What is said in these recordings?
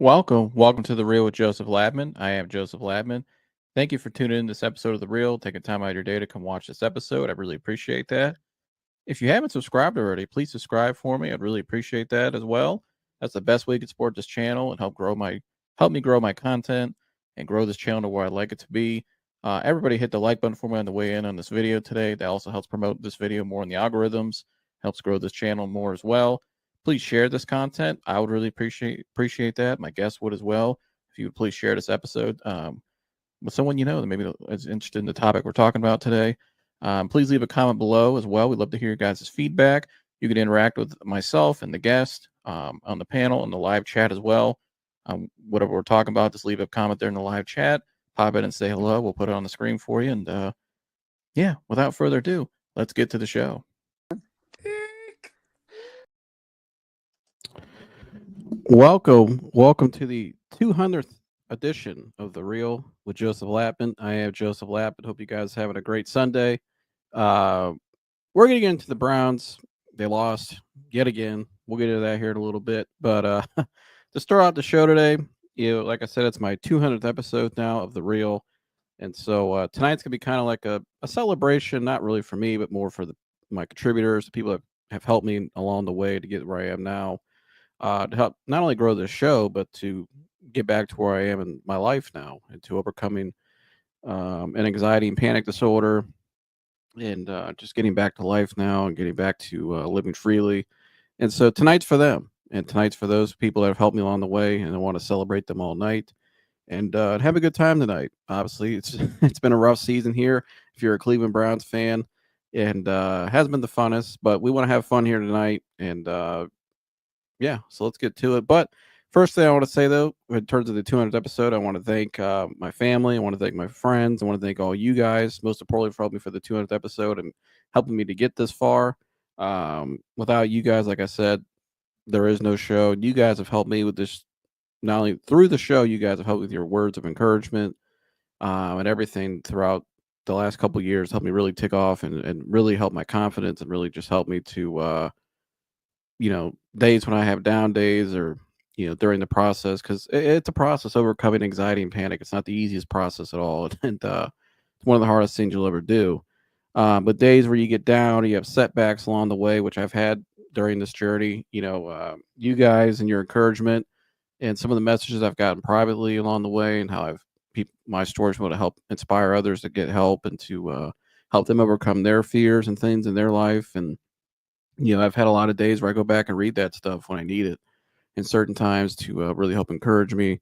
Welcome to The Real with Joseph Labman. I am Joseph Labman. Thank you for tuning in this episode of The Real, taking time out of your day to come watch this episode. I really appreciate that. If you haven't subscribed already, please subscribe for me. I'd really appreciate that as well. That's the best way you can support this channel and help me grow my content and grow this channel to where I'd like it to be. Everybody hit the like button for me on the way in on this video today. That also helps promote this video more in the algorithms, helps grow this channel more as well. Please share this content. I would really appreciate that. My guests would as well. If you would please share this episode with someone you know that maybe is interested in the topic we're talking about today. Please leave a comment below as well. We'd love to hear your guys' feedback. You can interact with myself and the guest on the panel and the live chat as well. Whatever we're talking about, just leave a comment there in the live chat. Pop in and say hello. We'll put it on the screen for you. And yeah, without further ado, let's get to the show. Welcome to the 200th edition of The Real with Joseph Lappin. I am Joseph Lappin. Hope you guys are having a great Sunday. We're going to get into the Browns. They lost yet again. We'll get into that here in a little bit. But to start out the show today, like I said, it's my 200th episode now of The Real. And so tonight's going to be kind of like a celebration, not really for me, but more for my contributors, the people that have helped me along the way to get where I am now. To help not only grow the show, but to get back to where I am in my life now and to overcoming an anxiety and panic disorder and just getting back to life now and getting back to living freely. And so tonight's for them, and tonight's for those people that have helped me along the way, and I want to celebrate them all night and have a good time tonight. Obviously, it's been a rough season here if you're a Cleveland Browns fan, and hasn't been the funnest, but we want to have fun here tonight. And yeah, so let's get to it. But first thing I want to say, though, in terms of the 200th episode, I want to thank my family. I want to thank my friends. I want to thank all you guys, most importantly, for helping me for the 200th episode and helping me to get this far. Without you guys, like I said, there is no show. You guys have helped me with this, not only through the show, you guys have helped with your words of encouragement and everything throughout the last couple of years, helped me really tick off and really help my confidence and really just help me to days when I have down days or, during the process, because it's a process overcoming anxiety and panic. It's not the easiest process at all. And it's one of the hardest things you'll ever do. But days where you get down, you have setbacks along the way, which I've had during this journey, you guys and your encouragement and some of the messages I've gotten privately along the way and how my stories want to help inspire others to get help and to help them overcome their fears and things in their life. And I've had a lot of days where I go back and read that stuff when I need it in certain times to really help encourage me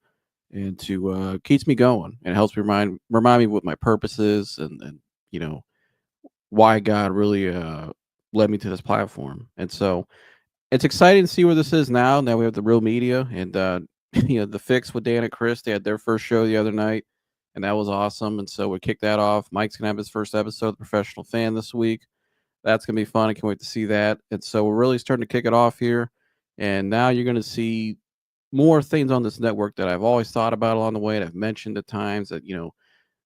and to keeps me going and helps me remind me what my purpose is and why God really led me to this platform. And so it's exciting to see where this is now. Now we have the Real Media and the Fix with Dan and Chris. They had their first show the other night, and that was awesome. And so we kicked that off. Mike's gonna have his first episode of The Professional Fan this week. That's going to be fun. I can't wait to see that. And so we're really starting to kick it off here. And now you're going to see more things on this network that I've always thought about along the way. And I've mentioned at times that,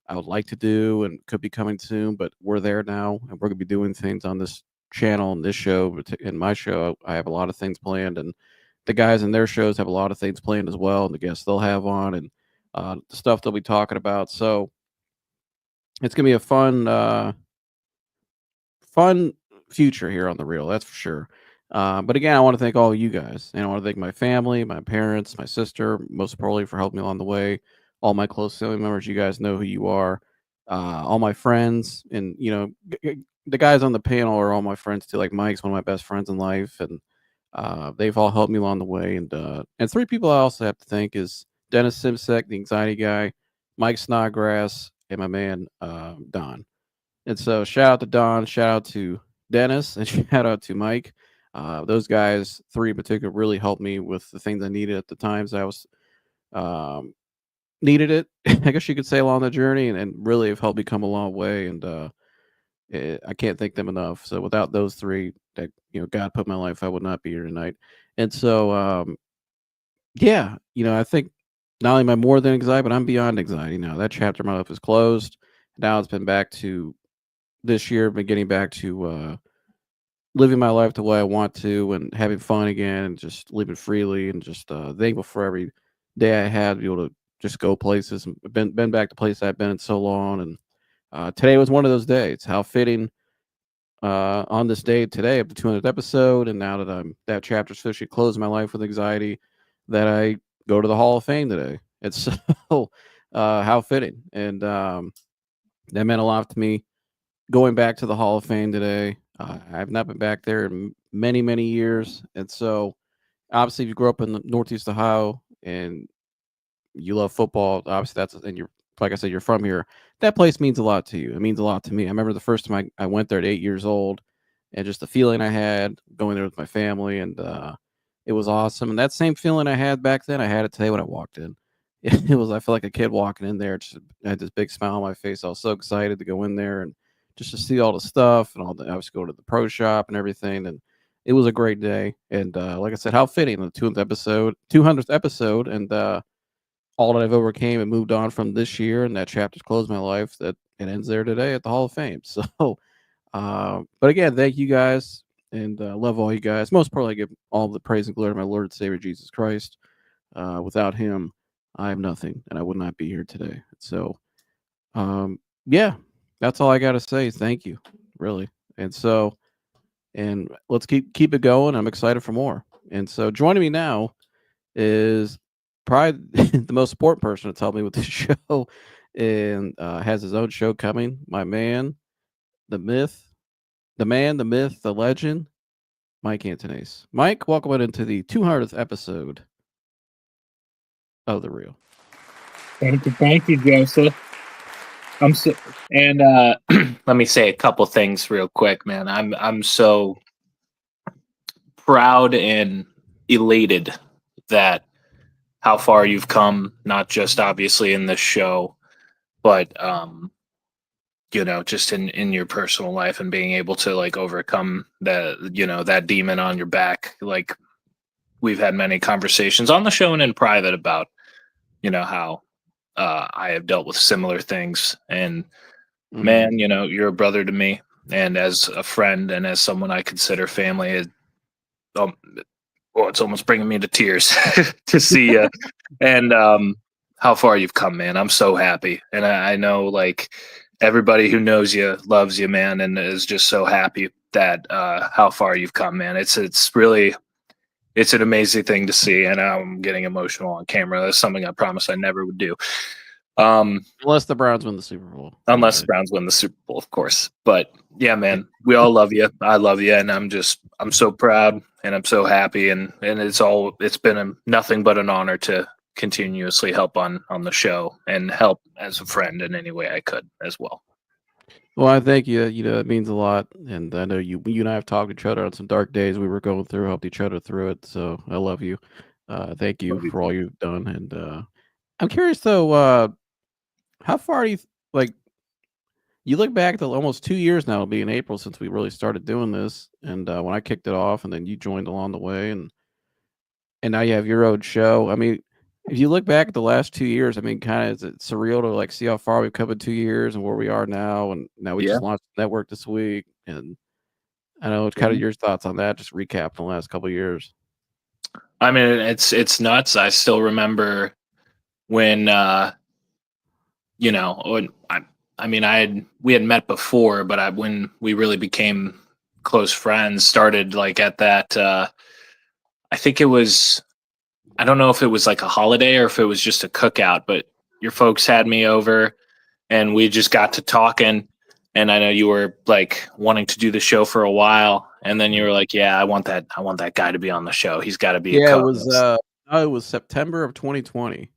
I would like to do and could be coming soon, but we're there now. And we're going to be doing things on this channel and this show. In my show, I have a lot of things planned. And the guys in their shows have a lot of things planned as well. And the guests they'll have on and the stuff they'll be talking about. So it's going to be a fun future here on The Real, that's for sure. But again, I want to thank all of you guys, and I want to thank my family, my parents, my sister, most importantly for helping me along the way. All my close family members, you guys know who you are. All my friends, and the guys on the panel are all my friends too. Like Mike's one of my best friends in life, and they've all helped me along the way. And three people I also have to thank is Dennis Simsek, the anxiety guy, Mike Snodgrass, and my man Don. And so shout out to Don, shout out to Dennis, and shout out to Mike. Those guys, three in particular, really helped me with the things I needed at the times I was needed it. I guess you could say along the journey, and really have helped me come a long way. And I can't thank them enough. So without those three that God put in my life, I would not be here tonight. And so yeah, I think not only am I more than anxiety, but I'm beyond anxiety now. That chapter of my life is closed. Now it's been back to this year, been getting back to living my life the way I want to and having fun again and just living freely and just thankful for every day I had to be able to just go places and been back to places I've been in so long. And today was one of those days. How fitting on this day today of the 200th episode, and now that that chapter's officially closed in my life with anxiety, that I go to the Hall of Fame today. It's so how fitting, and that meant a lot to me. Going back to the Hall of Fame today, I've not been back there in many years, and so obviously, if you grew up in the Northeast Ohio and you love football, obviously that's and you're like I said, you're from here. That place means a lot to you. It means a lot to me. I remember the first time I went there at 8 years old, and just the feeling I had going there with my family, and it was awesome. And that same feeling I had back then, I had it today when I walked in. It was I felt like a kid walking in there. Just I had this big smile on my face. I was so excited to go in there and just to see all the stuff and all the. I was go to the pro shop and everything, and it was a great day. And like I said, how fitting the 200th episode, and all that I've overcame and moved on from this year, and that chapter's closed my life. That it ends there today at the Hall of Fame. So, but again, thank you guys, and love all you guys. Most importantly, I give all the praise and glory to my Lord and Savior Jesus Christ. Without Him, I am nothing, and I would not be here today. So, yeah, that's all I got to say. Thank you, really. And so, and let's keep it going. I'm excited for more. And so, joining me now is probably the most important person to tell me with this show, and has his own show coming. My man, the myth, the man, the myth, the legend, Mike Antonese. Mike, welcome into the 200th episode of The Real. Thank you, Joseph. And let me say a couple things real quick, man. I'm so proud and elated that how far you've come, not just obviously in this show, but just in your personal life and being able to like overcome that demon on your back. Like we've had many conversations on the show and in private about, how I have dealt with similar things. And man, you're a brother to me, and as a friend and as someone I consider family, um, it's almost bringing me to tears to see you and how far you've come, man. I'm so happy, and I know like everybody who knows you loves you, man, and is just so happy that how far you've come, man. It's really it's an amazing thing to see, and I'm getting emotional on camera. That's something I promised I never would do. Unless the Browns win the Super Bowl. Unless the Browns win the Super Bowl, of course. But yeah, man, we all love you. I love you, and I'm so proud, and I'm so happy, and it's been nothing but an honor to continuously help on the show and help as a friend in any way I could as well. Well, I thank you. It means a lot, and I know you and I have talked to each other on some dark days we were going through, helped each other through it. So I love you. Thank you for all you've done. And I'm curious though, how far do you like? You look back to almost 2 years now. It'll be in April since we really started doing this, and when I kicked it off, and then you joined along the way, and now you have your own show. I mean, if you look back at the last 2 years, I mean, kind of is it surreal to like see how far we've come in 2 years and where we are now, and now we just launched the network this week, and I know it's kind of your thoughts on that. Just recap the last couple of years. I mean, it's nuts. I still remember when when we had met before, but when we really became close friends, started like at that. I think it was. I don't know if it was like a holiday or if it was just a cookout, but your folks had me over, and we just got to talking. And I know you were like wanting to do the show for a while, and then you were like, "Yeah, I want that guy to be on the show. He's got to be a co-host." It was September of 2020.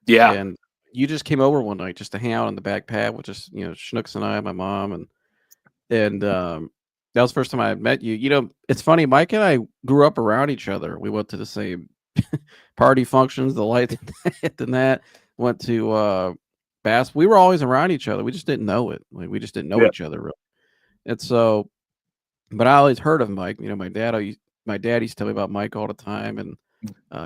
Yeah, and you just came over one night just to hang out on the back pad with just Schnooks and I, my mom, and that was the first time I had met you. It's funny. Mike and I grew up around each other. We went to the same party functions, the light and that. Went to bass. We were always around each other. We just didn't know it. Like we just didn't know each other really. And so, but I always heard of Mike. My dad used to tell me about Mike all the time, and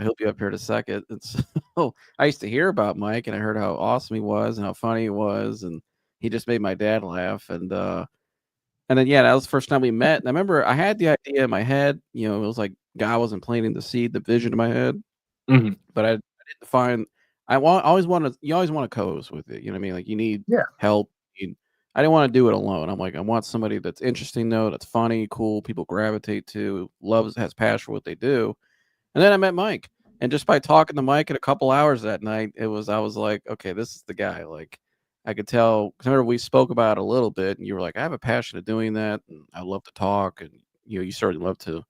he'll be up here in a second. And so I used to hear about Mike, and I heard how awesome he was and how funny he was, and he just made my dad laugh. And then that was the first time we met. And I remember I had the idea in my head. It was like God wasn't planting the seed, the vision in my head, but I didn't to find. You always want to co-host with it. You know what I mean? Like you need Yeah. help. I didn't want to do it alone. I'm like, I want somebody that's interesting though, that's funny, cool, people gravitate to, has passion for what they do. And then I met Mike. And just by talking to Mike in a couple hours that night, I was like, okay, this is the guy. Like I could tell, 'cause I remember we spoke about it a little bit and you were like, I have a passion of doing that. And I love to talk. And you certainly love to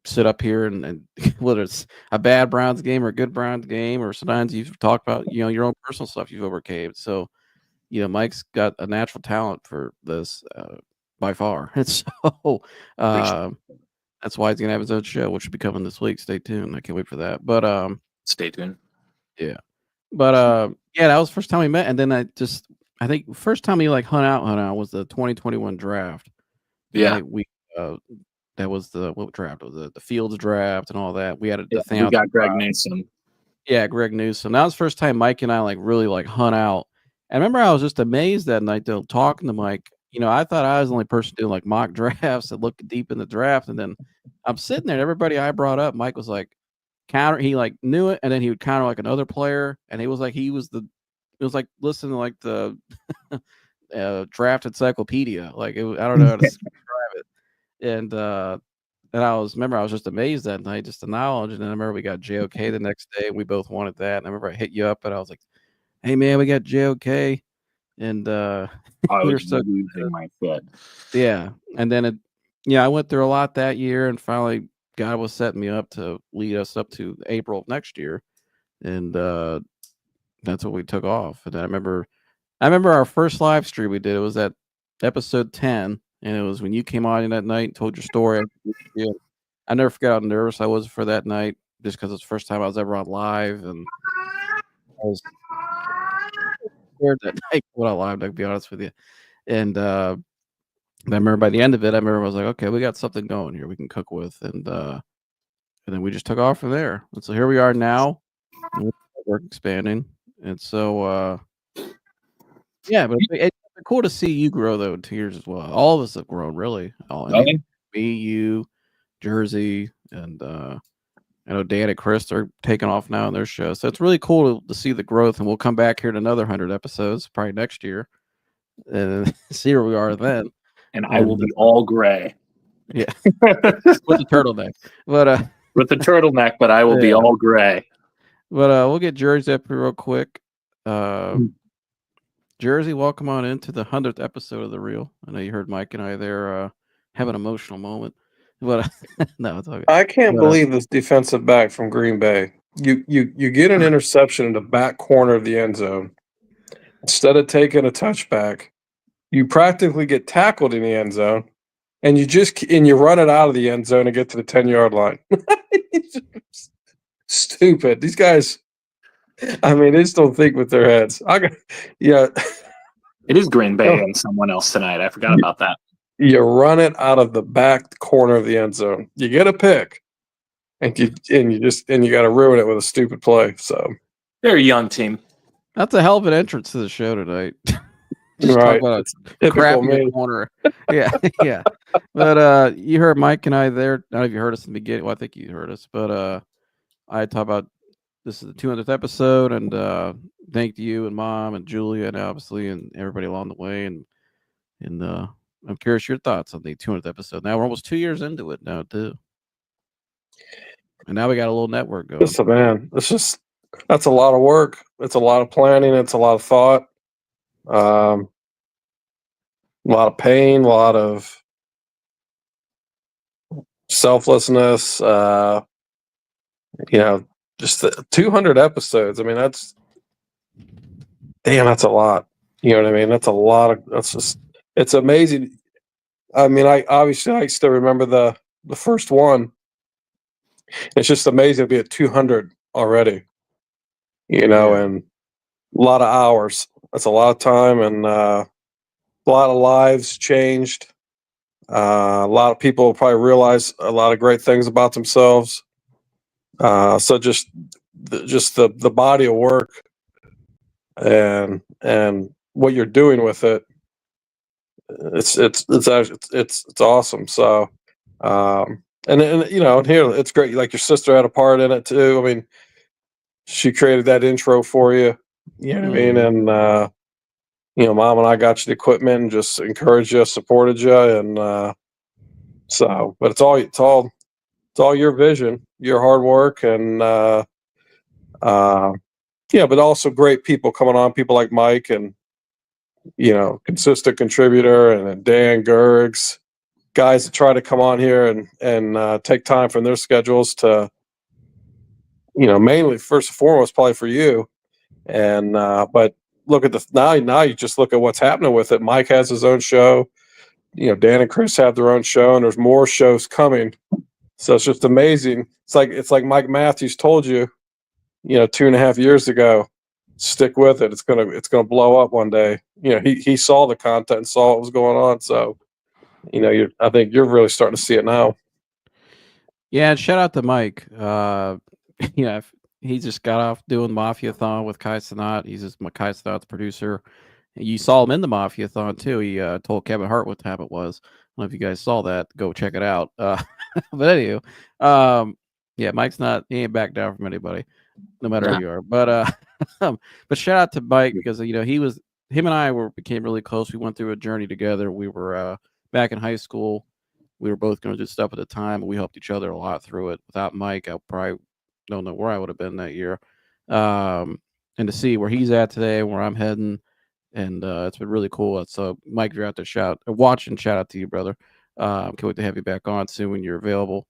sit up here and whether it's a bad Browns game or a good Browns game, or sometimes you've talked about, your own personal stuff you've overcame. So, Mike's got a natural talent for this by far. And so uh, that's why he's gonna have his own show, which will be coming this week. Stay tuned. I can't wait for that. But Stay tuned. yeah. But yeah, that was the first time we met. And then I think first time we like hung out was the 2021 draft. Yeah. We that was what draft was it? The Fields draft and all that. We had the thing We out. got Greg Newsom. Yeah, Greg Newsom. That was the first time Mike and I like really like hung out. And I remember I was just amazed that night though, talking to Mike. I thought I was the only person doing like mock drafts that looked deep in the draft. And then I'm sitting there, and everybody I brought up, Mike was like counter. He like knew it, and then he would counter like another player, and it was like it was like listening to like the draft encyclopedia. Like I don't know how to describe it. And I remember I was just amazed that night, just the knowledge. And then I remember we got JOK the next day, and we both wanted that. And I remember I hit you up, and I was like, "Hey man, we got JOK," and I we were was so losing my shit. yeah. And then I went through a lot that year, and finally God was setting me up to lead us up to April of next year, and that's what we took off. And I remember our first live stream we did. It was at episode 10, and it was when you came on that night and told your story. Yeah, I never forget how nervous I was for that night, just because it's the first time I was ever on live, and I was scared that night going on live. To be honest with you, and I remember by the end of it, I was like, okay, we got something going here we can cook with, and then we just took off from there. And so here we are now. We're expanding, and so yeah, but it's cool to see you grow though in 2 years as well. All of us have grown, really. Me, you, Jersey, and I know Dan and Chris are taking off now in their show. So it's really cool to see the growth, and we'll come back here in another 100 episodes probably next year and see where we are then. And I will be all gray. Yeah, with the turtleneck, but with the turtleneck, but I will be all gray. But we'll get Jersey up here real quick. Jersey, welcome on into the 100th episode of The Real. I know you heard Mike and I there have an emotional moment, but no, it's okay. I can't believe this defensive back from Green Bay. You get an interception in the back corner of the end zone. Instead of taking a touchback, you practically get tackled in the end zone, and you run it out of the end zone and get to the 10-yard line. Stupid. These guys, I mean, they just don't think with their heads. Yeah. It is Green Bay and someone else tonight. I forgot about that. You run it out of the back corner of the end zone. You get a pick, and you got to ruin it with a stupid play. So they're a young team. That's a hell of an entrance to the show tonight. Just right. Talk about a crappy corner. Yeah, yeah. But you heard Mike and I there. I don't know if you heard us in the beginning. Well, I think you heard us. But I talk about this is the 200th episode, and thank you and Mom and Julia and obviously and everybody along the way. And I'm curious your thoughts on the 200th episode. Now we're almost 2 years into it now too, and now we got a little network going. Listen, man, that's a lot of work. It's a lot of planning. It's a lot of thought. A lot of pain. A lot of selflessness. Just the 200 episodes. I mean, that's a lot. You know what I mean? That's a lot it's amazing. I mean, I still remember the first one. It's just amazing to be at 200 already, and a lot of hours. That's a lot of time, and a lot of lives changed. A lot of people probably realize a lot of great things about themselves. So just the body of work and what you're doing with it, it's awesome. So, and here it's great. Like your sister had a part in it too. I mean, she created that intro for you. You know what I mean? And Mom and I got you the equipment and just encouraged you, supported you, and but it's all your vision, your hard work, and but also great people coming on, people like Mike and consistent contributor, and then Dan Gergs, guys that try to come on here and take time from their schedules to, mainly first and foremost probably for you, and but look at now you just look at what's happening with it. Mike has his own show. Dan and Chris have their own show, and there's more shows coming. So it's just amazing. It's like Mike Matthews told you, 2.5 years ago. Stick with it. It's gonna blow up one day. He saw the content, saw what was going on. So, I think you're really starting to see it now. Yeah, and shout out to Mike. He just got off doing Mafia-thon with Kai Cenat. He's just Kai Cenat's producer. You saw him in the Mafia-thon too. He told Kevin Hart what time it was. I don't know if you guys saw that. Go check it out. But anyway, Mike's he ain't back down from anybody, no matter who you are. But but shout out to Mike because him and I became really close. We went through a journey together. We were back in high school. We were both going to do stuff at the time, but we helped each other a lot through it. Without Mike, I probably don't know where I would have been that year. And to see where he's at today, where I'm heading, and it's been really cool. So, Mike, if you're out there watching, shout out to you, brother. Can't wait to have you back on soon when you're available,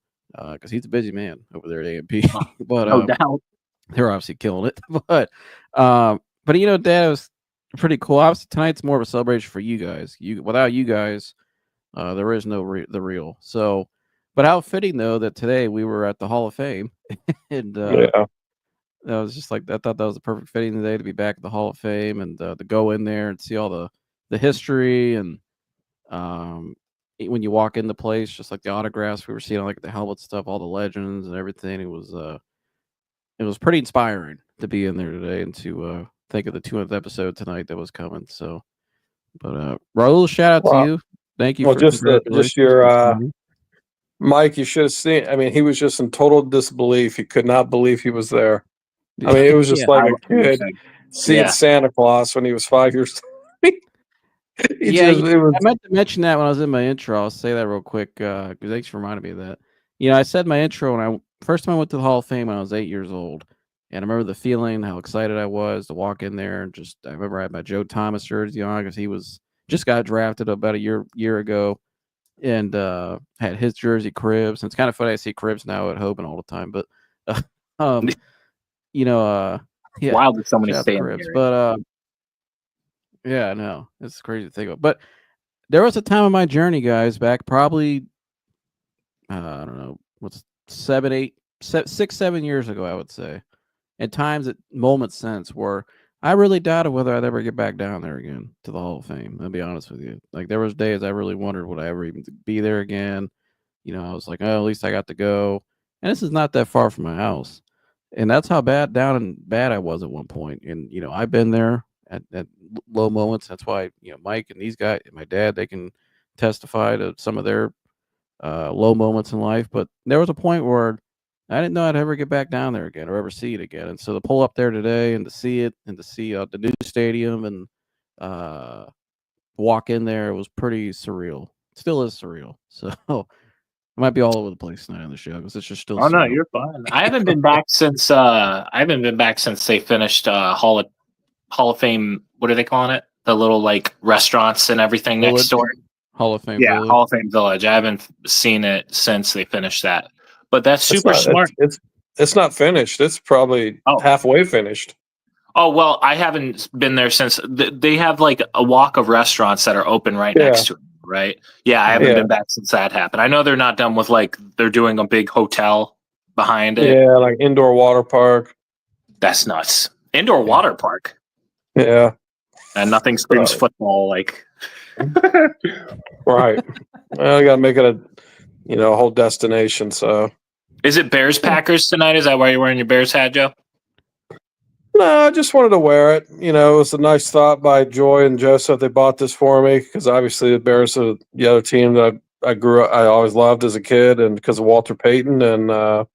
because he's a busy man over there at AMP. But no doubt, they're obviously killing it. But Dad, it was pretty cool. Obviously, tonight's more of a celebration for you guys. Without you guys, there is no the real. So, but how fitting though that today we were at the Hall of Fame, and that was just like I thought that was a perfect fitting today to be back at the Hall of Fame and to go in there and see all the history and when you walk in the place, just like the autographs we were seeing, like the helmet stuff, all the legends and everything. It was pretty inspiring to be in there today and to think of the 200th episode tonight that was coming. So, but Raul, shout out to you. Thank you. Well, for just your Mike, you should have seen. I mean, he was just in total disbelief. He could not believe he was there. I mean, it was just like a kid seeing Santa Claus when he was 5 years old. I meant to mention that when I was in my intro. I'll say that real quick because thanks for reminding me of that. I said my intro when first time I went to the Hall of Fame when I was 8 years old. And I remember the feeling, how excited I was to walk in there. And I remember I had my Joe Thomas jersey on because he just got drafted about a year ago. And had his jersey, Cribs. And it's kind of funny I see Cribs now at Hoban all the time. But, wild that somebody stay Cribs. But, yeah, I know. It's crazy to think about. But there was a time in my journey, guys, back probably, I don't know, 6, 7 years ago, I would say. At times, at moments since, where I really doubted whether I'd ever get back down there again to the Hall of Fame. I'll be honest with you. Like, there was days I really wondered would I ever even be there again. I was like, oh, at least I got to go. And this is not that far from my house. And that's how bad I was at one point. And, I've been there at low moments. That's why, Mike and these guys, my dad, they can testify to some of their low moments in life. But there was a point where I didn't know I'd ever get back down there again or ever see it again. And so to pull up there today and to see it and to see the new stadium and walk in there, it was pretty surreal. It still is surreal. So I might be all over the place tonight on the show because it's just still. Oh no, you're fine. I haven't been back since they finished Hall of Fame. What are they calling it? The little like restaurants and everything next door. Hall of Fame. Yeah, Village. Hall of Fame Village. I haven't seen it since they finished that. But that's super smart. It's not finished. It's probably halfway finished. Oh, well, I haven't been there since. They have like a walk of restaurants that are open right next to it, right? Yeah, I haven't been back since that happened. I know they're not done with they're doing a big hotel behind it. Yeah, like indoor water park. That's nuts. Indoor water park. Yeah. And nothing screams football like. Right. Well, you got to make it a whole destination. So. Is it Bears Packers tonight? Is that why you're wearing your Bears hat, Joe? No, I just wanted to wear it. It was a nice thought by Joy and Joseph. They bought this for me because obviously the Bears are the other team that I always loved as a kid, and because of Walter Payton, and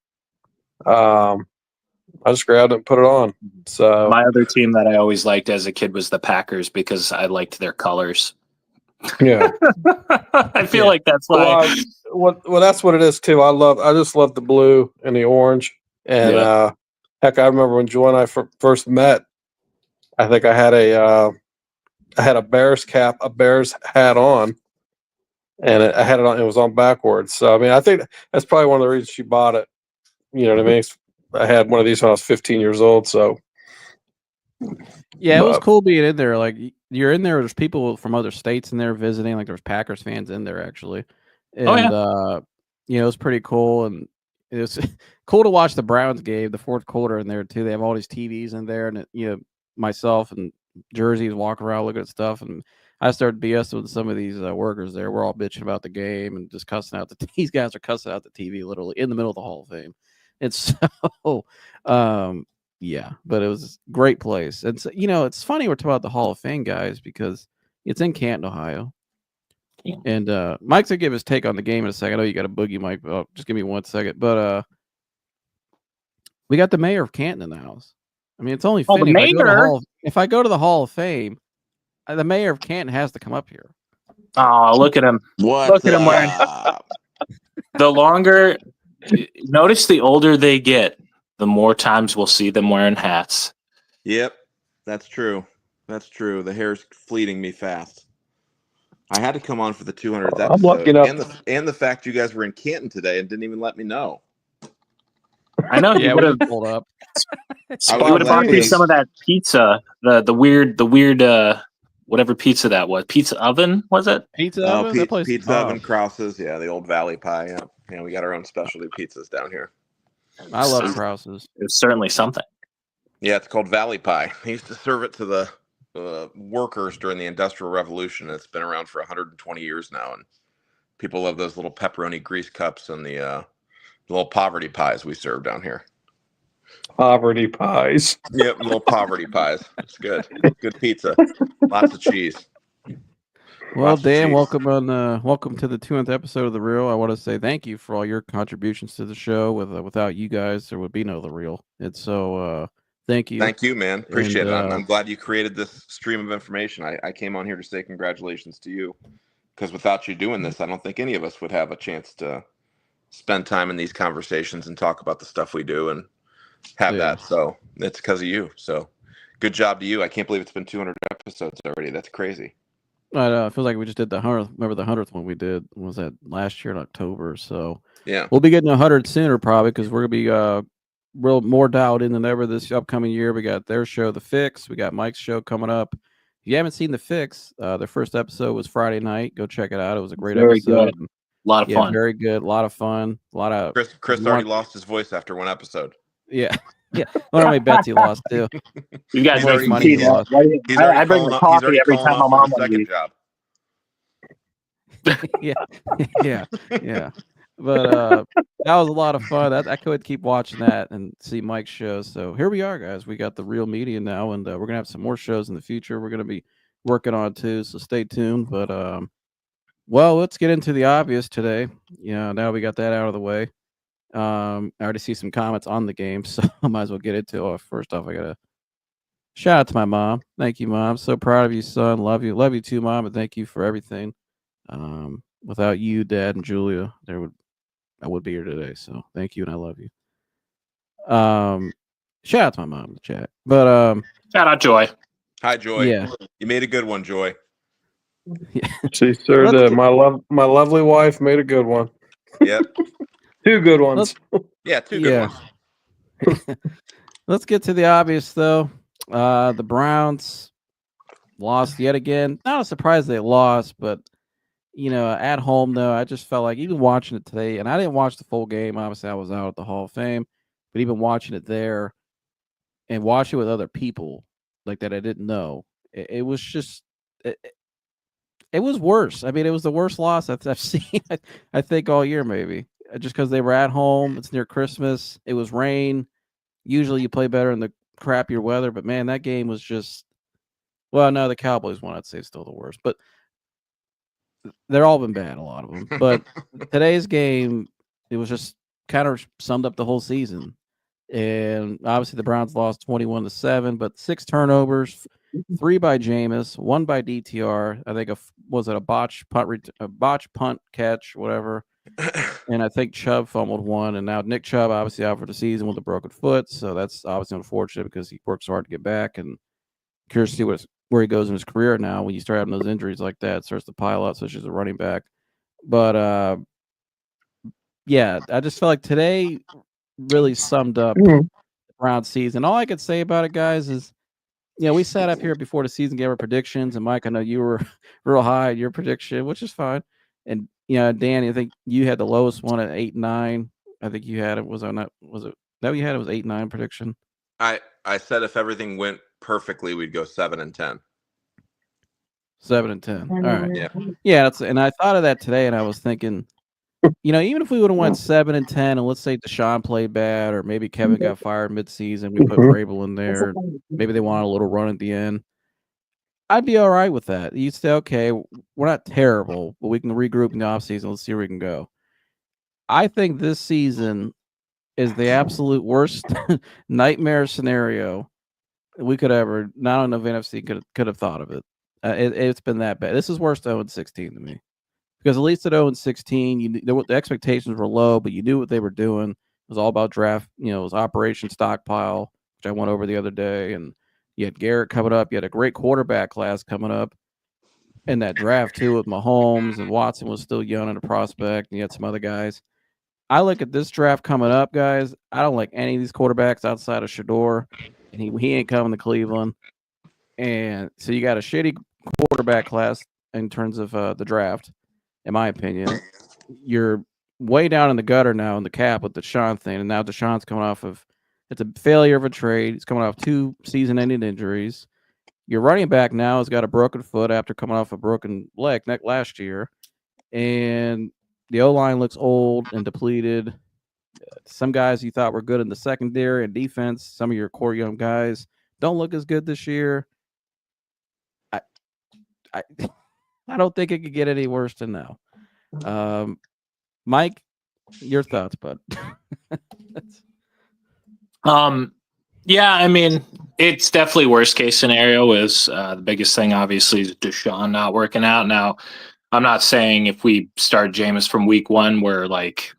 I just grabbed it and put it on. So My other team that I always liked as a kid was the Packers because I liked their colors. yeah. I feel Yeah. like that's why. Well, that's what it is too. I just love the blue and the orange. And Yeah. heck, I remember when Joe and I first met. I think I had a Bears cap, a Bears hat on, and I had it on. It was on backwards. So I mean, I think that's probably one of the reasons she bought it. You know what I mean? I had one of these when I was 15 years old. So Yeah, it was but, cool being in there. Like you're in there, there's people from other states in there visiting. Like there's Packers fans in there actually, Oh, yeah. and it was pretty cool. And it was cool to watch the Browns game, the fourth quarter in there too. They have all these TVs in there, and myself and jerseys walking around looking at stuff. And I started BSing with some of these workers there. We're all bitching about the game and just cussing out these guys are cussing out the TV literally in the middle of the Hall of Fame. It's so. Yeah, but it was a great place. And so, it's funny we're talking about the Hall of Fame guys because it's in Canton, Ohio. Yeah. And Mike's gonna give his take on the game in a second. I know you got a boogie, Mike, but just give me 1 second. But we got the mayor of Canton in the house. I mean, it's only Oh, the fitting mayor? if I go to the Hall of Fame, the mayor of Canton has to come up here. Oh, look at him. What's Look at him wearing. up? The longer, notice the older they get, the more times we'll see them wearing hats. Yep, that's true. That's true. The hair's fleeting me fast. I had to come on for the 200th I'm episode, lucky enough. and the fact you guys were in Canton today and didn't even let me know. I know. Yeah, you we would have. just pulled up. We would have bought you some of that pizza. The weird whatever pizza that was. Pizza oven, was it? Pizza oven? That place is Pizza Oven, bomb. Krause's, yeah, the old Valley Pie. Yeah, we got our own specialty pizzas down here. I love Krause's. It was certainly something. Yeah, it's called Valley Pie. He used to serve it to the workers during the Industrial Revolution. It's been around for 120 years now, and people love those little pepperoni grease cups and the little poverty pies we serve down here. poverty pies. Yep, little poverty pies. It's good. Good pizza. Lots of cheese. Well, Lots of Dan, cheese. welcome to the 200th episode of The Real. I want to say thank you for all your contributions to the show. Without you guys, there would be no The Real. It's so thank you. Thank you, man. Appreciate And, it. I'm glad you created this stream of information. I came on here to say congratulations to you, because without you doing this, I don't think any of us would have a chance to spend time in these conversations and talk about the stuff we do and have Yeah. that. So it's because of you. So good job to you. I can't believe it's been 200 episodes already. That's crazy. I know. It feels like we just did the 100th. Remember the 100th one we did? Was that last year in October? So Yeah. we'll be getting 100 sooner probably because we're gonna be more dialed in than ever this upcoming year. We got their show, The Fix. We got Mike's show coming up. If you haven't seen The Fix, their first episode was Friday night. Go check it out. It was a great Very episode. good. A lot of fun. Very good. A lot of fun. A lot of Chris already lost his voice after one episode. yeah. Yeah. I wonder how many bets he lost too. You guys He's make already- me money see he lost. He's I already bring calling the off- he's coffee already every calling time off I'm for on the one of second these. job. Yeah. But that was a lot of fun. I could keep watching that and see Mike's shows. So here we are, guys. We got the Real Media now, and we're gonna have some more shows in the future. We're gonna be working on too. So stay tuned. But well, let's get into the obvious today. Now we got that out of the way. I already see some comments on the game, so I might as well get into it. First off, I gotta shout out to my mom. Thank you, Mom. So proud of you, son. Love you too, Mom, and thank you for everything. Without you, Dad, and Julia, I would be here today. So thank you, and I love you. Shout out to my mom in the chat. But Shout out Joy. Hi, Joy. yeah. You made a good one, Joy. She sure Let's did. get- My lovely wife made a good one. Yep. 2 good ones. Yeah, two good ones. Let's get to the obvious though. The Browns lost yet again. Not a surprise they lost, but at home though, I just felt like even watching it today, and I didn't watch the full game. Obviously, I was out at the Hall of Fame, but even watching it there and watching it with other people like that I didn't know, it was just it was worse. I mean, it was the worst loss I've seen. I think all year maybe, just because they were at home. It's near Christmas. It was rain. Usually, you play better in the crappier weather, but man, that game was just. Well, no, the Cowboys won. I'd say still the worst, but they're all been bad, a lot of them. But today's game, it was just kind of summed up the whole season. And obviously the Browns lost 21-7, but 6 turnovers, 3 by Jameis, 1 by DTR. I think was it a botch punt catch, whatever. And I think Chubb fumbled one, and now Nick Chubb obviously out for the season with a broken foot, so that's obviously unfortunate because he works hard to get back. And curious to see where he goes in his career now. When you start having those injuries like that, it starts to pile up, such as a running back. But yeah, I just felt like today really summed up the Browns season. All I could say about it, guys, is we sat up here before the season, gave our predictions, and Mike, I know you were real high in your prediction, which is fine. And Danny, I think you had the lowest one at 8-9. I think you had it. Was it that you had? It was 8-9 prediction. I said if everything went perfectly, we'd go 7-10. 7-10. All right. Yeah. And I thought of that today, and I was thinking, even if we would have went 7-10, and let's say Deshaun played bad, or maybe Kevin got fired mid-season, we put Vrabel in there. Maybe they wanted a little run at the end. I'd be all right with that. You'd say, okay, we're not terrible, but we can regroup in the offseason. Let's see where we can go. I think this season is the absolute worst nightmare scenario we could ever, not on the NFC, could have thought of it. It's been that bad. This is worse than 0-16 to me. Because at least at 0-16, the expectations were low, but you knew what they were doing. It was all about draft. It was Operation Stockpile, which I went over the other day. And you had Garrett coming up. You had a great quarterback class coming up in that draft, too, with Mahomes. And Watson was still young and a prospect. And you had some other guys. I look at this draft coming up, guys. I don't like any of these quarterbacks outside of Shador. And he ain't coming to Cleveland. And so you got a shitty quarterback class in terms of the draft. In my opinion, you're way down in the gutter now in the cap with the Deshaun thing, and now Deshaun's coming off of it's a failure of a trade. He's coming off 2 season-ending injuries. Your running back now has got a broken foot after coming off a broken leg last year, and the O-line looks old and depleted. Some guys you thought were good in the secondary and defense, some of your core young guys don't look as good this year. I don't think it could get any worse than now. Mike, your thoughts, bud? Yeah, I mean, it's definitely worst case scenario is the biggest thing, obviously, is Deshaun not working out. Now, I'm not saying if we start Jameis from week 1, we're like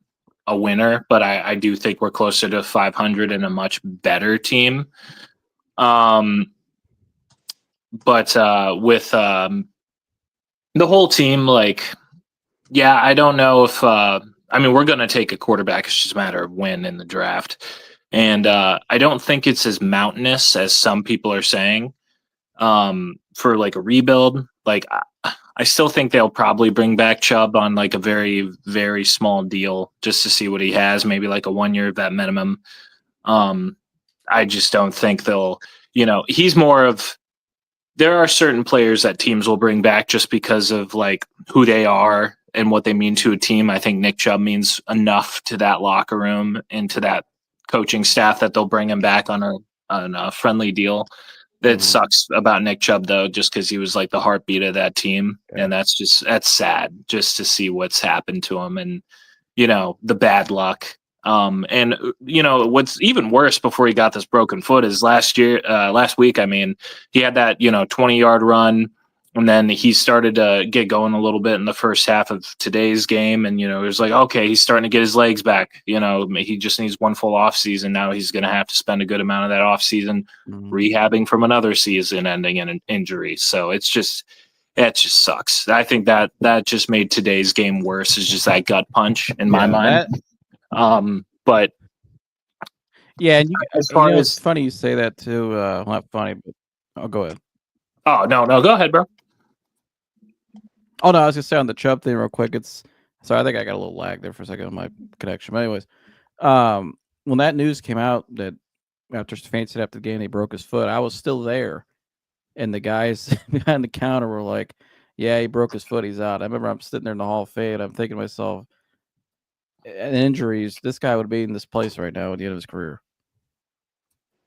a winner, but I do think we're closer to 500 and a much better team. But with the whole team, I don't know if we're going to take a quarterback. It's just a matter of when in the draft. And I don't think it's as mountainous as some people are saying for a rebuild. I still think they'll probably bring back Chubb on a very, very small deal just to see what he has, maybe a 1 year vet minimum. I just don't think they'll, he's more of, there are certain players that teams will bring back just because of who they are and what they mean to a team. I think Nick Chubb means enough to that locker room and to that coaching staff that they'll bring him back on a friendly deal. That sucks about Nick Chubb though, just because he was the heartbeat of that team. Yeah. And that's sad just to see what's happened to him and, the bad luck. And what's even worse before he got this broken foot is last week, he had that, 20-yard run, and then he started to get going a little bit in the first half of today's game. And, it was okay, he's starting to get his legs back. He just needs one full off season. Now he's going to have to spend a good amount of that off season rehabbing from another season ending in an injury. So it just sucks. I think that just made today's game worse, is just that gut punch in my mind. But yeah, and as far as it's funny you say that too. Not funny, but I'll go ahead. Oh no, go ahead, bro. Oh no, I was just saying on the Chubb thing real quick. Sorry, I think I got a little lag there for a second on my connection. But anyways, when that news came out that after Stefanski after the game he broke his foot, I was still there, and the guys behind the counter were like, "Yeah, he broke his foot. He's out." I remember I'm sitting there in the Hall of Fame. I'm thinking to myself, injuries, this guy would be in this place right now at the end of his career.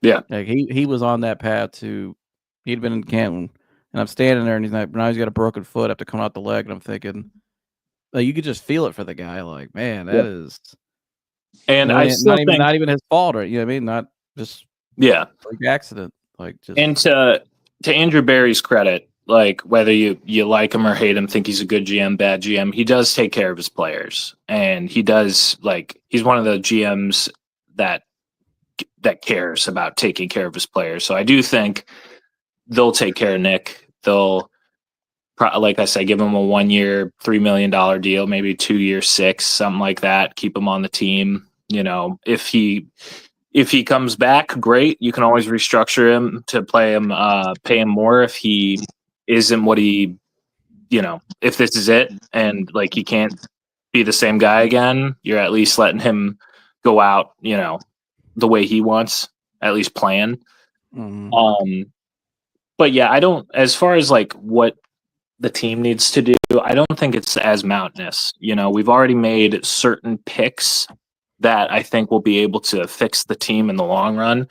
Yeah, he was on that path to. He'd been in Canton, and I'm standing there, and now he's got a broken foot after coming out the leg, and I'm thinking, you could just feel it for the guy. Man, that is And You know, I still think, not even his fault, or you know what I mean? Not just yeah. freak accident. Like just And to Andrew Barry's credit, like whether you like him or hate him, think he's a good GM, bad GM, he does take care of his players, and he does he's one of the GMs that cares about taking care of his players. So I do think they'll take care of Nick. They'll, like I said, give him a 1 year, $3 million deal, maybe 2 year, 6, something like that. Keep him on the team. You know, if he comes back, great. You can always restructure him to pay him more if he isn't what he, if this is it and like he can't be the same guy again, you're at least letting him go out, the way he wants, at least plan. But yeah, I don't, as far as like what the team needs to do, I don't think it's as mountainous. We've already made certain picks that I think will be able to fix the team in the long run.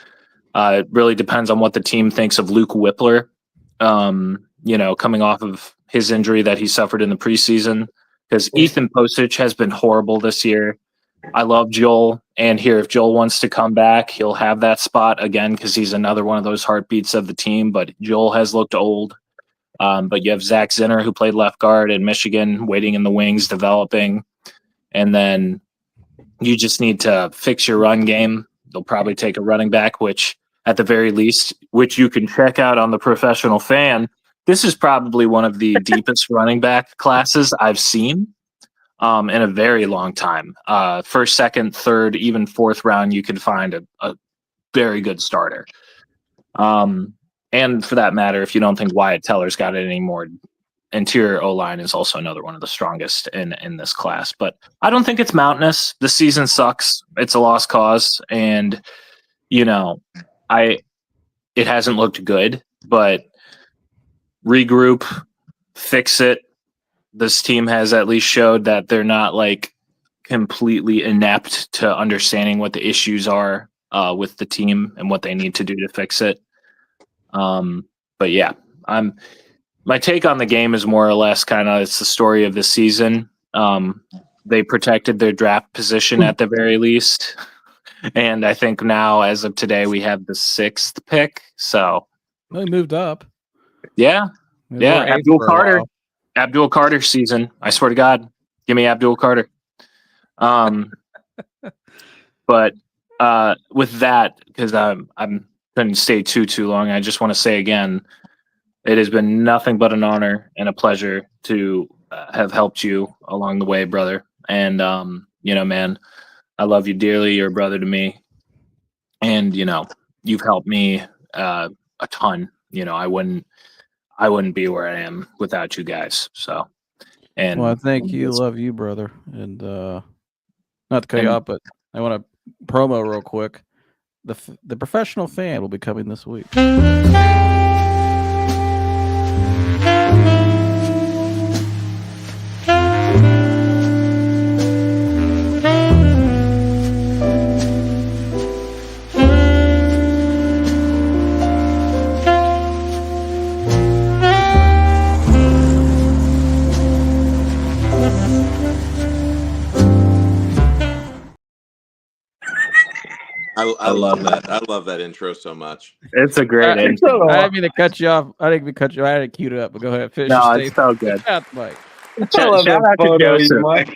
It really depends on what the team thinks of Luke Whippler, coming off of his injury that he suffered in the preseason, because Ethan Posich has been horrible this year. I love Joel, and here, if Joel wants to come back, he'll have that spot again because he's another one of those heartbeats of the team, but Joel has looked old. But you have Zach Zinner, who played left guard in Michigan, waiting in the wings, developing. And then you just need to fix your run game. They'll probably take a running back, which at the very least, which you can check out on the Professional Fan. This is probably one of the deepest running back classes I've seen in a very long time. First, second, third, even fourth round, you can find a very good starter. And for that matter, if you don't think Wyatt Teller's got it anymore, interior O-line is also another one of the strongest in this class. But I don't think it's mountainous. The season sucks. It's a lost cause. And, it hasn't looked good, but regroup, fix it. This team has at least showed that they're not like completely inept to understanding what the issues are with the team and what they need to do to fix it. But yeah, my take on the game is more or less it's the story of the season. They protected their draft position at the very least. And I think now, as of today, we have the 6th pick. So they moved up. Yeah. Yeah. Abdul Carter season. I swear to God, give me Abdul Carter. But with that, because I'm couldn't stay too long, I just want to say again, it has been nothing but an honor and a pleasure to have helped you along the way, brother. And man, I love you dearly. You're a brother to me, and you've helped me a ton. I wouldn't be where I am without you guys. So, and well, I thank you, love you, brother, and not to cut you off, but I want to promo real quick. The Professional Fan will be coming this week. I love that. I love that intro so much. It's a great intro. I didn't mean to cut you off. I didn't mean to cut you. I had it queued up, but go ahead. Finish no, your it's so good. Mike. I love that photo of you, Mike.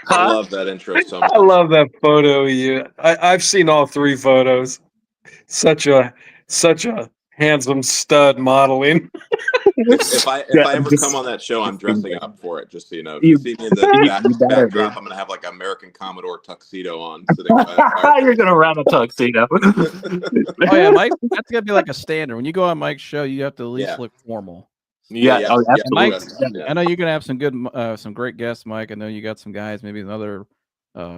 I love that intro so much. I love that photo of you. I've seen all 3 photos. Such a handsome stud modeling. If I ever come on that show, I'm dressing up for it. Just so you know, if you see me in the backdrop, I'm gonna have like an American Commodore tuxedo on. You're gonna run a tuxedo. Oh yeah, Mike. That's gonna be like a standard. When you go on Mike's show, you have to at least look formal. Yeah. Oh, Mike, I know you're gonna have some good, some great guests, Mike. I know you got some guys, maybe in other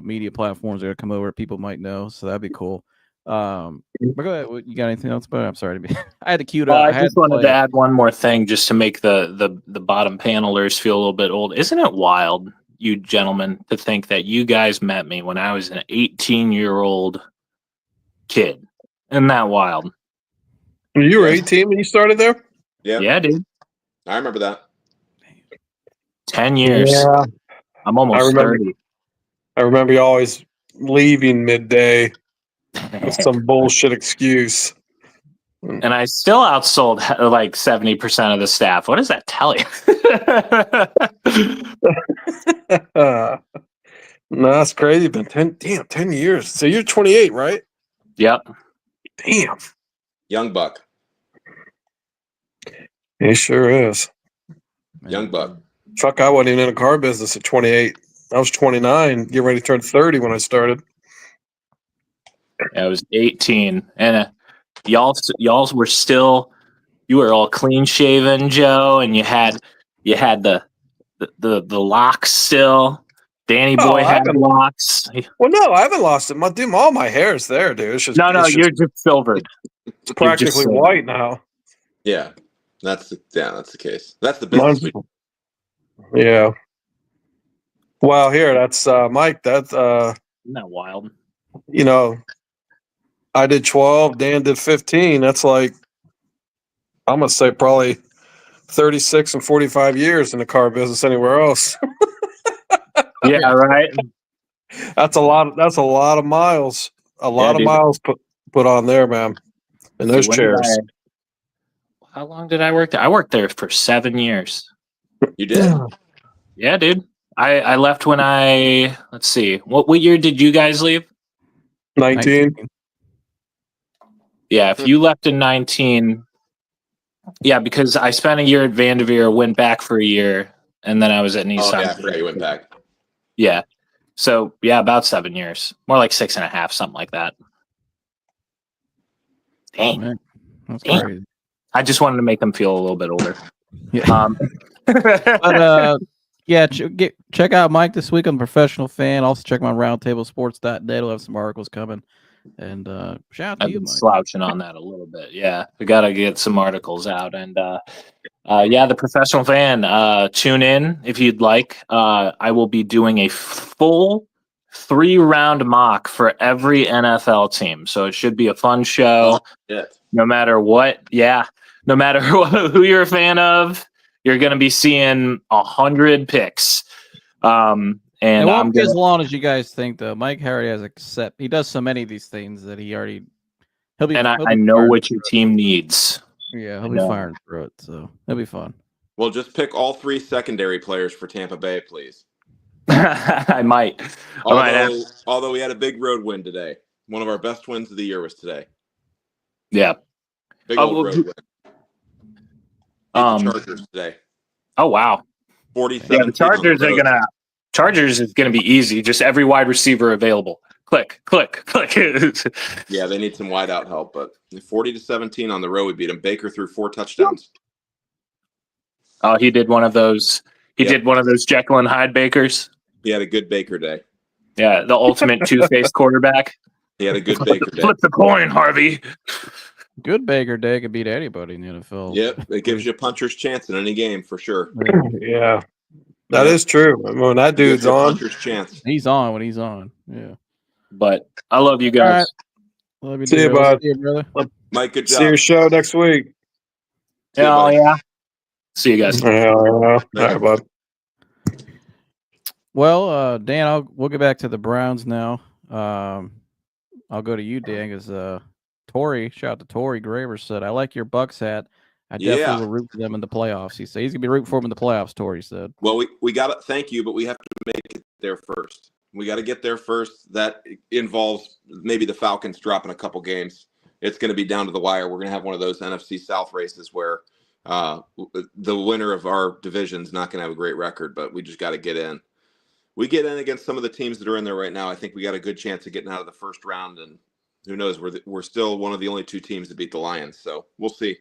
media platforms that are come over. People might know, so that'd be cool. But go ahead. You got anything else? But I'm sorry to be. I had to queue it up. I just wanted to add one more thing, just to make the bottom panelers feel a little bit old. Isn't it wild, you gentlemen, to think that you guys met me when I was an 18-year-old kid? Isn't that wild? You were 18 when you started there? Yeah, dude. I remember that. 10 years. Yeah. I'm almost 30. I remember you always leaving midday with some bullshit excuse. And I still outsold like 70% of the staff. What does that tell you? No, that's crazy. Been 10 years. So you're 28, right? Yep. Damn. Young buck. He sure is. Young buck. Fuck, I wasn't even in a car business at 28. I was 29, getting ready to turn 30 when I started. I was 18, and y'all were still, you were all clean shaven, Joe, and you had the locks still. Danny Oh, boy I had haven't. locks. Well, no, I haven't lost it. All my hair is there, dude. It's just, No, it's you're just silvered. it's practically silvered. white now. Yeah, that's the case. That's the Mine's, business. yeah. Well, here, that's Mike. That's Isn't that wild? you know, I did 12. Dan did 15. That's like, I'm gonna say probably 36 and 45 years in the car business anywhere else. Yeah, right. That's a lot. That's a lot of miles. A lot of dude. miles put on there, man. In those chairs. How long did I work there? I worked there for 7 years. You did? Yeah, dude. I left when let's see. What year did you guys leave? 19. Yeah, if you left in 19, yeah, because I spent a year at Vanderveer, went back for a year, and then I was at Nissan. Oh, yeah, I forgot you went back. Yeah. So, yeah, about 7 years. More like 6.5, something like that. Dang. Man, that's Damn. crazy. I just wanted to make them feel a little bit older. Yeah. But yeah, check out Mike this week on Professional Fan. Also check him on roundtablesports.net. We'll have some articles coming. And shout out to I've you, been Mike. slouching on that a little bit. Yeah, we got to get some articles out. And yeah, the Professional Fan, tune in if you'd like. I will be doing a full 3-round mock for every NFL team. So it should be a fun show. Yeah. No matter what. Yeah. No matter who you're a fan of, you're going to be seeing 100 picks. And it won't I'm be gonna, as long as you guys think, though. Mike Harry has he does so many of these things that he'll be. and he'll I be know firing what your team needs. Yeah, he'll be firing through it, so it'll be fun. Well, just pick all 3 secondary players for Tampa Bay, please. I might. Although we had a big road win today. One of our best wins of the year was today. Yeah. Big old road win. Beat the Chargers today. Oh, wow. 47. Yeah, the Chargers is gonna be easy. Just every wide receiver available. Click, click, click. Yeah, they need some wide out help, but 40-17 on the road, we beat them. Baker threw 4 touchdowns. Oh, he did one of those. He did one of those Jekyll and Hyde Bakers. He had a good Baker day. Yeah, the ultimate two-faced quarterback. He had a good Baker day. Flip the coin, Harvey. Good Baker Day could beat anybody in the NFL. Yep, it gives you a puncher's chance in any game for sure. Yeah, that is true. When that dude's on, puncher's chance. He's on when he's on. Yeah. But I love you guys. All right. Love you, see you, bud. See you, brother. Mike, good job. See your show next week. Oh, yeah. See you guys. All right, bud. Well, Dan, we'll get back to the Browns now. I'll go to you, Dan, because shout out to Tori Graver said, I like your Bucks hat. I definitely will root for them in the playoffs. He said he's gonna be rooting for them in the playoffs, Tori said. Well, we got to thank you, but we have to make it there first. We got to get there first. That involves maybe the Falcons dropping a couple games. It's going to be down to the wire. We're going to have one of those NFC South races where the winner of our division is not going to have a great record, but we just got to get in. We get in against some of the teams that are in there right now. I think we got a good chance of getting out of the first round, and who knows? We're still one of the only 2 teams to beat the Lions, so we'll see.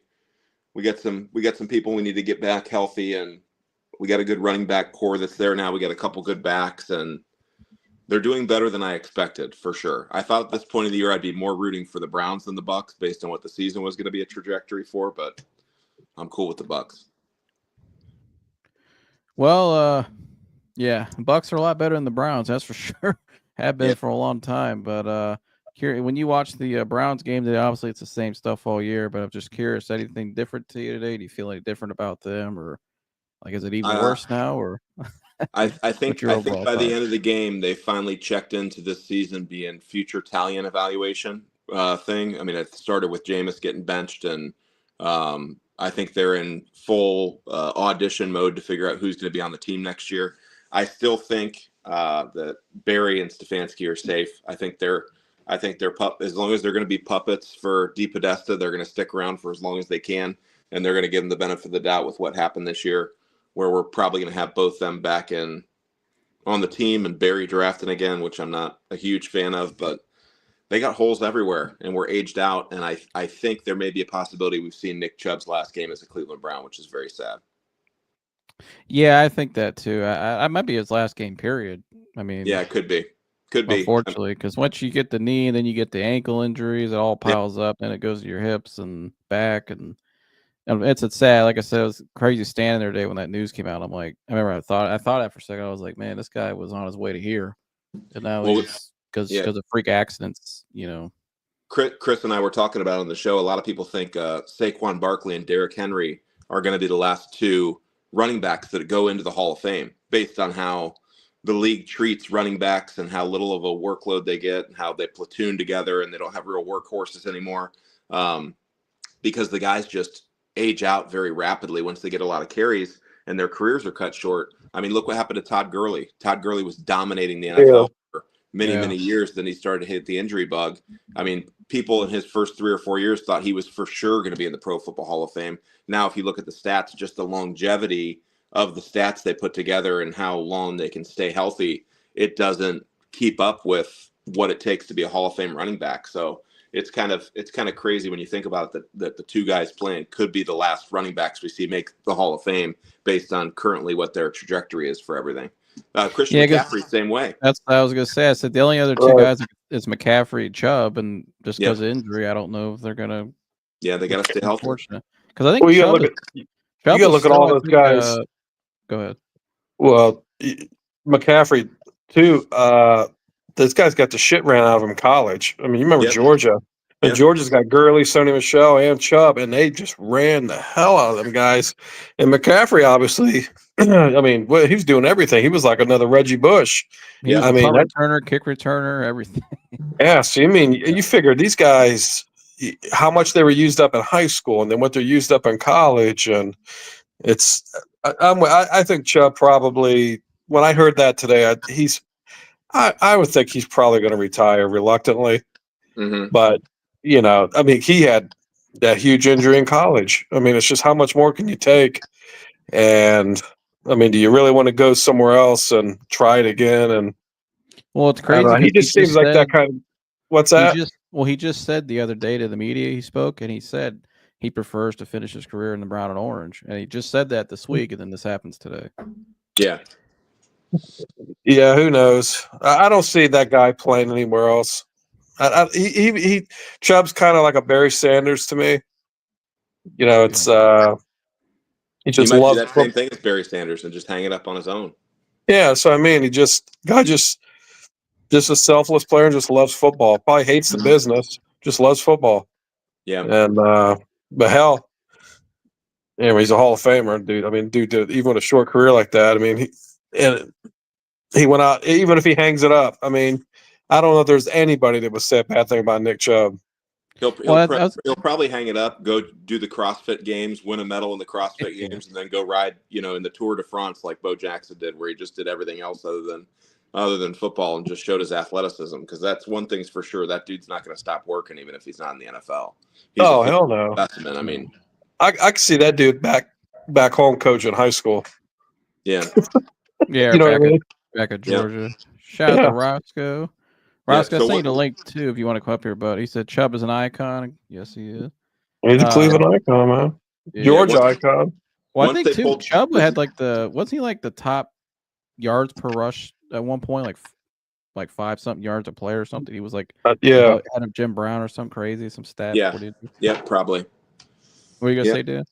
We got some people we need to get back healthy, and we got a good running back core that's there now. We got a couple good backs, and they're doing better than I expected for sure. I thought at this point of the year I'd be more rooting for the Browns than the Bucks based on what the season was going to be a trajectory for, but I'm cool with the Bucks. Well, yeah, the Bucks are a lot better than the Browns, that's for sure. Have been for a long time, but when you watch the Browns game today, obviously it's the same stuff all year, but I'm just curious, anything different to you today? Do you feel any different about them, or Like, is it even worse now, or I think your overall by the thoughts? end of the game, they finally checked into this season being future Italian evaluation thing. I mean, it started with Jameis getting benched, and I think they're in full audition mode to figure out who's going to be on the team next year. I still think that Barry and Stefanski are safe. I think they're as long as they're going to be puppets for DePodesta, they're going to stick around for as long as they can, and they're going to give them the benefit of the doubt with what happened this year, where we're probably going to have both them back in on the team and Barry drafting again, which I'm not a huge fan of, but they got holes everywhere and we're aged out. And I think there may be a possibility we've seen Nick Chubb's last game as a Cleveland Brown, which is very sad. Yeah, I think that too. I might be his last game, period. I mean, yeah, it could be. Unfortunately, because once you get the knee and then you get the ankle injuries, it all piles up and it goes to your hips and back. And it's sad. Like I said, it was crazy standing there today when that news came out. I'm like, I remember I thought that for a second. I was like, man, this guy was on his way to here. And now he's because of freak accidents, Chris and I were talking about on the show. A lot of people think Saquon Barkley and Derrick Henry are going to be the last two running backs that go into the Hall of Fame based on how the league treats running backs and how little of a workload they get and how they platoon together and they don't have real workhorses anymore, because the guys just age out very rapidly once they get a lot of carries and their careers are cut short. I mean, look what happened to Todd Gurley. Todd Gurley was dominating the NFL for many years. Then he started to hit the injury bug. I mean, people in his first 3 or 4 years thought he was for sure going to be in the Pro Football Hall of Fame. Now, if you look at the stats, just the longevity of the stats they put together and how long they can stay healthy, it doesn't keep up with what it takes to be a Hall of Fame running back. So it's kind of crazy when you think about it that the two guys playing could be the last running backs we see make the Hall of Fame based on currently what their trajectory is for everything. Christian McCaffrey, same way. That's what I was going to say. I said the only other two guys is McCaffrey and Chubb, and just because of injury, I don't know if they're going to. Yeah, they got to stay healthy. Unfortunate. Because I think you got to look at all those guys. Go ahead. Well, McCaffrey too. This guy's got the shit ran out of him in college. I mean, you remember Georgia? And Georgia's got Gurley, Sonny Michel, and Chubb, and they just ran the hell out of them guys. And McCaffrey, obviously, I mean, he was doing everything. He was like another Reggie Bush. Yeah, I mean, returner, kick returner, everything. Yeah, so I mean, you figure these guys, how much they were used up in high school, and then what they're used up in college, and it's. I think Chubb probably. When I heard that today, I would think he's probably going to retire reluctantly. Mm-hmm. But I mean, he had that huge injury in college. I mean, it's just how much more can you take? And I mean, do you really want to go somewhere else and try it again? And well, it's crazy. He just seems like that kind of. What's that? He just said the other day to the media he spoke, and he said he prefers to finish his career in the brown and orange, and he just said that this week, and then this happens today. Yeah. Yeah, who knows? I don't see that guy playing anywhere else. Chubb's kind of like a Barry Sanders to me. It's he just might loves do that same thing as Barry Sanders and just hang it up on his own. Yeah, so I mean, just a selfless player and just loves football. Probably hates the business, just loves football. Yeah, and but hell, he's a Hall of Famer, dude. I mean, dude, even with a short career like that, I mean, he went out. Even if he hangs it up, I mean, I don't know if there's anybody that would say a bad thing about Nick Chubb. He'll probably hang it up, go do the CrossFit Games, win a medal in the CrossFit Games, and then go ride, in the Tour de France like Bo Jackson did, where he just did everything else other than football and just showed his athleticism. Because that's one thing's for sure, that dude's not going to stop working even if he's not in the NFL. Hell no! Specimen. I mean, I can see that dude back home coaching high school. Yeah, yeah, back at Georgia. Shout out to Roscoe. Roscoe, I sent you the link too if you want to come up here, but he said Chubb is an icon. Yes, he is. He's a Cleveland icon, man. Georgia icon. Well, I think too, Chubb had wasn't he like the top yards per rush at one point, like 5-something yards a play or something? He was like Adam Jim Brown or something crazy, some stat. Yeah, probably. What are you gonna say, Dan?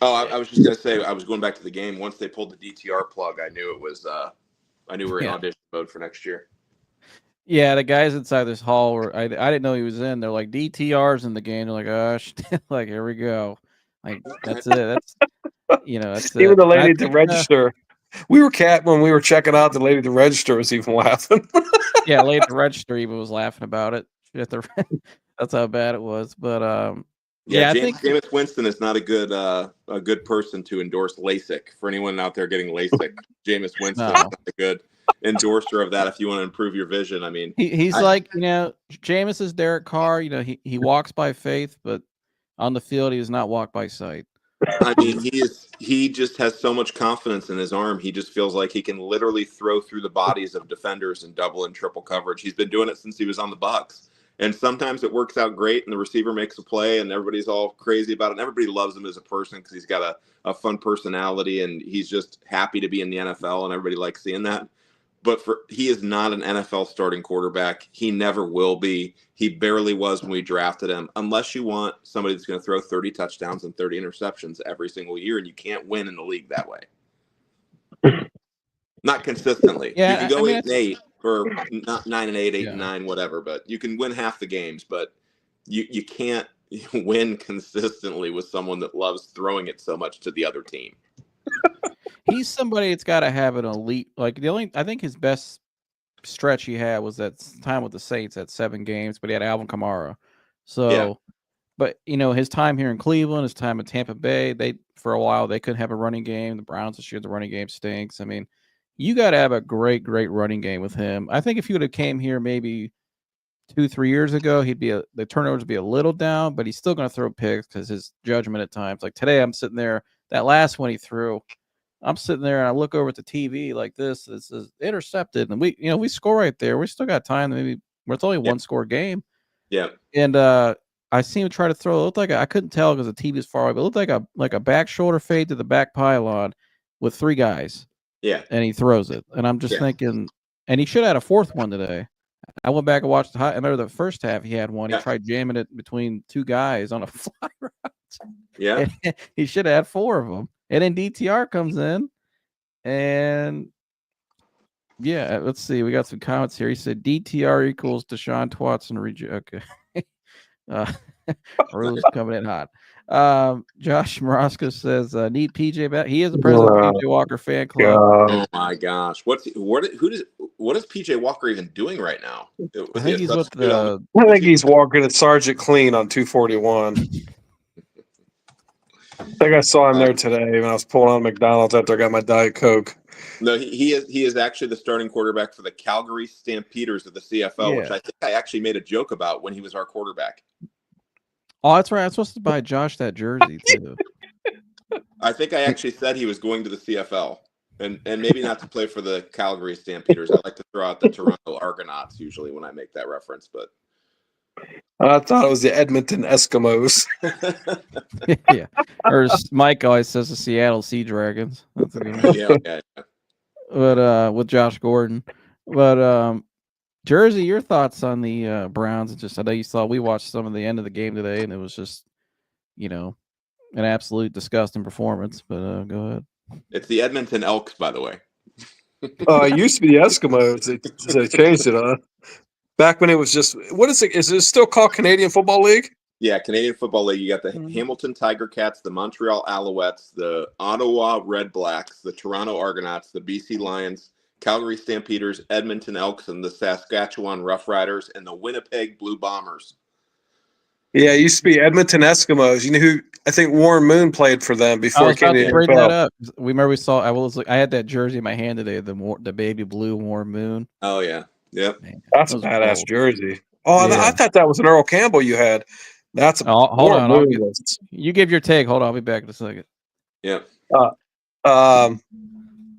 Oh, I was just gonna say I was going back to the game. Once they pulled the DTR plug, I knew it was. I knew we were in audition mode for next year. Yeah, the guys inside this hall were. I didn't know he was in. They're like DTR's in the game. They're like, like here we go. Like that's it. That's Even the I lady at the think, register. When we were checking out, the lady at the register was even laughing. yeah, lady at the register even was laughing about it. That's how bad it was. But Yeah, I think Jameis Winston is not a good person to endorse LASIK. For anyone out there getting LASIK, Jameis Winston is no. not a good endorser of that if you want to improve your vision. I mean, He's like, Jameis is Derek Carr. He walks by faith, but on the field he does not walk by sight. I mean, he just has so much confidence in his arm. He just feels like he can literally throw through the bodies of defenders in double and triple coverage. He's been doing it since he was on the Bucs. And sometimes it works out great and the receiver makes a play and everybody's all crazy about it. And everybody loves him as a person because he's got a fun personality and he's just happy to be in the NFL and everybody likes seeing that. But he is not an NFL starting quarterback. He never will be. He barely was when we drafted him. Unless you want somebody that's going to throw 30 touchdowns and 30 interceptions every single year, and you can't win in the league that way. Not consistently. Yeah, You can go I mean, 8-8 or not 9-8, 8-9, Yeah. whatever. But you can win half the games. But you can't win consistently with someone that loves throwing it so much to the other team. he's somebody that's got to have an elite. Like I think his best stretch he had was that time with the Saints at 7 games, but he had Alvin Kamara. So, Yeah. but his time here in Cleveland, his time in Tampa Bay, for a while they couldn't have a running game. The Browns this year, the running game stinks. I mean, you got to have a great running game with him. I think if he would have came here maybe 2-3 years ago, the turnovers would be a little down, but he's still going to throw picks because his judgment at times. Like today, I'm sitting there. That last one he threw, I'm sitting there and I look over at the TV like this. This is intercepted, and we score right there. We still got time. Maybe it's only a 1-score game. Yeah. And I seen him try to throw. It looked like I couldn't tell because the TV is far away. But it looked like a back shoulder fade to the back pylon with 3 guys. Yeah. And he throws it. And I'm just thinking, and he should have had a 4th one today. I went back and watched I remember the first half he had one. He tried jamming it between 2 guys on a fly route. Yeah. And he should have had 4 of them. And then DTR comes in, and let's see. We got some comments here. He said DTR equals Deshaun Watson Okay. Rose coming in hot. Josh Maraska says need PJ back. He is the president of PJ Walker fan club. Oh my gosh. What is PJ Walker even doing right now? I think he's with I think he's walking at Sergeant Clean on 241. I think I saw him there today when I was pulling out of McDonald's after I got my Diet Coke. No, he is actually the starting quarterback for the Calgary Stampeders of the CFL, which I think I actually made a joke about when he was our quarterback. Oh, that's right. I'm supposed to buy Josh that jersey too. I think I actually said he was going to the CFL, and maybe not to play for the Calgary Stampeders. I like to throw out the Toronto Argonauts usually when I make that reference, but I thought it was the Edmonton Eskimos. Yeah. Or Mike always says the Seattle Sea Dragons. That's a good one. Yeah. But with Josh Gordon. But Jersey, your thoughts on the Browns? I know we watched some of the end of the game today, and it was just, an absolute disgusting performance. But go ahead. It's the Edmonton Elks, by the way. It used to be the Eskimos. They changed it, huh? Back when it was just, what is it? Is it still called Canadian Football League? Yeah, Canadian Football League. You got the Hamilton Tiger Cats, the Montreal Alouettes, the Ottawa Red Blacks, the Toronto Argonauts, the BC Lions, Calgary Stampeders, Edmonton Elks, and the Saskatchewan Roughriders, and the Winnipeg Blue Bombers. Yeah, it used to be Edmonton Eskimos. You know who? I think Warren Moon played for them before. I was about to bring that up. I had that jersey in my hand today, the baby blue Warren Moon. Oh yeah, yep. Man, that's a badass jersey. Oh, yeah. I thought that was an Earl Campbell you had. That's a hold on. You give your take. Hold on, I'll be back in a second. Yep.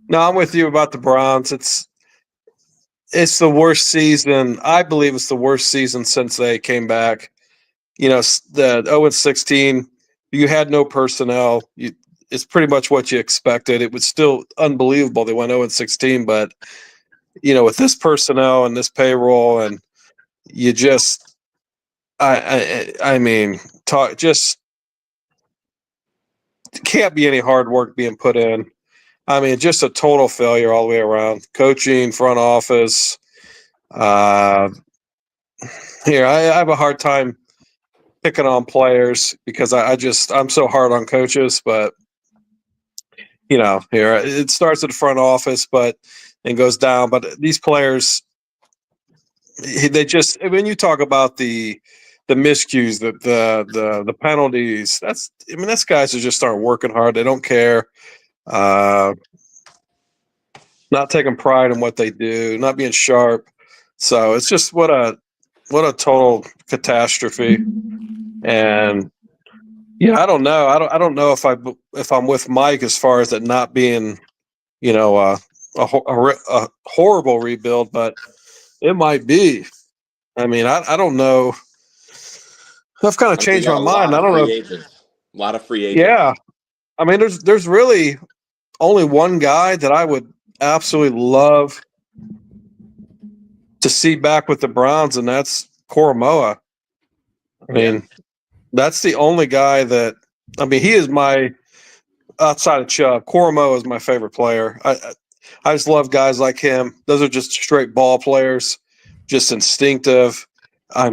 No, I'm with you about the Browns. It's the worst season. I believe it's the worst season since they came back. The 0-16, you had no personnel. It's pretty much what you expected. It was still unbelievable they went 0-16, but with this personnel and this payroll, and you just, just can't be any hard work being put in. I mean, just a total failure all the way around. Coaching, front office. I have a hard time picking on players because I'm so hard on coaches, but here it starts at the front office, and goes down. But these players, they just when you talk about the miscues, the penalties, that's guys who just aren't working hard. They don't care. Not taking pride in what they do, not being sharp. So it's just what a total catastrophe. And I don't know. I don't know if I'm with Mike as far as it not being, a horrible rebuild, but it might be. I don't know. I've kind of changed my mind. I don't know. A lot of free agents. Yeah. There's really only one guy that I would absolutely love to see back with the Browns, and that's Koromoa. That's the only guy that he is my outside of Chubb. Koromoa is my favorite player. I just love guys like him. Those are just straight ball players, just instinctive. Other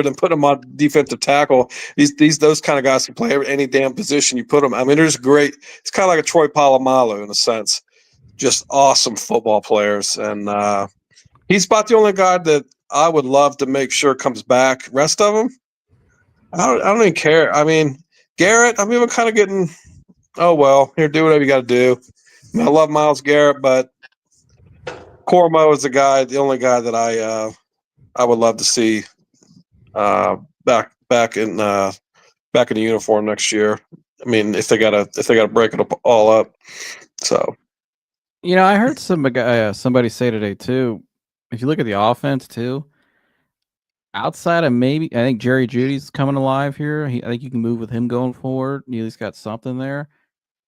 than putting them on defensive tackle, those kind of guys can play any damn position you put them. They're just great. It's kind of like a Troy Polamalu in a sense. Just awesome football players, and he's about the only guy that I would love to make sure comes back. Rest of them, I don't even care. Garrett, we're kind of getting. Oh well, here, do whatever you got to do. I love Myles Garrett, but Cormo is the only guy that I would love to see back in the uniform next year. If they gotta break it all up, so. I heard somebody say today too. If you look at the offense too, outside of maybe, I think Jerry Judy's coming alive here. I think you can move with him going forward. You at least got something there.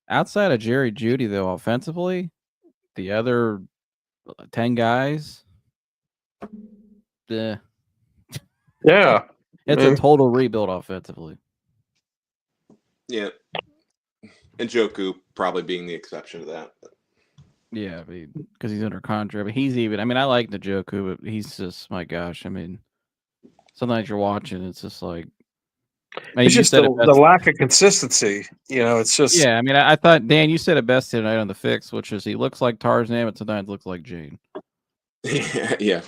Outside of Jerry Judy, though, offensively, the other 10 guys, yeah, it's a total rebuild offensively. Yeah, and Njoku probably being the exception to that. Yeah, because he's under contract. But he's even. I like Njoku, but he's just, my gosh. Sometimes you're watching, it's just like. It's just the lack of consistency. It's just. Yeah, I thought, Dan, you said it best tonight on the fix, which is he looks like Tarzan, but sometimes looks like Jane. Yeah.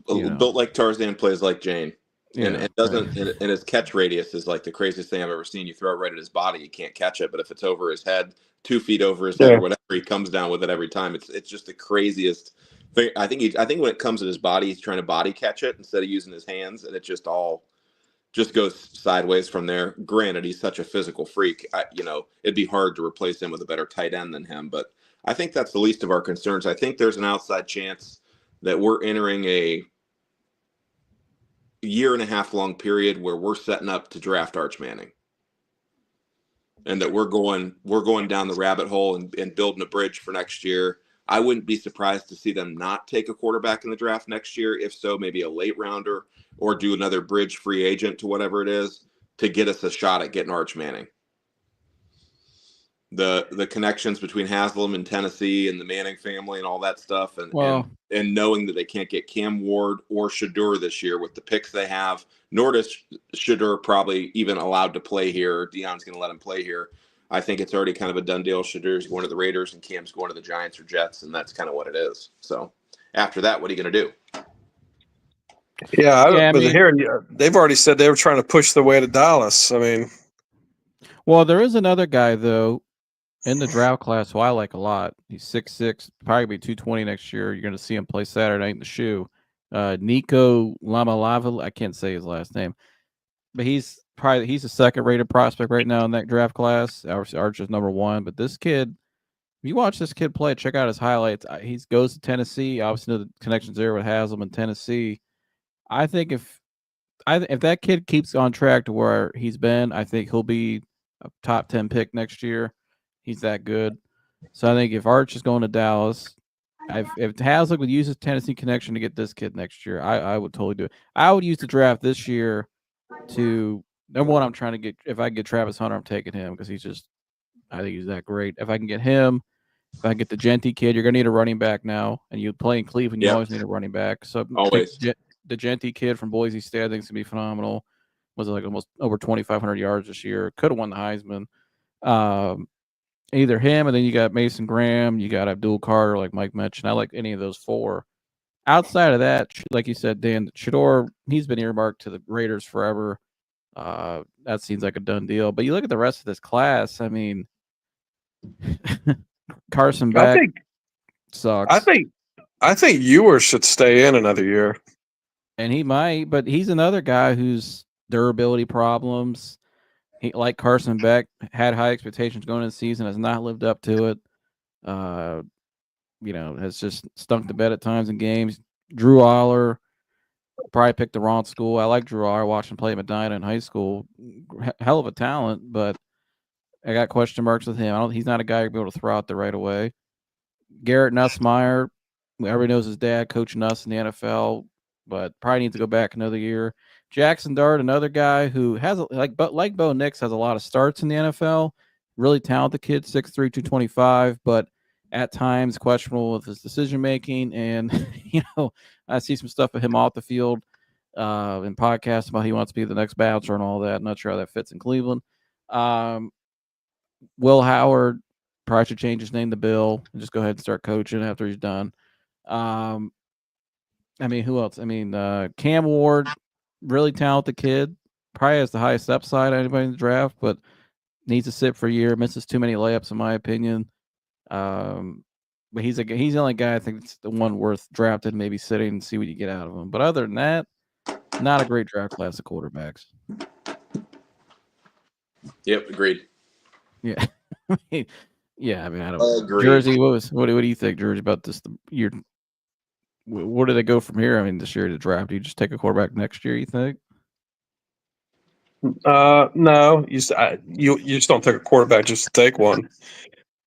Built like Tarzan, plays like Jane. And it doesn't, right. And his catch radius is like the craziest thing I've ever seen. You throw it right at his body, you can't catch it. But if it's over his head, 2 feet over his head or whatever, he comes down with it every time. It's just the craziest thing. I think when it comes at his body, he's trying to body catch it instead of using his hands, and it just goes sideways from there. Granted, he's such a physical freak. It'd be hard to replace him with a better tight end than him. But I think that's the least of our concerns. I think there's an outside chance that we're entering a year-and-a-half long period where we're setting up to draft Arch Manning, and that we're going down the rabbit hole and building a bridge for next year. I wouldn't be surprised to see them not take a quarterback in the draft next year. If so, maybe a late rounder, or do another bridge free agent to whatever it is to get us a shot at getting Arch Manning. The connections between Haslam and Tennessee and the Manning family and all that stuff, and knowing that they can't get Cam Ward or Shadur this year with the picks they have, nor does Shadur probably even allowed to play here. Deion's going to let him play here. I think it's already kind of a done deal. Shadur's going to the Raiders and Cam's going to the Giants or Jets, and that's kind of what it is. So after that, what are you going to do? Yeah, they've already said they were trying to push the way to Dallas. Well, there is another guy though in the draft class who I like a lot. He's 6'6", probably be 220 next year. You're going to see him play Saturday night in the shoe. Nico Lamalava, I can't say his last name, but he's a second-rated prospect right now in that draft class. Arch is number 1, but this kid, if you watch this kid play, check out his highlights. He goes to Tennessee. Obviously, know the connections there with Haslam and Tennessee. I think if that kid keeps on track to where he's been, I think he'll be a top 10 pick next year. He's that good. So I think if Arch is going to Dallas, if Haslam would use his Tennessee connection to get this kid next year, I would totally do it. I would use the draft this year to number one. I'm trying to get, if I can get Travis Hunter, I'm taking him because I think he's that great. If I can get him, if I get the Genty kid, you're gonna need a running back now, and you play in Cleveland, you always need a running back. So always. The Genty kid from Boise State, I think, is gonna be phenomenal. Was like almost over 2,500 yards this year. Could have won the Heisman. Either him, and then you got Mason Graham, you got Abdul Carter, like Mike mentioned. I like any of those four. Outside of that, like you said, Dan Shador, he's been earmarked to the Raiders forever. That seems like a done deal. But you look at the rest of this class. I mean, Carson I Beck think sucks. I think Ewers should stay in another year. And he might, but he's another guy whose durability problems. He, like Carson Beck, had high expectations going into the season, has not lived up to it. Has just stunk the bed at times in games. Drew Aller probably picked the wrong school. I like Drew Aller. I watched him play at Medina in high school. Hell of a talent, but I got question marks with him. He's not a guy you'll be able to throw out there right away. Garrett Nussmeier, everybody knows his dad, Coach Nuss in the NFL, but probably needs to go back another year. Jackson Dart, another guy who has like Bo Nix, has a lot of starts in the NFL. Really talented kid, 6'3", 225, but at times questionable with his decision making. And I see some stuff of him off the field in podcasts about he wants to be the next bouncer and all that. I'm not sure how that fits in Cleveland. Will Howard probably should change his name to Bill and just go ahead and start coaching after he's done. Who else? Cam Ward, really talented kid, probably has the highest upside of anybody in the draft, but needs to sit for a year, misses too many layups, in my opinion. But he's the only guy I think that's the one worth drafting, maybe sitting and see what you get out of him. But other than that, not a great draft class of quarterbacks. Yep, agreed. Yeah. I don't Agreed. Jersey, what do you think, Jersey, about this year? Where do they go from here? I mean, this year to draft, do you just take a quarterback next year, you think? No, you just don't take a quarterback just to take one.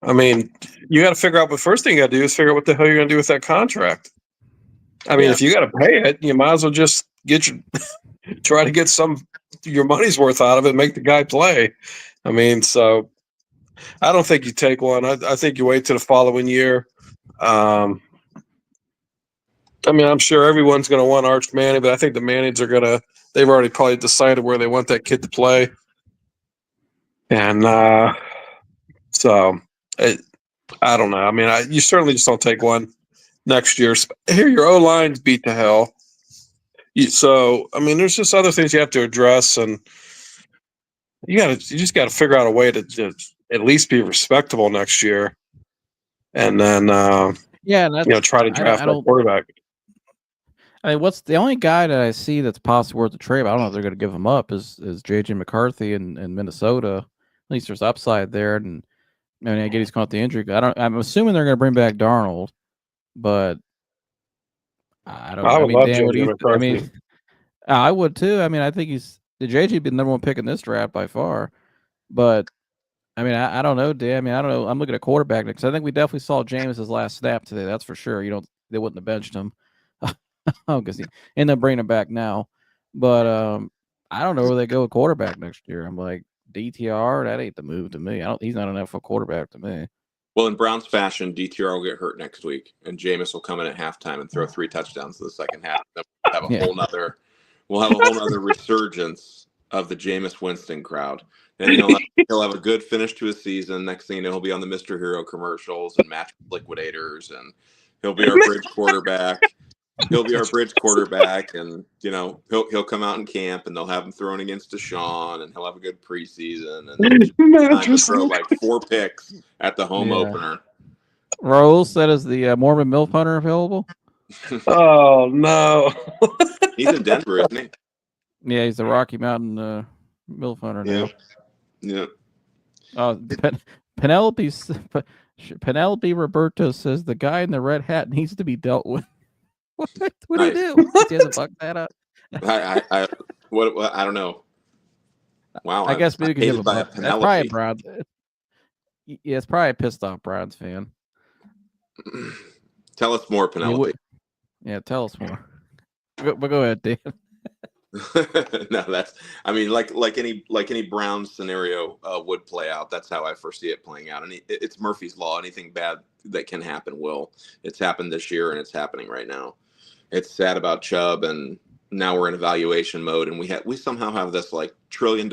I mean, you got to figure out. The first thing you got to do is figure out what the hell you're going to do with that contract. I mean, if you got to pay it, you might as well just try to get your money's worth out of it and make the guy play. I mean, so I don't think you take one. I think you wait till the following year. I'm sure everyone's going to want Arch Manning, but I think the Mannings they've already probably decided where they want that kid to play. And I don't know. I mean, you certainly just don't take one next year. Here, your O-line's beat to hell. There's just other things you have to address, and you just got to figure out a way to at least be respectable next year, and then try to draft a quarterback. I mean, what's the only guy that I see that's possibly worth the trade? I don't know if they're going to give him up. Is JJ McCarthy in Minnesota? At least there's upside there, and I get he's caught the injury. I'm assuming they're going to bring back Darnold, but I don't. I would love Dan, JJ McCarthy. I would too. I mean, I think the JJ be the number one pick in this draft by far, but I mean, I don't know, Dan. I mean, I don't know. I'm looking at quarterback next. I think we definitely saw Jameis's last snap today. That's for sure. They wouldn't have benched him. Because he ended up bringing him back now. But I don't know where they go with quarterback next year. I'm like, DTR, that ain't the move to me. He's not an NFL quarterback to me. Well, in Browns fashion, DTR will get hurt next week, and Jameis will come in at halftime and throw 3 touchdowns in the second half. Then we'll have a whole nother resurgence of the Jameis Winston crowd. And he'll have a good finish to his season. Next thing you know, he'll be on the Mr. Hero commercials and Match Liquidators, and he'll be our bridge quarterback. He'll be our bridge quarterback, and he'll come out in camp, and they'll have him throwing against Deshaun, and he'll have a good preseason, and time to throw like 4 picks at the home opener. Raul said, "Is the Mormon MILF hunter available?" Oh no, he's in Denver, isn't he? Yeah, he's the Rocky Mountain MILF hunter now. Yeah. Penelope Roberto says the guy in the red hat needs to be dealt with. What do you do? He hasn't fucked that up. I don't know. Wow. I guess maybe because that's probably a Browns. Yeah, it's probably a pissed off Browns fan. Tell us more, Penelope. Yeah, tell us more. Go ahead, Dan. No, like any Browns scenario would play out. That's how I foresee it playing out. And it's Murphy's Law. Anything bad that can happen will. It's happened this year, and it's happening right now. It's sad about Chubb, and now we're in evaluation mode, and we somehow have this like $1 trillion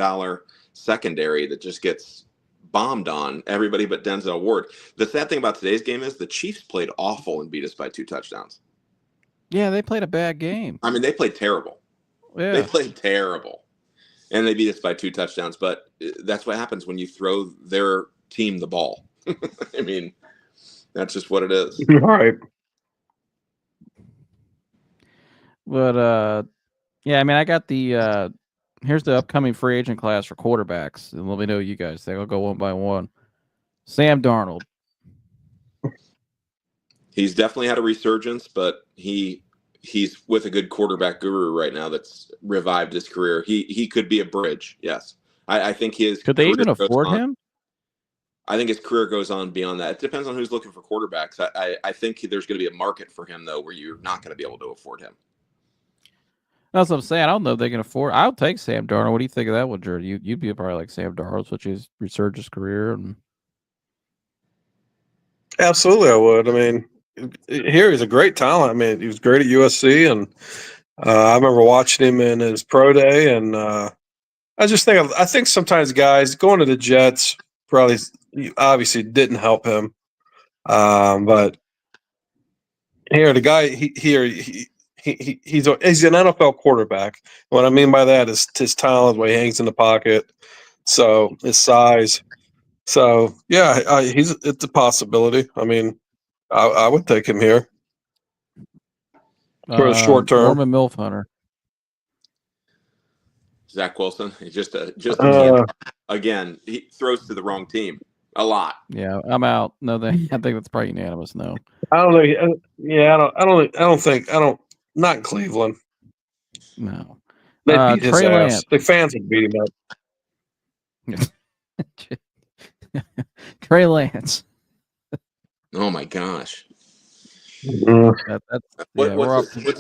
secondary that just gets bombed on everybody but Denzel Ward. The sad thing about today's game is the Chiefs played awful and beat us by 2 touchdowns. Yeah, they played a bad game. I mean, they played terrible. Yeah. They played terrible. And they beat us by 2 touchdowns. But that's what happens when you throw their team the ball. I mean, that's just what it is. All right. But yeah, I mean, I got the here's the upcoming free agent class for quarterbacks. And let me know you guys think. I'll go one by one. Sam Darnold. He's definitely had a resurgence, but he's with a good quarterback guru right now that's revived his career. He could be a bridge. Yes. I think his Could they career even goes afford on. him? I think his career goes on beyond that. It depends on who's looking for quarterbacks. I think there's going to be a market for him, though, where you're not going to be able to afford him. That's what I'm saying. I don't know if they can afford. I'll take Sam Darnold. What do you think of that one, Jared? You'd be probably like Sam Darnold, which is resurged his career. And Absolutely, I would. I mean, here he's a great talent. I mean, he was great at USC, and I remember watching him in his pro day. And I think sometimes guys going to the Jets probably obviously didn't help him, but here the guy he's an NFL quarterback. What I mean by that is his talent, the way he hangs in the pocket, so his size. So yeah, it's a possibility. I mean, I would take him here for the short term. Norman Milf Hunter. Zach Wilson, he's just a camp. Again, he throws to the wrong team a lot. Yeah, I'm out. No, I think that's probably unanimous. No, I don't know. Yeah, I don't. Not in Cleveland. no. They beat his Trey ass. Lance. The fans would beat him up. Trey Lance. Oh my gosh! What's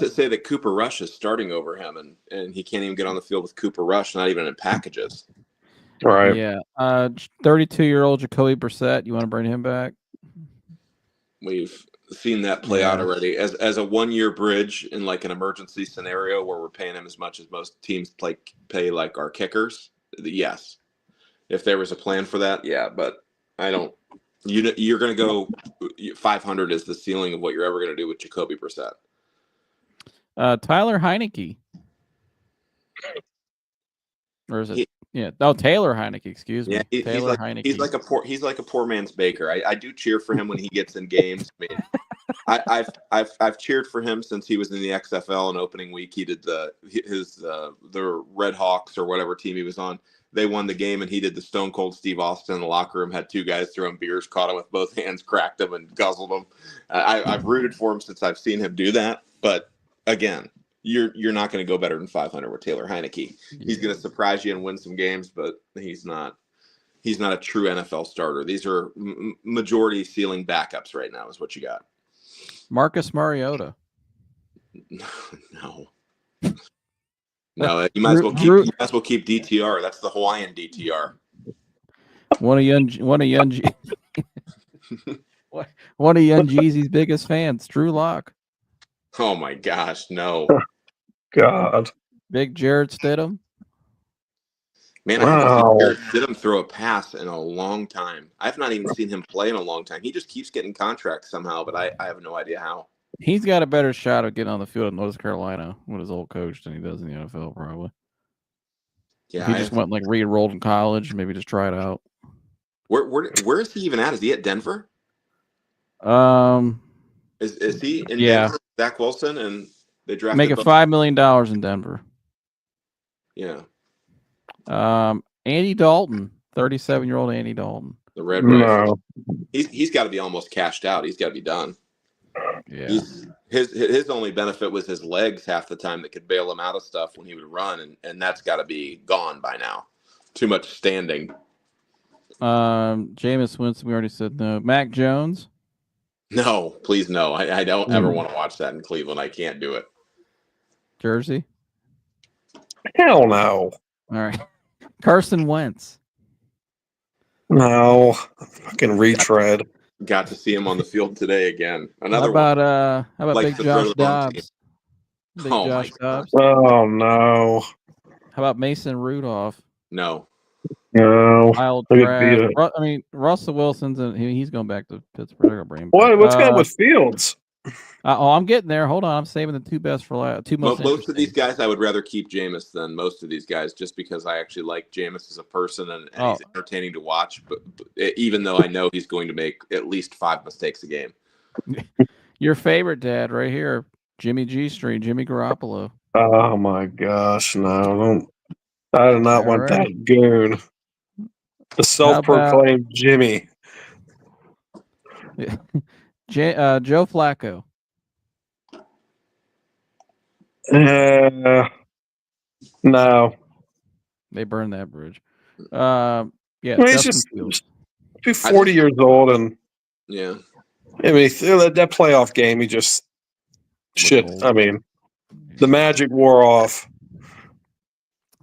it say that Cooper Rush is starting over him, and he can't even get on the field with Cooper Rush, not even in packages. Right. Yeah. 32-year-old Jacoby Brissett. You want to bring him back? We've seen that play out already as a 1-year bridge in like an emergency scenario where we're paying him as much as most teams pay like our kickers. Yes, if there was a plan for that, yeah, but I don't. You're going to go 500 is the ceiling of what you're ever going to do with Jacoby Brissett. Tyler Heineke. Or is it? Taylor Heineke. Excuse me. Yeah, Taylor Heineke. He's like a poor man's Baker. I do cheer for him when he gets in games. I mean, I've cheered for him since he was in the XFL. And opening week, he did the Red Hawks or whatever team he was on. They won the game, and he did the Stone Cold Steve Austin in the locker room. Had 2 guys throw him beers, caught him with both hands, cracked him, and guzzled him. I've rooted for him since I've seen him do that. But again, you're not going to go better than 500 with Taylor Heineke. He's going to surprise you and win some games, but he's not a true NFL starter. These are majority ceiling backups right now is what you got. Marcus Mariota. No, you might as well keep DTR. That's the Hawaiian DTR. One of Young Jeezy's biggest fans, Drew Lock. Oh my gosh, no. God. Big Jared Stidham. Man, I haven't seen Jared Stidham throw a pass in a long time. I've not even seen him play in a long time. He just keeps getting contracts somehow, but I have no idea how. He's got a better shot of getting on the field in North Carolina with his old coach than he does in the NFL, probably. Yeah, he just went re-enrolled in college, maybe just try it out. Where is he even at? Is he at Denver? Is he in Denver? Zach Wilson, and they drafted making $5 million in Denver. Yeah. Andy Dalton, 37-year-old Andy Dalton. The Red Rifle. He's got to be almost cashed out. He's got to be done. Yeah. His only benefit was his legs half the time that could bail him out of stuff when he would run, and that's got to be gone by now. Too much standing. Jameis Winston, we already said no. Mac Jones. No, please no. I don't ever want to watch that in Cleveland. I can't do it. Jersey. Hell no. All right. Carson Wentz. No. Fucking retread. Got to see him on the field today again. How about Big Josh Dobbs? Dobbs. Oh no. How about Mason Rudolph? No. No, Wild I get trash. beat up. I mean, Russell Wilson's he's going back to Pittsburgh. I'll bring him What? back. What's going on with Fields? I'm getting there. Hold on. I'm saving the two best for two most Most of these interesting. guys, I would rather keep Jameis than most of these guys, just because I actually like Jameis as a person and he's entertaining to watch. But even though I know he's going to make at least 5 mistakes a game. Your favorite dad right here, Jimmy G Street, Jimmy Garoppolo. Oh my gosh, no! I do not want that goon. The self-proclaimed Jimmy. Joe Flacco. No. They burned that bridge. Yeah, he's just 40 years old, and yeah. I mean, that playoff game, he just shit. Old. I mean, the magic wore off.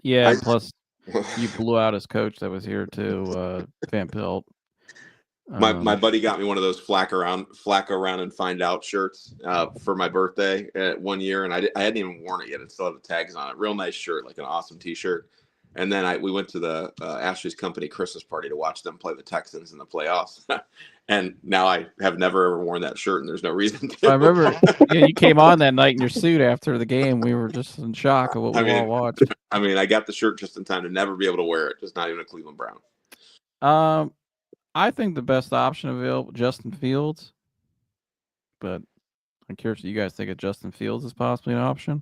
Yeah, plus you blew out his coach that was here too, Van Pelt. My buddy got me one of those Flacco around and find out shirts for my birthday 1 year, and I hadn't even worn it yet. It still had the tags on it. Real nice shirt, like an awesome T-shirt. And then we went to the Ashley's company Christmas party to watch them play the Texans in the playoffs. And now I have never ever worn that shirt, and there's no reason to. I remember you came on that night in your suit after the game. We were just in shock of what we all watched. I mean, I got the shirt just in time to never be able to wear it, just not even a Cleveland Brown. I think the best option available, Justin Fields. But I'm curious, do you guys think of Justin Fields as possibly an option?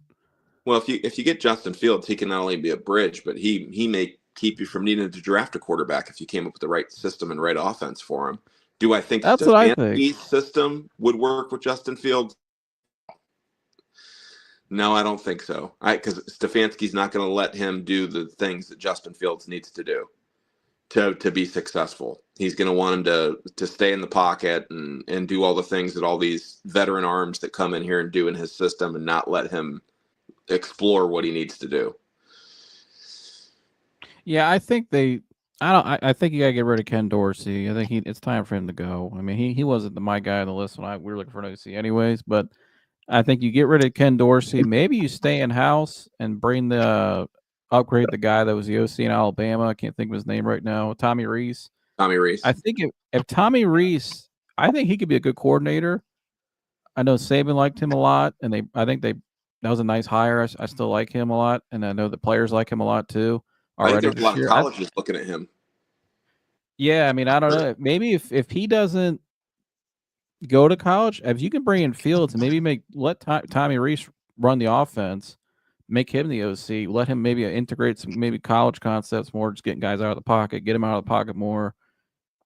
Well, if you get Justin Fields, he can not only be a bridge, but he may keep you from needing to draft a quarterback if you came up with the right system and right offense for him. Do I think that's what I think? System would work with Justin Fields? No, I don't think so. Because Stefanski's not going to let him do the things that Justin Fields needs to do to be successful. He's going to want him to stay in the pocket and do all the things that all these veteran arms that come in here and do in his system, and not let him explore what he needs to do. Yeah, I think I think you gotta get rid of Ken Dorsey. I think it's time for him to go. I mean, he wasn't my guy on the list when we were looking for an OC anyways, but I think you get rid of Ken Dorsey. Maybe you stay in house and bring upgrade the guy that was the OC in Alabama. I can't think of his name right now. Tommy Rees. I think if Tommy Rees, I think he could be a good coordinator. I know Saban liked him a lot, and I think that was a nice hire. I still like him a lot, and I know the players like him a lot too. I think there's a lot of colleges looking at him. Yeah, I mean, I don't know. Maybe if he doesn't go to college, if you can bring in Fields and maybe let Tommy Rees run the offense, make him the OC, let him maybe integrate some maybe college concepts more, just getting guys out of the pocket, get him out of the pocket more.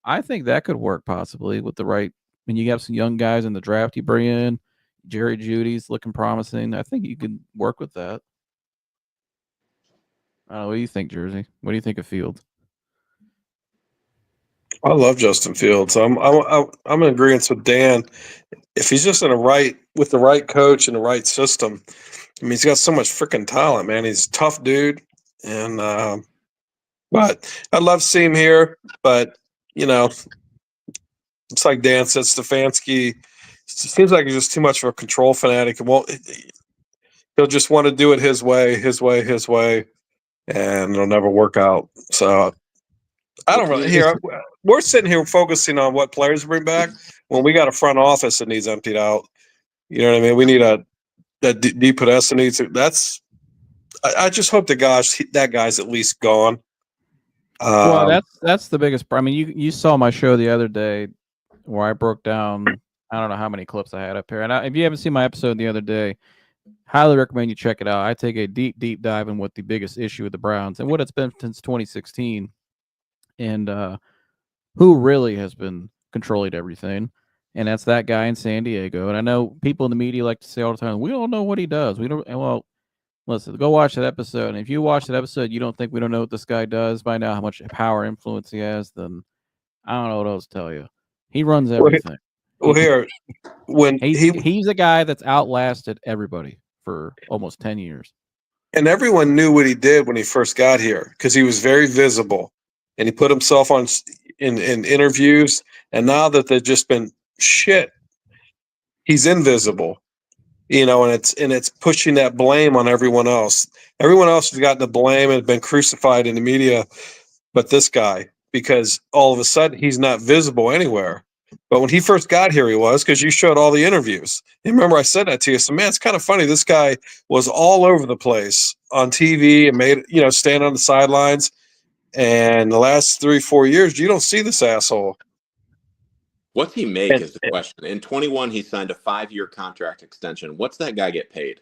I think that could work possibly with the right. I mean, you have some young guys in the draft you bring in. Jerry Judy's looking promising. I think you could work with that. I don't know. What do you think, Jersey? What do you think of Fields? I love Justin Fields. I'm in agreement with Dan. If he's just with the right coach and the right system, I mean, he's got so much freaking talent, man. He's a tough dude, and but I'd love to see him here. But it's like Dan said, Stefanski seems like he's just too much of a control fanatic, and he'll just want to do it his way, and it'll never work out. So I don't really hear. We're sitting here focusing on what players bring back when we got a front office that needs emptied out. You know what I mean? We need that D Podesta needs. I just hope that guy's at least gone. Well, that's the biggest. I mean, you saw my show the other day where I broke down. I don't know how many clips I had up here, and if you haven't seen my episode the other day, highly recommend you check it out. I take a deep dive in what the biggest issue with the Browns and what it's been since 2016, and who really has been controlling everything. And that's that guy in San Diego. And I know people in the media like to say all the time, we don't know what he does. We don't. Well, listen, go watch that episode. And if you watch that episode, you don't think we don't know what this guy does by now, how much power influence he has, then I don't know what else to tell you. He runs everything. Well, here, when he's a guy that's outlasted everybody for almost 10 years. And everyone knew what he did when he first got here because he was very visible, and he put himself on in interviews. And now that they've just been shit, he's invisible, and it's pushing that blame on everyone else. Everyone else has gotten the blame and been crucified in the media, but this guy, because all of a sudden he's not visible anywhere. But when he first got here, he was, because you showed all the interviews. You remember I said that to you. So, man, it's kind of funny. This guy was all over the place on TV and made, stand on the sidelines. And the last 3-4 years, you don't see this asshole. What's he make is the question. In 21, he signed a 5-year contract extension. What's that guy get paid?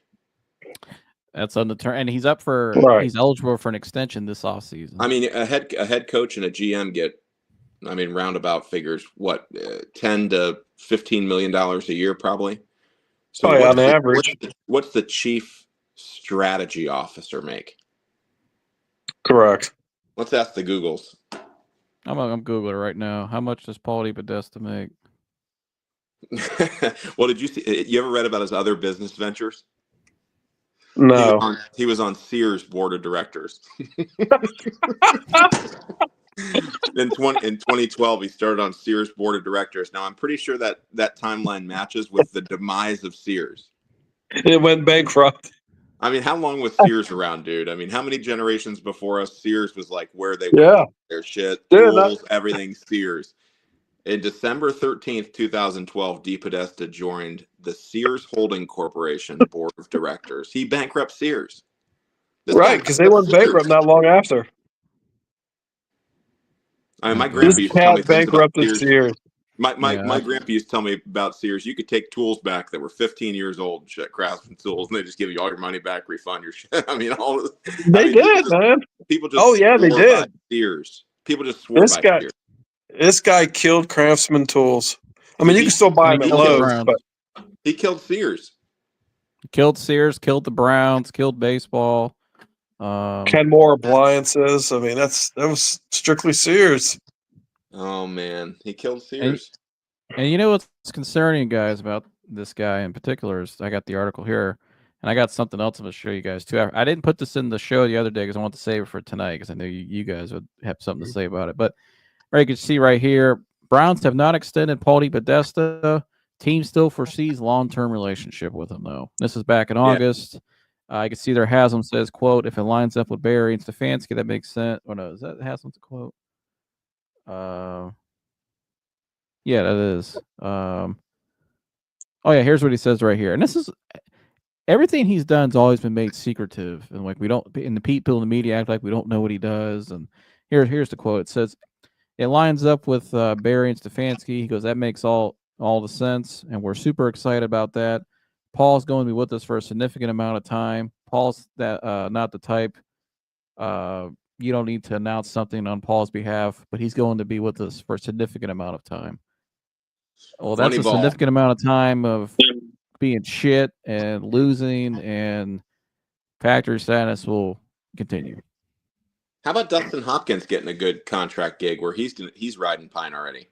That's on the turn, and he's up for he's eligible for an extension this offseason. I mean, a head coach and a GM get, roundabout figures, what, $10 to $15 million a year, probably. So on average, what's the chief strategy officer make? Correct. Let's ask the Googles. I'm Googling it right now. How much does Paul DePodesta make? Well, did you see? You ever read about his other business ventures? No. He was on Sears board of directors. In 2012, he started on Sears board of directors. Now, I'm pretty sure that timeline matches with the demise of Sears. It went bankrupt. I mean, how long was Sears around, dude? I mean, how many generations before us, Sears was like where they went their shit, tools, everything Sears. In December 13th, 2012, DePodesta joined the Sears Holding Corporation board of directors. He bankrupt Sears. Right, because they went bankrupt not long after. I mean, my grandpa used to tell me things about Sears. My grandpa used to tell me about Sears. You could take tools back that were 15 years old and shit, Craftsman tools, and they just give you all your money back, refund your shit. I mean, they did, man. People just they did. Sears. People just swore by Sears. This guy killed Craftsman tools. I mean, you can still buy them at Lowe's, but he killed Sears. Killed Sears, killed the Browns, killed baseball. Kenmore appliances. I mean, that was strictly Sears. Oh man, he killed Sears. And you know what's concerning, guys, about this guy in particular is I got the article here, and I got something else I'm going to show you guys too. I didn't put this in the show the other day because I want to save it for tonight because I knew you guys would have something to say about it. But you can see right here, Browns have not extended Paul DePodesta. Team still foresees long-term relationship with him, though. This is back in August. I can see there Haslam says, quote, if it lines up with Barry and Stefanski, that makes sense. Oh, no, is that Haslam's quote? Yeah, that is. Oh, yeah, here's what he says right here. And this is everything he's done has always been made secretive. And like we don't, in the people in the media act like we don't know what he does. And here's the quote. It says, it lines up with Barry and Stefanski. He goes, that makes all the sense. And we're super excited about that. Paul's going to be with us for a significant amount of time. Paul's not the type. You don't need to announce something on Paul's behalf, but he's going to be with us for a significant amount of time. Well, that's a significant amount of time of being shit and losing, and factory status will continue. How about Dustin Hopkins getting a good contract gig where he's riding pine already?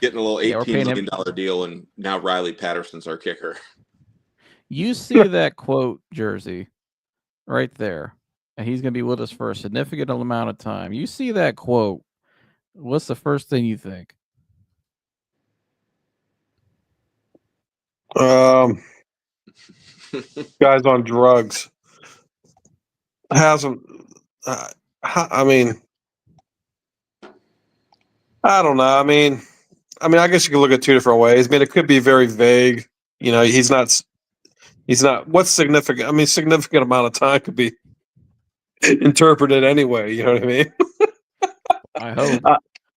Getting a little $18 million deal, and now Riley Patterson's our kicker. You see that quote, Jersey, right there. And he's going to be with us for a significant amount of time. You see that quote. What's the first thing you think? Guys on drugs. Hasn't. I mean, I don't know. I mean, I guess you could look at two different ways. I mean, it could be very vague. You know, he's not. What's significant? I mean, significant amount of time could be interpreted anyway. You know what I mean? I hope.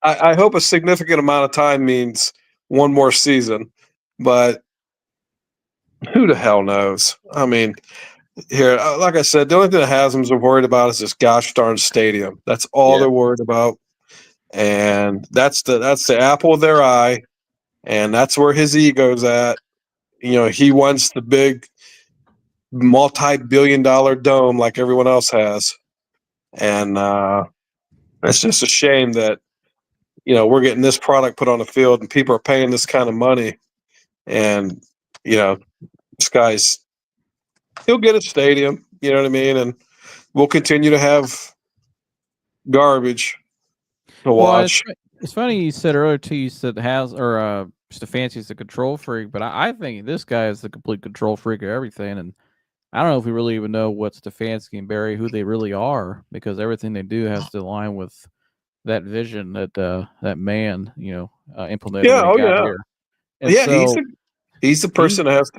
I hope a significant amount of time means one more season, but who the hell knows? I mean, here, like I said, the only thing the Haslam's are worried about is this gosh darn stadium. That's all they're worried about, and that's the apple of their eye, and that's where his ego's at. You know, he wants the big multi-billion-dollar dome like everyone else has, and it's just a shame that we're getting this product put on the field and people are paying this kind of money, and this guy's he'll get a stadium, you know what I mean, and we'll continue to have garbage to watch. It's funny you said earlier too. You said Stefanski's the control freak, but I think this guy is the complete control freak of everything. And I don't know if we really even know what Stefanski and Barry, who they really are, because everything they do has to align with that vision that that man, implemented Yeah, when he oh got yeah, here. And yeah. so He's the he person that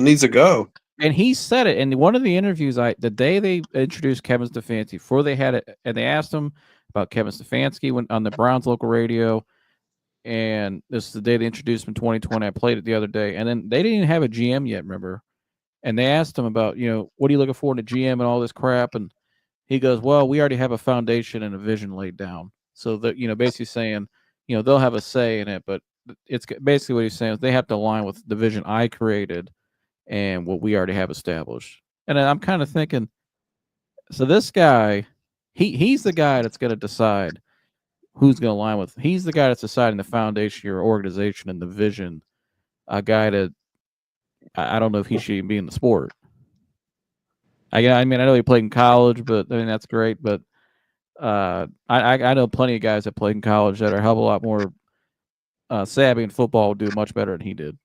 needs to go. and he said it in one of the interviews. The day they introduced Kevin Stefanski, before they had it, and they asked him about Kevin Stefanski when on the Browns local radio. And this is the day they introduced him in 2020. I played it the other day, and then they didn't even have a GM yet. Remember? And they asked him about, what are you looking for in a GM and all this crap, and he goes, well, we already have a foundation and a vision laid down. So that, basically saying, they'll have a say in it, but it's basically what he's saying is they have to align with the vision I created and what we already have established. And I'm kind of thinking, so this guy, he's the guy that's going to decide who's going to align with. He's the guy that's deciding the foundation, your organization, and the vision. A guy that I don't know if he should even be in the sport. I mean, I know he played in college, but I mean that's great. But I know plenty of guys that played in college that are a hell of a lot more savvy in football, will do much better than he did.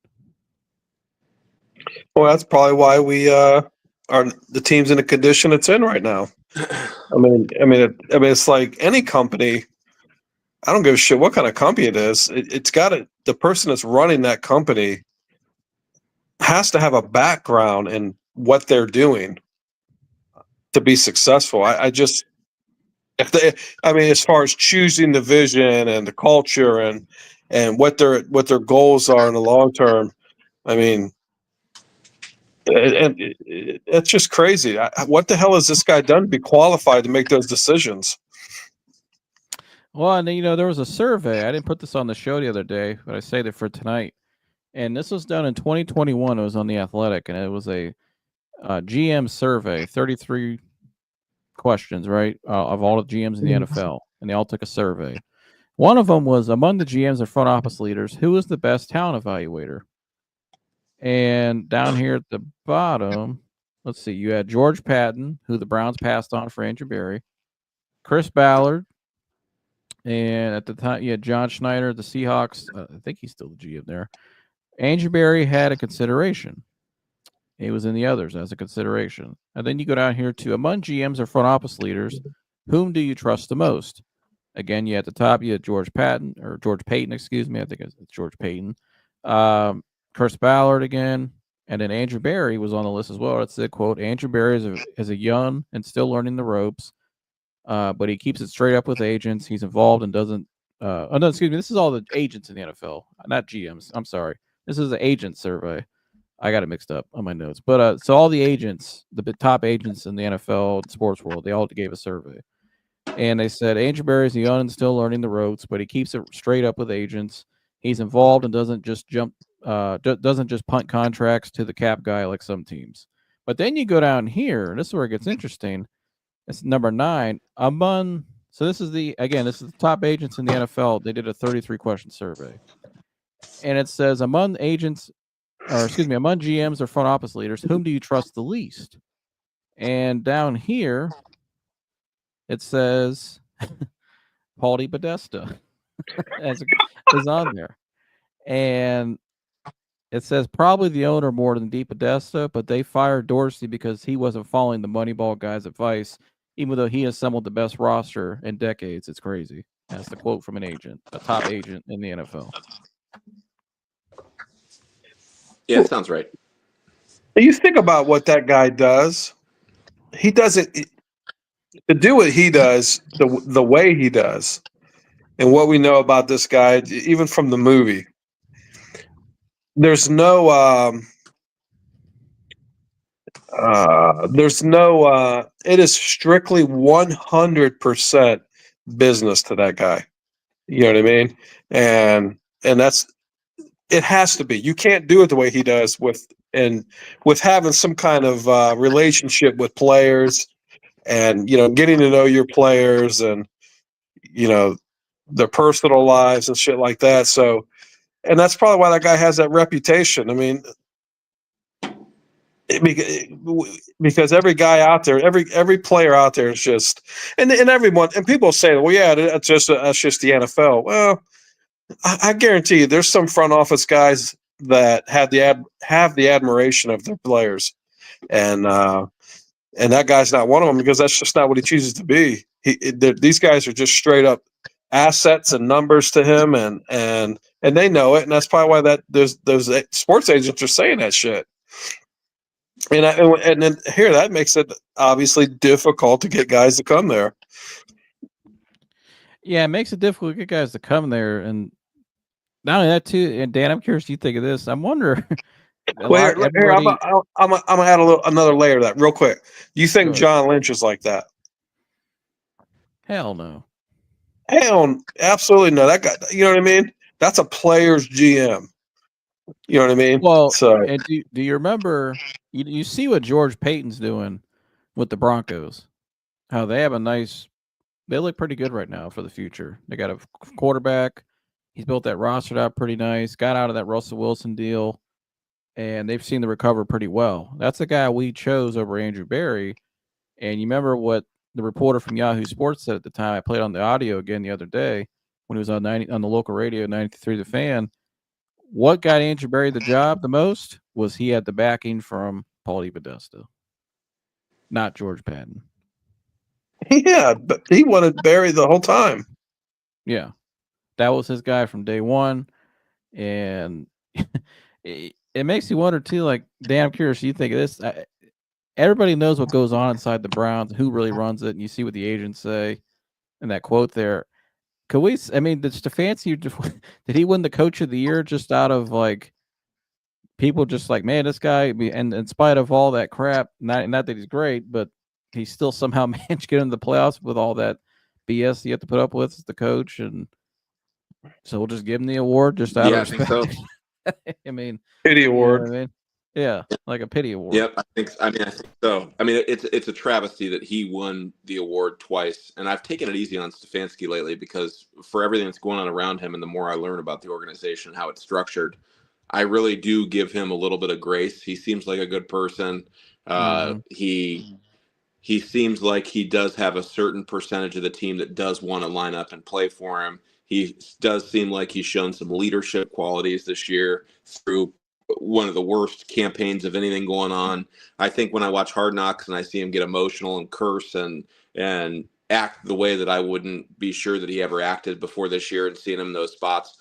Well, that's probably why we are the team's in the condition it's in right now. I mean, it's like any company. I don't give a shit what kind of company it is. It's got to, the person that's running that company has to have a background in what they're doing to be successful. I just, if they, I mean, as far as choosing the vision and the culture and what their goals are in the long term, I mean, it's just crazy. What the hell has this guy done to be qualified to make those decisions? Well, and there was a survey. I didn't put this on the show the other day, but I saved it for tonight. And this was done in 2021. It was on The Athletic, and it was a GM survey, 33 questions, right, of all the GMs in the NFL, and they all took a survey. One of them was, among the GMs and front office leaders, who is the best talent evaluator? And down here at the bottom, let's see, you had George Patton, who the Browns passed on for Andrew Berry, Chris Ballard, and at the time, you had John Schneider, the Seahawks. I think he's still the GM there. Andrew Berry had a consideration. He was in the others as a consideration. And then you go down here to, among GMs or front office leaders, whom do you trust the most? Again, you at the top, you had George Payton, excuse me. I think it's George Payton. Chris Ballard again. And then Andrew Berry was on the list as well. It's the quote, Andrew Berry is a young and still learning the ropes, but he keeps it straight up with agents. He's involved and doesn't. Oh, no, excuse me. This is all the agents in the NFL, not GMs. I'm sorry. This is the agent survey. I got it mixed up on my notes. But so all the agents, the top agents in the NFL and sports world, they all gave a survey. And they said Andrew Berry is young and still learning the ropes, but he keeps it straight up with agents. He's involved and doesn't just doesn't just punt contracts to the cap guy like some teams. But then you go down here, and this is where it gets interesting. It's number 9. So this is the top agents in the NFL. They did a 33-question survey. And it says among GMs or front office leaders, whom do you trust the least? And down here, it says Paul DePodesta is on there. And it says probably the owner more than DePodesta, but they fired Dorsey because he wasn't following the Moneyball guy's advice, even though he assembled the best roster in decades. It's crazy. That's the quote from an agent, a top agent in the NFL. Yeah, it sounds right. You think about what that guy does. He does it to do what he does, the way he does, and what we know about this guy, even from the movie. There's no it is strictly 100% business to that guy. You know what I mean? And that's, it has to be. You can't do it the way he does with having some kind of relationship with players and, getting to know your players and, their personal lives and shit like that. So, and that's probably why that guy has that reputation. I mean, because every guy out there, every player out there is just, and everyone, and people say, well, yeah, that's just the NFL. Well, I guarantee you, there's some front office guys that have the admiration of their players. and that guy's not one of them because that's just not what he chooses to be. These guys are just straight up assets and numbers to him, and they know it, and that's probably why that those sports agents are saying that shit. And then here that makes it obviously difficult to get guys to come there. Yeah, it makes it difficult to get guys to come there, and not only that too. And Dan, I'm curious what you think of this. I'm wondering. Well, here I'm gonna add another layer to that real quick. You think John Lynch is like that? Hell no. Hell, absolutely no. That guy, you know what I mean? That's a player's GM. You know what I mean? Well, so and do you remember? You see what George Payton's doing with the Broncos? How they have a nice. They look pretty good right now for the future. They got a quarterback. He's built that roster out pretty nice. Got out of that Russell Wilson deal, and they've seen to recover pretty well. That's the guy we chose over Andrew Berry. And you remember what the reporter from Yahoo Sports said at the time? I played on the audio again the other day when he was on the local radio, 93 The Fan. What got Andrew Berry the job the most was he had the backing from Paul DePodesta, not George Patton. Yeah, but he wanted Berry the whole time. Yeah, that was his guy from day one, and it makes you wonder too. Like, damn curious, you think of this? Everybody knows what goes on inside the Browns, who really runs it, and you see what the agents say, and that quote there. Could we? I mean, did Stefanski did he win the Coach of the Year just out of like people just like, man, this guy, and in spite of all that crap, not that he's great, but he still somehow managed to get into the playoffs with all that BS you have to put up with as the coach, and so we'll just give him the award just out of respect. I think so. I mean, pity award. You know what I mean? Yeah, like a pity award. Yep, I think so. I mean, it's a travesty that he won the award twice, and I've taken it easy on Stefanski lately because for everything that's going on around him, and the more I learn about the organization, how it's structured, I really do give him a little bit of grace. He seems like a good person. He seems like he does have a certain percentage of the team that does want to line up and play for him. He does seem like he's shown some leadership qualities this year through one of the worst campaigns of anything going on. I think when I watch Hard Knocks and I see him get emotional and curse and act the way that I wouldn't be sure that he ever acted before this year, and seeing him in those spots,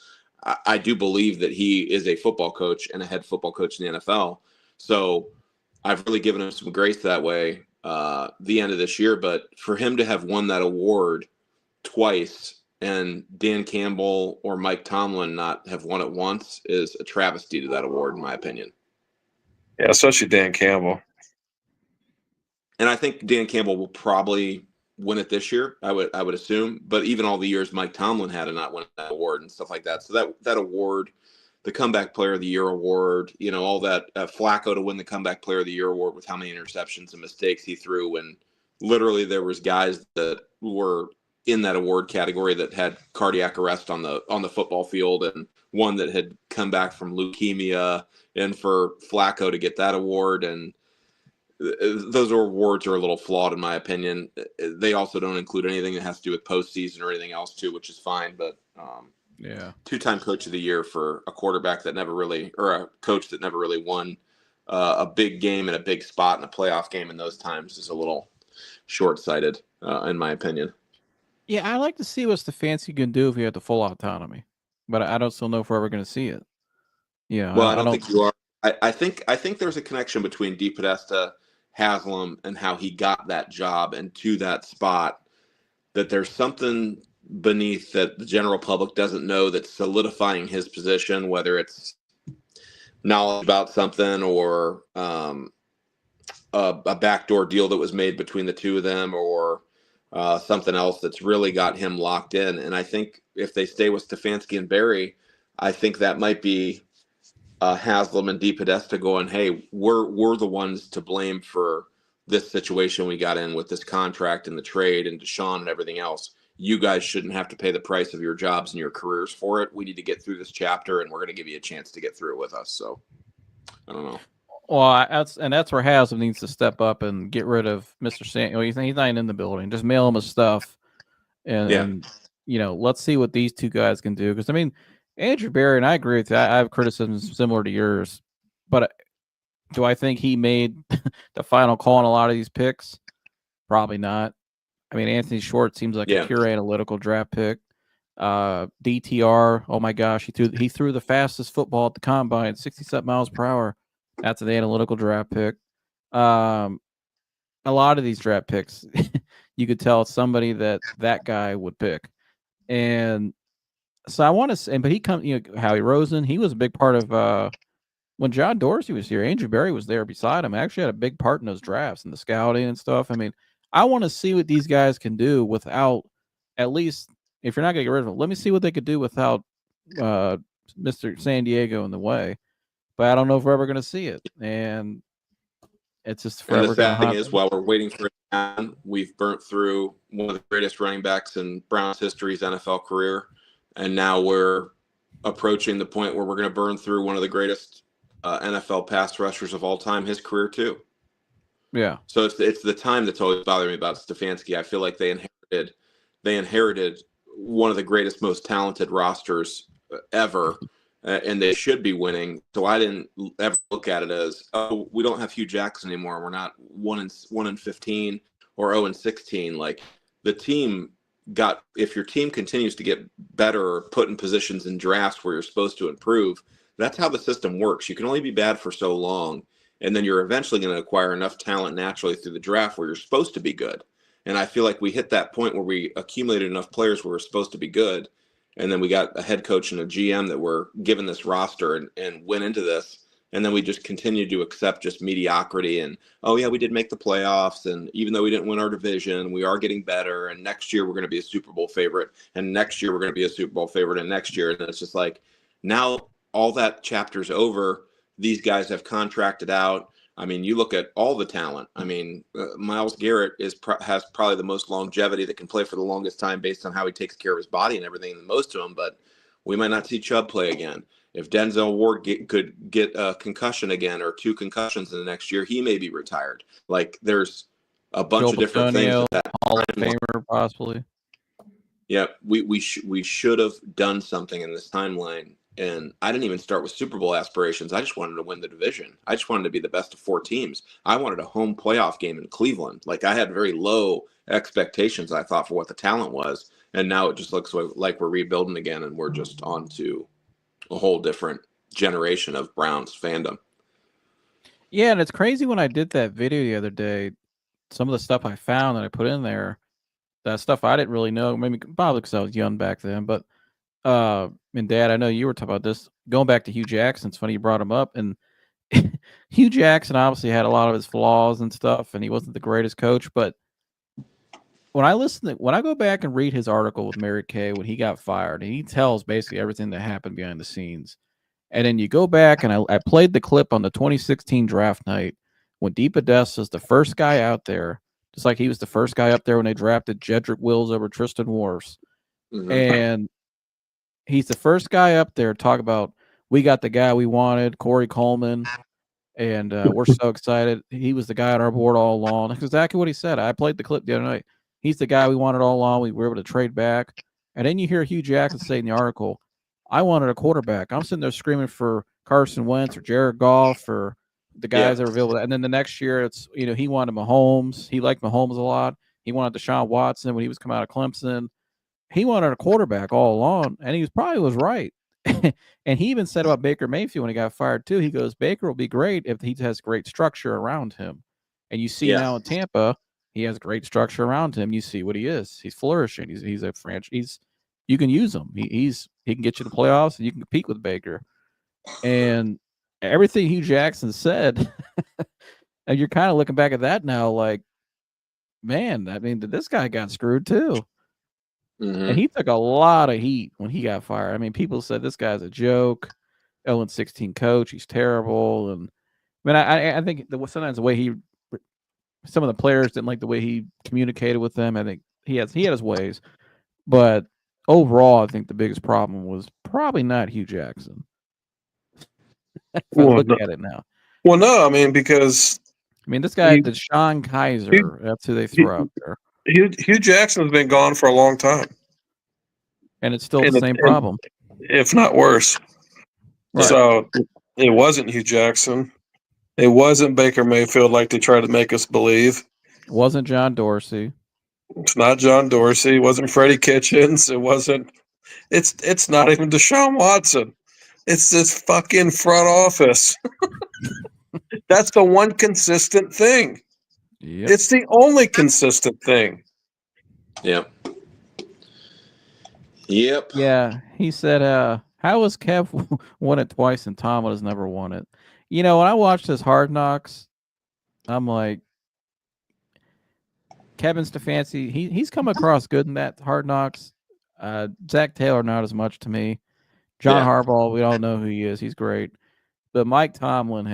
I do believe that he is a football coach and a head football coach in the NFL. So I've really given him some grace that way the end of this year. But for him to have won that award twice and Dan Campbell or Mike Tomlin not have won it once is a travesty to that award, in my opinion. Yeah, especially Dan Campbell. And I think Dan Campbell will probably win it this year, I would assume. But even all the years Mike Tomlin had to not win that award and stuff like that. So that award, the Comeback Player of the Year award, you know, all that, Flacco to win the Comeback Player of the Year award with how many interceptions and mistakes he threw, when literally there was guys that were in that award category that had cardiac arrest on the football field, and one that had come back from leukemia, and for Flacco to get that award. And those awards are a little flawed in my opinion. They also don't include anything that has to do with postseason or anything else too, which is fine. But yeah, 2-time Coach of the Year for a quarterback that never really, or a coach that never really won a big game in a big spot in a playoff game in those times is a little short-sighted in my opinion. Yeah, I like to see what Stefanski can do if he had the full autonomy, but I don't still know if we're ever going to see it. Yeah, well, I don't think you are. I think there's a connection between DePodesta, Haslam, and how he got that job and to that spot. That there's something beneath that the general public doesn't know that's solidifying his position, whether it's knowledge about something or a backdoor deal that was made between the two of them, or something else that's really got him locked in. And I think if they stay with Stefanski and Berry, I think that might be Haslam and DePodesta going, hey, we're the ones to blame for this situation we got in with this contract and the trade and Deshaun and everything else. You guys shouldn't have to pay the price of your jobs and your careers for it. We need to get through this chapter, and we're going to give you a chance to get through it with us. So I don't know. Well, that's where Haslam needs to step up and get rid of Mr. Samuel. He's not even in the building. Just mail him his stuff, and you know, let's see what these two guys can do. Because I mean, Andrew Berry, and I agree with you. I have criticisms similar to yours, but Do I think he made the final call on a lot of these picks? Probably not. I mean, Anthony Short seems like a pure analytical draft pick. DTR, oh my gosh, he threw the fastest football at the combine, 67 miles per hour. That's an analytical draft pick. A lot of these draft picks, you could tell it's somebody that guy would pick. And so I want to say, but he comes, Howie Rosen, he was a big part of when John Dorsey was here. Andrew Berry was there beside him. Actually had a big part in those drafts and the scouting and stuff. I mean, I want to see what these guys can do without, at least if you're not going to get rid of them, let me see what they could do without Mr. San Diego in the way. But I don't know if we're ever going to see it. And it's just forever. And the sad thing is, while we're waiting for it to happen, we've burnt through one of the greatest running backs in Browns history's NFL career. And now we're approaching the point where we're going to burn through one of the greatest NFL pass rushers of all time, his career too. Yeah. So it's the time that's always bothering me about Stefanski. I feel like they inherited one of the greatest, most talented rosters ever, and they should be winning. So I didn't ever look at it as, oh, we don't have Hugh Jackson anymore. We're not 1-15 or 0-16. Like the team if your team continues to get better or put in positions in drafts where you're supposed to improve, that's how the system works. You can only be bad for so long, and then you're eventually going to acquire enough talent naturally through the draft where you're supposed to be good. And I feel like we hit that point where we accumulated enough players where we're supposed to be good, and then we got a head coach and a GM that were given this roster and went into this, and then we just continued to accept just mediocrity and, oh yeah, we did make the playoffs, and even though we didn't win our division, we are getting better, and next year we're going to be a Super Bowl favorite, and next year we're going to be a Super Bowl favorite, and next year, and it's just like, now all that chapter's over. These guys have contracted out. I mean, you look at all the talent. I mean, Myles Garrett has probably the most longevity that can play for the longest time based on how he takes care of his body and everything, the most of them. But we might not see Chubb play again. If Denzel Ward could get a concussion again or 2 concussions in the next year, he may be retired. Like there's a bunch of different things. Hall of Famer, possibly. Yeah, we should have done something in this timeline. And I didn't even start with Super Bowl aspirations. I just wanted to win the division. I just wanted to be the best of 4 teams. I wanted a home playoff game in Cleveland. Like I had very low expectations, I thought, for what the talent was. And now it just looks like we're rebuilding again, and we're just on to a whole different generation of Browns fandom. Yeah, and it's crazy when I did that video the other day, some of the stuff I found that I put in there, that stuff I didn't really know, maybe probably because I was young back then, but and Dad, I know you were talking about this. Going back to Hugh Jackson, it's funny you brought him up. And Hugh Jackson obviously had a lot of his flaws and stuff, and he wasn't the greatest coach. But when I go back and read his article with Mary Kay when he got fired, and he tells basically everything that happened behind the scenes. And then you go back, and I played the clip on the 2016 draft night when Deep Podesta's the first guy out there, just like he was the first guy up there when they drafted Jedrick Wills over Tristan Wirfs. Mm-hmm. And he's the first guy up there to talk about, we got the guy we wanted, Corey Coleman, and we're so excited. He was the guy on our board all along. That's exactly what he said. I played the clip the other night. He's the guy we wanted all along. We were able to trade back. And then you hear Hugh Jackson say in the article, I wanted a quarterback. I'm sitting there screaming for Carson Wentz or Jared Goff or the guys that were available. And then the next year, it's, he wanted Mahomes. He liked Mahomes a lot. He wanted Deshaun Watson when he was coming out of Clemson. He wanted a quarterback all along, and he probably was right. And he even said about Baker Mayfield when he got fired too. He goes, Baker will be great if he has great structure around him. And you see now in Tampa, he has great structure around him. You see what he is. He's flourishing. He's a franchise. You can use him. He can get you to playoffs, and you can compete with Baker. And everything Hugh Jackson said, and you're kind of looking back at that now, like, man, I mean, this guy got screwed too. Mm-hmm. And he took a lot of heat when he got fired. I mean, people said this guy's a joke. 0-16 coach, he's terrible. And I mean, I think sometimes the way some of the players didn't like the way he communicated with them. I think he had his ways, but overall, I think the biggest problem was probably not Hugh Jackson. Look at it now. Well, no, I mean, because this guy, Deshaun Kaiser, that's who they throw out there. Hugh Jackson's been gone for a long time, and it's still the same problem, if not worse. Right. So it wasn't Hugh Jackson. It wasn't Baker Mayfield like they tried to make us believe. It wasn't John Dorsey. It's not John Dorsey. It wasn't Freddie Kitchens. It wasn't. It's not even Deshaun Watson. It's this fucking front office. That's the one consistent thing. Yep. It's the only consistent thing. Yep. Yep. Yeah, he said, how has Kev won it twice and Tomlin has never won it? You know, when I watched his Hard Knocks, I'm like, Kevin Stefanski, he's come across good in that Hard Knocks. Zach Taylor, not as much to me. John Yeah. Harbaugh, we all know who he is. He's great. But Mike Tomlin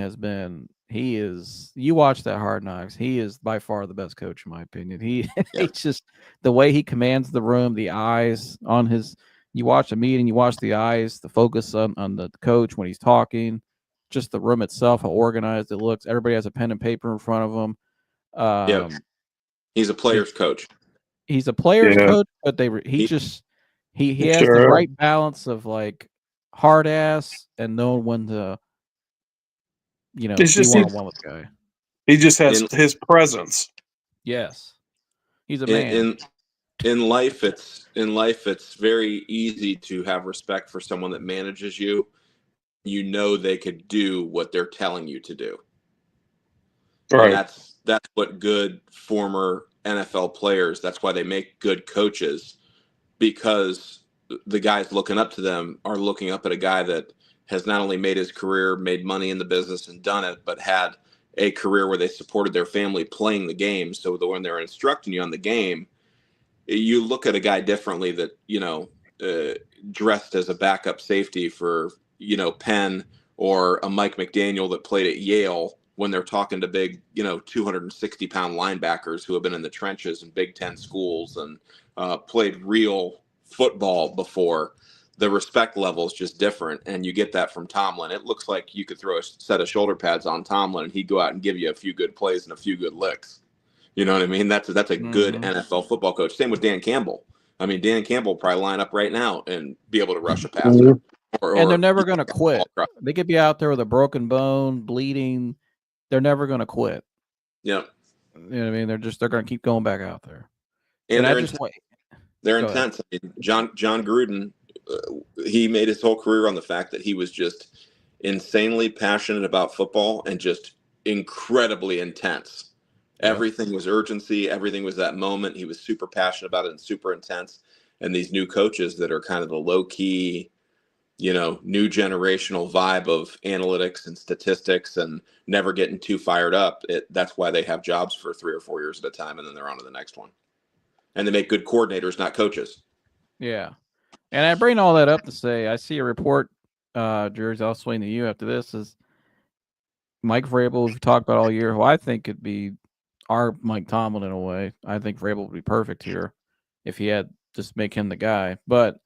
you watch that Hard Knocks, he is by far the best coach, in my opinion. He's just the way he commands the room, the eyes on his, you watch a meeting, you watch the eyes, the focus on the coach when he's talking, just the room itself, how organized it looks. Everybody has a pen and paper in front of them. Yep. He's a player's coach. He's a player's Yeah. coach, but he has the Sure. right balance of like hard ass and knowing when to, It's be just one-on-one with the guy. he just has his presence. Yes, he's a man. In life, it's very easy to have respect for someone that manages you. You know they could do what they're telling you to do. Right. And that's what good former NFL players. That's why they make good coaches, because the guys looking up to them are looking up at a guy that has not only made his career, made money in the business and done it, but had a career where they supported their family playing the game. So that when they're instructing you on the game, you look at a guy differently that, dressed as a backup safety for, Penn, or a Mike McDaniel that played at Yale, when they're talking to big, 260-pound linebackers who have been in the trenches in Big Ten schools and played real football before. The respect level is just different, and you get that from Tomlin. It looks like you could throw a set of shoulder pads on Tomlin, and he'd go out and give you a few good plays and a few good licks. You know what I mean? That's a good NFL football coach. Same with Dan Campbell. I mean, Dan Campbell will probably line up right now and be able to rush a passer. And they're never going to quit. They could be out there with a broken bone, bleeding. They're never going to quit. Yeah. You know what I mean? They're going to keep going back out there. And they're intense. I mean, John Gruden, he made his whole career on the fact that he was just insanely passionate about football and just incredibly intense. Everything was urgency. Everything was that moment. He was super passionate about it and super intense. And these new coaches that are kind of the low key, new generational vibe of analytics and statistics and never getting too fired up. That's why they have jobs for 3 or 4 years at a time, and then they're on to the next one. And they make good coordinators, not coaches. Yeah. And I bring all that up to say, I see a report, Jersey, I'll swing to you after this, is Mike Vrabel, we've talked about all year, who I think could be our Mike Tomlin in a way. I think Vrabel would be perfect here if he had just make him the guy. But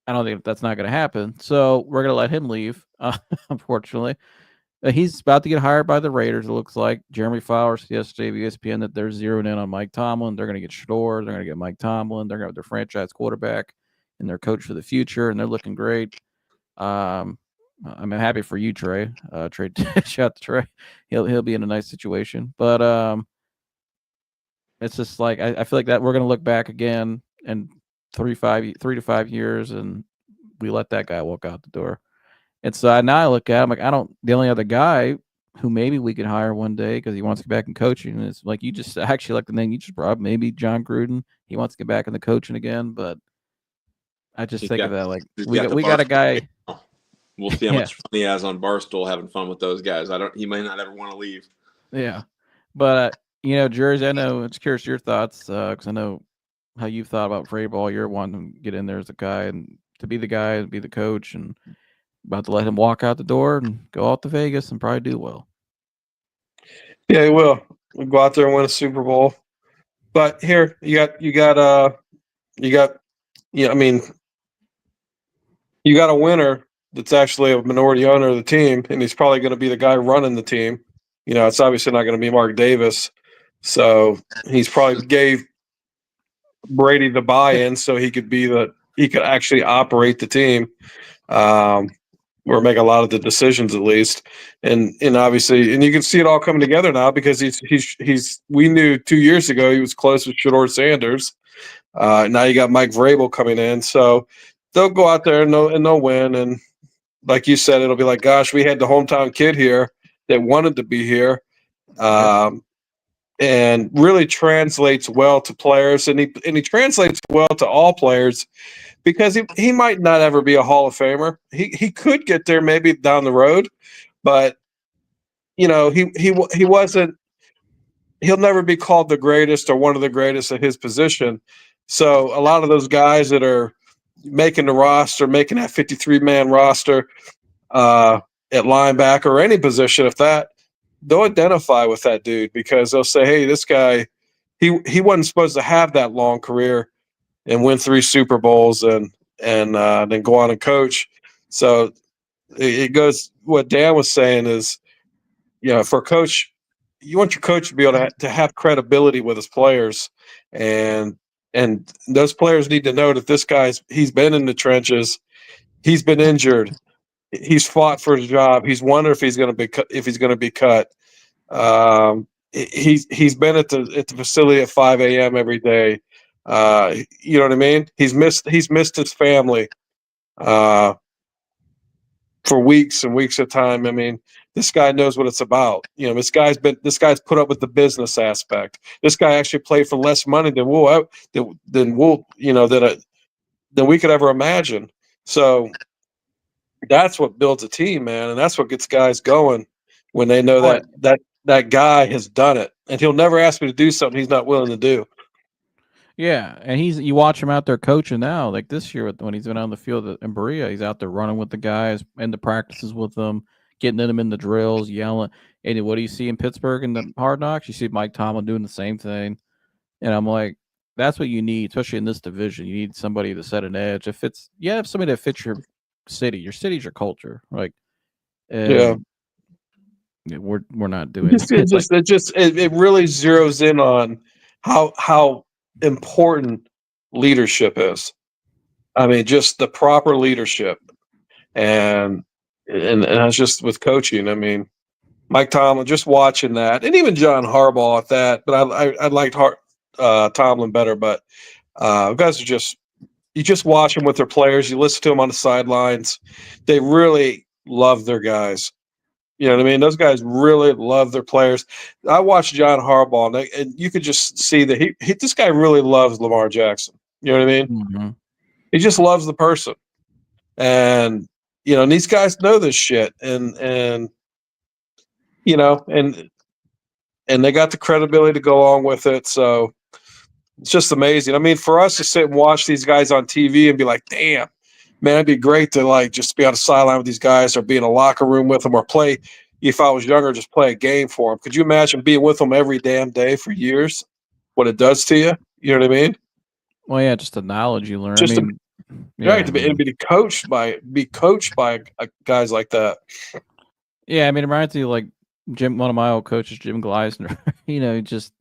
I don't think that's not going to happen. So we're going to let him leave, unfortunately. He's about to get hired by the Raiders, it looks like. Jeremy Fowler yesterday of ESPN that they're zeroing in on Mike Tomlin. They're going to get Shador. They're going to get Mike Tomlin. They're going to have their franchise quarterback and their coach for the future, and they're looking great. I'm happy for you, Trey. Trey, shout out to Trey. He'll be in a nice situation. But it's just like I feel like that we're going to look back again in 3 to 5 years, and we let that guy walk out the door. And so now I look at him like the only other guy who maybe we could hire one day because he wants to get back in coaching is like you just actually like the name you just brought, maybe John Gruden. He wants to get back in the coaching again, but I just think of that like we got a guy. We'll see how much fun he has on Barstool having fun with those guys. He may not ever want to leave. Yeah, but Jersey, I know it's curious your thoughts because I know how you've thought about Vrabel. You're wanting to get in there as a guy and to be the guy and be the coach, and about to let him walk out the door and go out to Vegas and probably do well. Yeah, he will. We'll go out there and win a Super Bowl. But here you got you got a winner that's actually a minority owner of the team, and he's probably going to be the guy running the team. It's obviously not going to be Mark Davis. So he's probably gave Brady the buy-in so he could actually operate the team. or make a lot of the decisions at least. And obviously, and you can see it all coming together now because he's we knew 2 years ago he was close with Shador Sanders. Now you got Mike Vrabel coming in, so they'll go out there and they'll win. And like you said, it'll be like, gosh, we had the hometown kid here that wanted to be here. And really translates well to players, and he translates well to all players because he might not ever be a Hall of Famer. He could get there maybe down the road, but he wasn't. He'll never be called the greatest or one of the greatest at his position. So a lot of those guys that are making the roster, making that 53-man roster at linebacker or any position, they'll identify with that dude because they'll say, hey, this guy, he wasn't supposed to have that long career and win 3 Super Bowls and then go on and coach. So it goes, what Dan was saying is, for a coach, you want your coach to be able to have credibility with his players, and those players need to know that this he's been in the trenches, he's been injured, he's fought for his job, he's wondered if he's going to be cut. He's been at the facility at 5 a.m. every day. You know what I mean? He's missed his family for weeks and weeks at a time. I mean, this guy knows what it's about. This guy's put up with the business aspect. This guy actually played for less money than we could ever imagine. So that's what builds a team, man, and that's what gets guys going when they know that guy has done it, and he'll never ask me to do something he's not willing to do. Yeah, and you watch him out there coaching now. Like this year, when he's been on the field in Berea, he's out there running with the guys in the practices with them, getting them in the drills, yelling. And what do you see in Pittsburgh in the Hard Knocks? You see Mike Tomlin doing the same thing. And I'm like, that's what you need, especially in this division. You need somebody to set an edge. If somebody that fits your city's your culture. Like, Yeah. We're not doing it. It really zeroes in on how important leadership is. I mean, just the proper leadership, and that's just with coaching. I mean, Mike Tomlin, just watching that, and even John Harbaugh at that. But I liked Tomlin better. But guys are you just watch them with their players. You listen to them on the sidelines. They really love their guys. You know what I mean? Those guys really love their players. I watched John Harbaugh, and you could just see that this guy really loves Lamar Jackson. You know what I mean? Mm-hmm. He just loves the person, and and these guys know this shit, and and they got the credibility to go along with it. So it's just amazing. I mean, for us to sit and watch these guys on TV and be like, damn, man, it'd be great to just be on the sideline with these guys or be in a locker room with them or play. If I was younger, just play a game for them. Could you imagine being with them every damn day for years? What it does to you? You know what I mean? Well, yeah, just the knowledge you learn. Right, to be coached by guys like that. Yeah, I mean, it reminds me of like one of my old coaches, Jim Gleisner. Just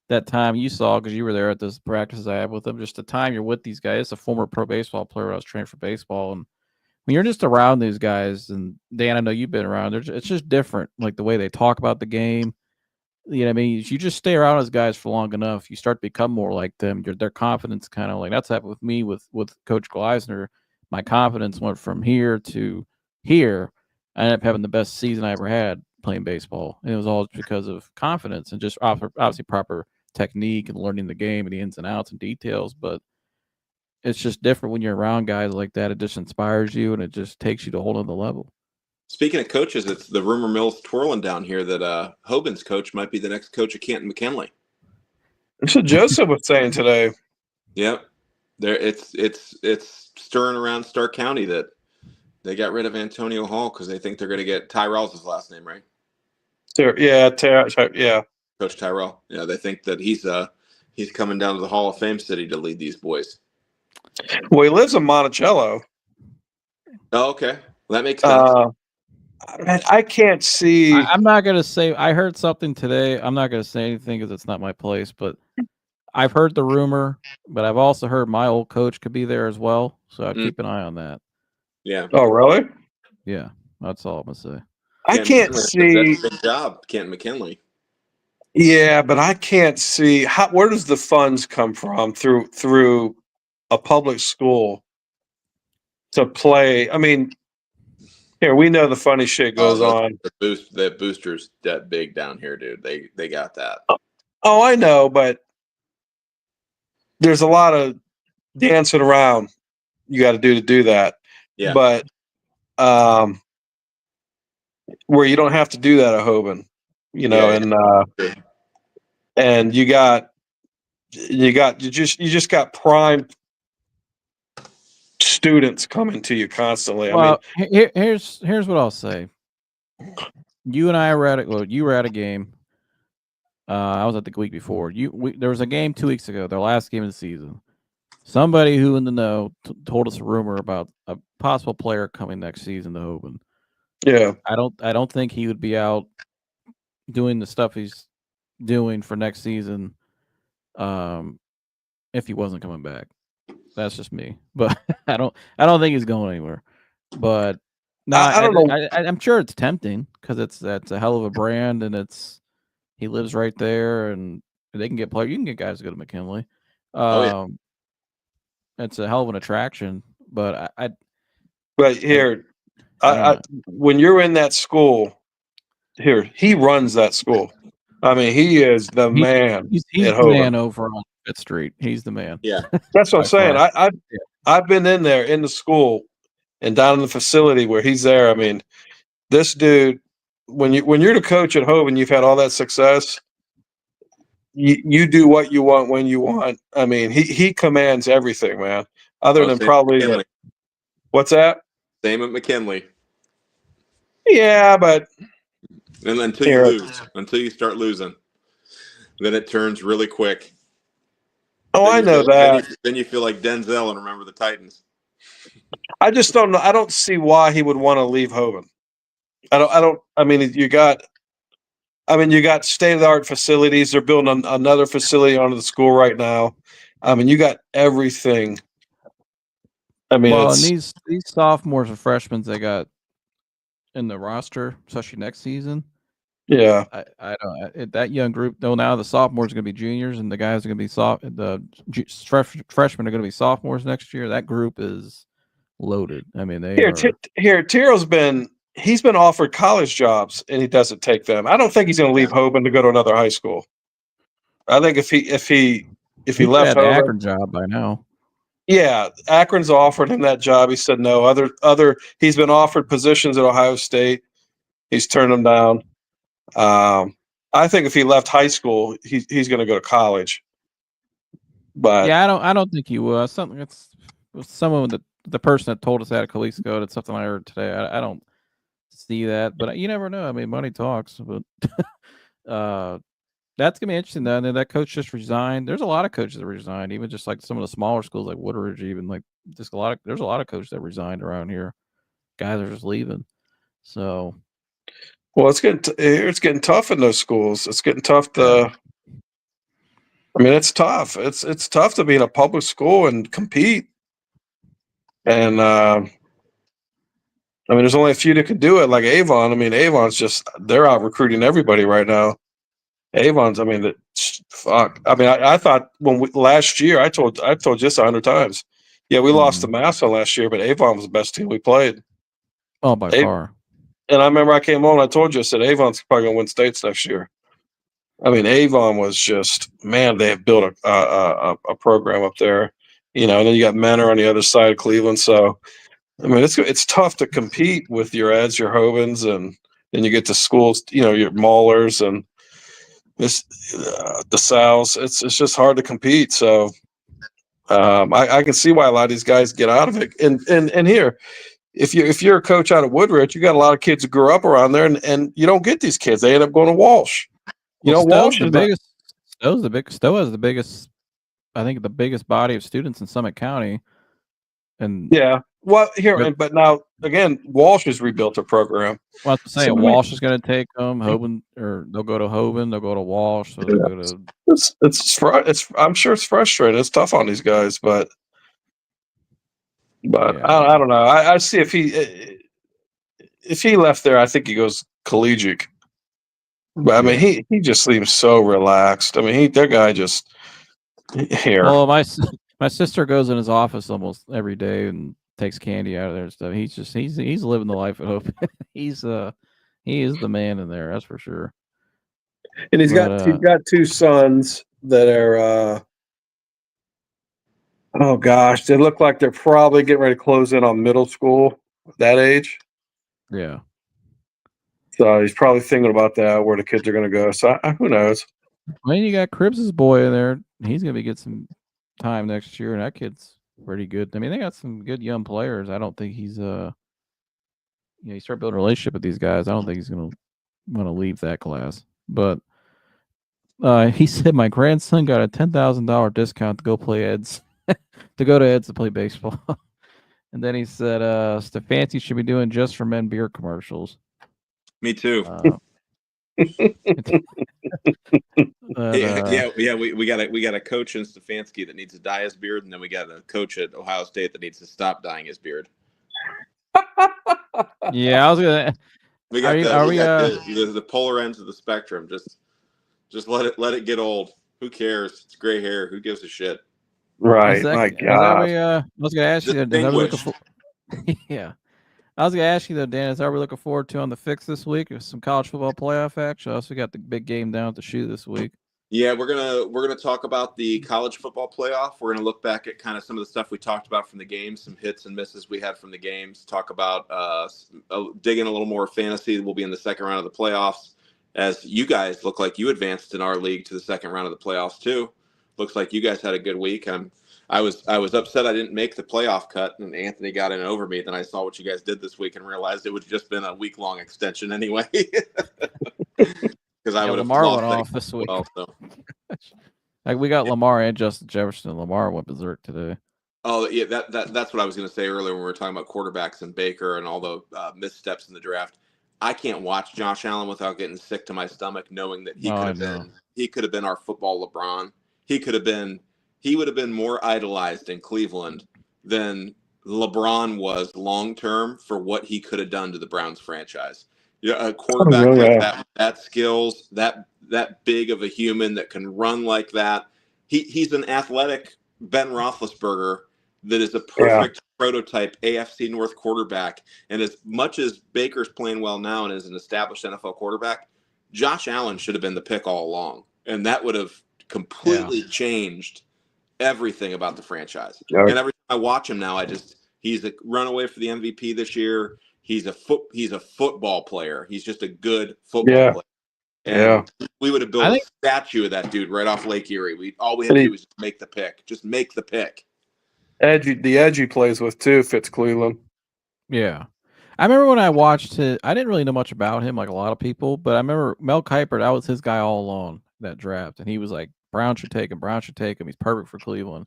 that time you saw because you were there at those practices I had with them. Just the time you're with these guys. It's a former pro baseball player. I was training for baseball, and when you're just around these guys, and Dan, I know you've been around. It's just different, like the way they talk about the game. You know what I mean? You just stay around those guys for long enough, you start to become more like them. Their confidence kind of like that's happened with me with Coach Gleisner. My confidence went from here to here. I ended up having the best season I ever had playing baseball. And it was all because of confidence and just obviously proper technique and learning the game and the ins and outs and details. But it's just different when you're around guys like that. It just inspires you and it just takes you to a whole other level. Speaking of coaches, it's the rumor mill's twirling down here that Hoban's coach might be the next coach of Canton McKinley. That's what Joseph was saying today. Yep, it's stirring around Stark County that they got rid of Antonio Hall because they think they're going to get Tyrell's his last name, right? Yeah, Coach Tyrell. Yeah, they think that he's coming down to the Hall of Fame city to lead these boys. Well, he lives in Monticello. Oh, okay. Well, that makes sense. I can't see. I'm not going to say. I heard something today. I'm not going to say anything because it's not my place. But I've heard the rumor. But I've also heard my old coach could be there as well. So I'd keep an eye on that. Yeah. Oh, really? Yeah, that's all I'm gonna say. I can't McKinley, see. that's a big job, Kent McKinley. Yeah, but I can't see where does the funds come from through a public school to play. I mean, here we know the funny shit goes on. The boosters that big down here, dude. They got that. Oh, I know, but there's a lot of dancing around you got to do that. Yeah. But where you don't have to do that at Hoban, you know, and you just got prime students coming to you constantly. Well, here's what I'll say. You and I were at you were at a game. I was at the week before. There was a game 2 weeks ago, their last game of the season. Somebody who in the know told us a rumor about a possible player coming next season to Hoban. Yeah, I don't think he would be out doing the stuff he's doing for next season, if he wasn't coming back. That's just me, but I don't think he's going anywhere. But no, I don't know. I'm sure it's tempting because that's a hell of a brand, and he lives right there, and they can get players. You can get guys to go to McKinley. It's a hell of an attraction, but But here, when you're in that school, here he runs that school. I mean, he is the man. He's at the Hoban. man over on Fifth Street. He's the man. Yeah, that's what I'm saying. I've been in there in the school and down in the facility where he's there. I mean, this dude, when you're the coach at Hoban, you've had all that success. You do what you want when you want. I mean, he commands everything, man. Other than probably what's that? Same at McKinley. Yeah, but and until you start losing, then it turns really quick. Oh, I know that. Then you feel like Denzel and Remember the Titans. I just don't know. I don't see why he would want to leave Hoban. I mean, you got state-of-the-art facilities. They're building another facility onto the school right now. I mean, you got everything. I mean, and these sophomores and freshmen they got in the roster, especially next season. Yeah, I don't. That young group, though, now the sophomores are going to be juniors, and the guys are going to be freshmen are going to be sophomores next year. That group is loaded. I mean, Tiro's he's been offered college jobs, and he doesn't take them. I don't think he's going to leave Hoban to go to another high school. I think if he left the Hoban, Akron job by now. Yeah, Akron's offered him that job. He said no. He's been offered positions at Ohio State. He's turned them down. I think if he left high school, he's going to go to college. But yeah, I don't think he will. Something it's someone the person that told us that a couple weeks ago. That's something I heard today. I don't see that, but you never know. I mean, money talks. But that's gonna be interesting. Though. And then that coach just resigned. There's a lot of coaches that resigned, even just like some of the smaller schools like Woodridge. Even like just there's a lot of coaches that resigned around here. Guys are just leaving. So. Well, it's getting tough in those schools. It's getting tough to. I mean, it's tough. It's tough to be in a public school and compete. And I mean, there's only a few that can do it, like Avon. I mean, Avon's they're out recruiting everybody right now. Avon's. I mean, fuck. I mean, I thought last year I told just 100 times. Yeah, we lost to Massa last year, but Avon was the best team we played. Oh, by far. And I remember I came home and I told you, I said, Avon's probably going to win states next year. I mean, Avon was just, man, they have built a program up there, and then you got Menor on the other side of Cleveland. So, I mean, it's tough to compete with your Eds, your Hobans, and then you get to schools, your Maulers and the Sal's. It's just hard to compete. So, I can see why a lot of these guys get out of it. And here, if you're a coach out of Woodridge, you got a lot of kids who grew up around there, and you don't get these kids. They end up going to Walsh. Walsh is Stowe has the biggest, I think, the biggest body of students in Summit County. And yeah, well, but now again, Walsh has rebuilt a program. Well, I'm saying Walsh is going to take them. Hoban, or they'll go to Hoban. They'll go to Walsh. So they'll go to. It's. I'm sure it's frustrating. It's tough on these guys, but yeah. I don't know. I see if if he left there, I think he goes collegiate. But I mean, he just seems so relaxed. I mean, that guy just here. Well, my sister goes in his office almost every day and takes candy out of there and stuff. He's living the life at Hope. He is the man in there, that's for sure. And he's got 2 sons that are oh gosh, they look like they're probably getting ready to close in on middle school, that age. Yeah. So he's probably thinking about that, where the kids are going to go. So who knows? I mean, you got Cribbs' boy in there. He's going to get some time next year, and that kid's pretty good. I mean, they got some good young players. I don't think he's you start building a relationship with these guys. I don't think he's going to want to leave that class. But he said my grandson got a $10,000 discount to go play Ed's, to go to Ed's to play baseball. And then he said Stefanski should be doing Just for Men beer commercials. Me too. We got a coach in Stefanski that needs to dye his beard, and then we got a coach at Ohio State that needs to stop dyeing his beard. Yeah, I was gonna. We got the polar ends of the spectrum. Just let it get old. Who cares? It's gray hair. Who gives a shit? Right. My God. I was gonna ask you. Yeah. I was gonna ask you though, Dan, is that we're looking forward to on the Fix this week? Or some college football playoff action. Also got the big game down at the Shoe this week. Yeah, we're gonna talk about the college football playoff. We're gonna look back at kind of some of the stuff we talked about from the games, some hits and misses we had from the games. Talk about dig in a little more fantasy. We'll be in the second round of the playoffs. As you guys look like you advanced in our league to the second round of the playoffs too. Looks like you guys had a good week. I was upset I didn't make the playoff cut, and Anthony got in over me. Then I saw what you guys did this week and realized it would have just been a week-long extension anyway. Because I would have Lamar lost went off this week. Well, so. Like we got Lamar and Justin Jefferson. And Lamar went berserk today. Oh yeah, that's what I was going to say earlier when we were talking about quarterbacks and Baker and all the missteps in the draft. I can't watch Josh Allen without getting sick to my stomach, knowing that he could have been our football LeBron. He would have been more idolized in Cleveland than LeBron was long term for what he could have done to the Browns franchise. Yeah, a quarterback with that skills, that big of a human that can run like that. He's an athletic Ben Roethlisberger that is a perfect prototype AFC North quarterback. And as much as Baker's playing well now and is an established NFL quarterback, Josh Allen should have been the pick all along, and that would have completely changed everything about the franchise. And every time I watch him now, he's a runaway for the MVP this year. He's a football player. He's just a good football player. And we would have built a statue of that dude right off Lake Erie. All we had to do was make the pick. Just make the pick. The edge he plays with too fits Cleveland. Yeah. I remember when I watched it, I didn't really know much about him like a lot of people, but I remember Mel Kiper, that was his guy all along, that draft. And he was like, Brown should take him. He's perfect for Cleveland.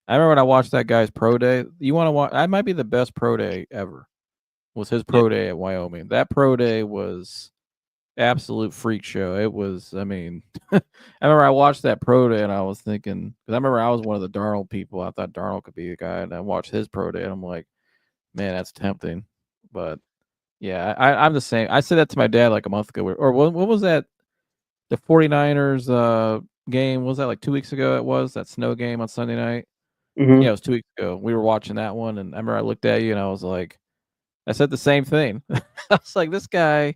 I remember when I watched that guy's pro day. You want to watch? That might be the best pro day ever. Was his pro day at Wyoming. That pro day was absolute freak show. It was, I mean, I remember I watched that pro day and I was thinking, because I remember I was one of the Darnold people. I thought Darnold could be a guy, and I watched his pro day and I'm like, man, that's tempting. But yeah, I'm the same. I said that to my dad like a month ago. Or what was that? The 49ers game, was that like 2 weeks ago? It was that snow game on Sunday night. Mm-hmm. Yeah, it was 2 weeks ago. We were watching that one, and I remember I looked at you and I was like, I said the same thing. I was like, this guy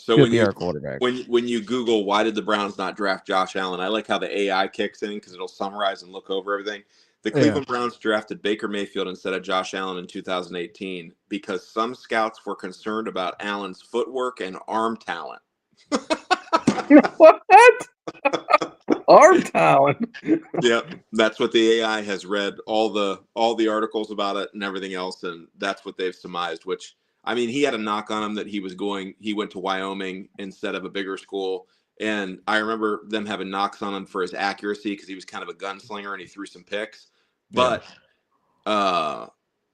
could be our quarterback. When you Google why did the Browns not draft Josh Allen, I like how the AI kicks in because it'll summarize and look over everything. The Cleveland Browns drafted Baker Mayfield instead of Josh Allen in 2018 because some scouts were concerned about Allen's footwork and arm talent. What? Arm talent. Yeah, that's what the AI has read, all the articles about it and everything else, and that's what they've surmised. Which, I mean, he had a knock on him that he went to Wyoming instead of a bigger school, and I remember them having knocks on him for his accuracy because he was kind of a gunslinger and he threw some picks, but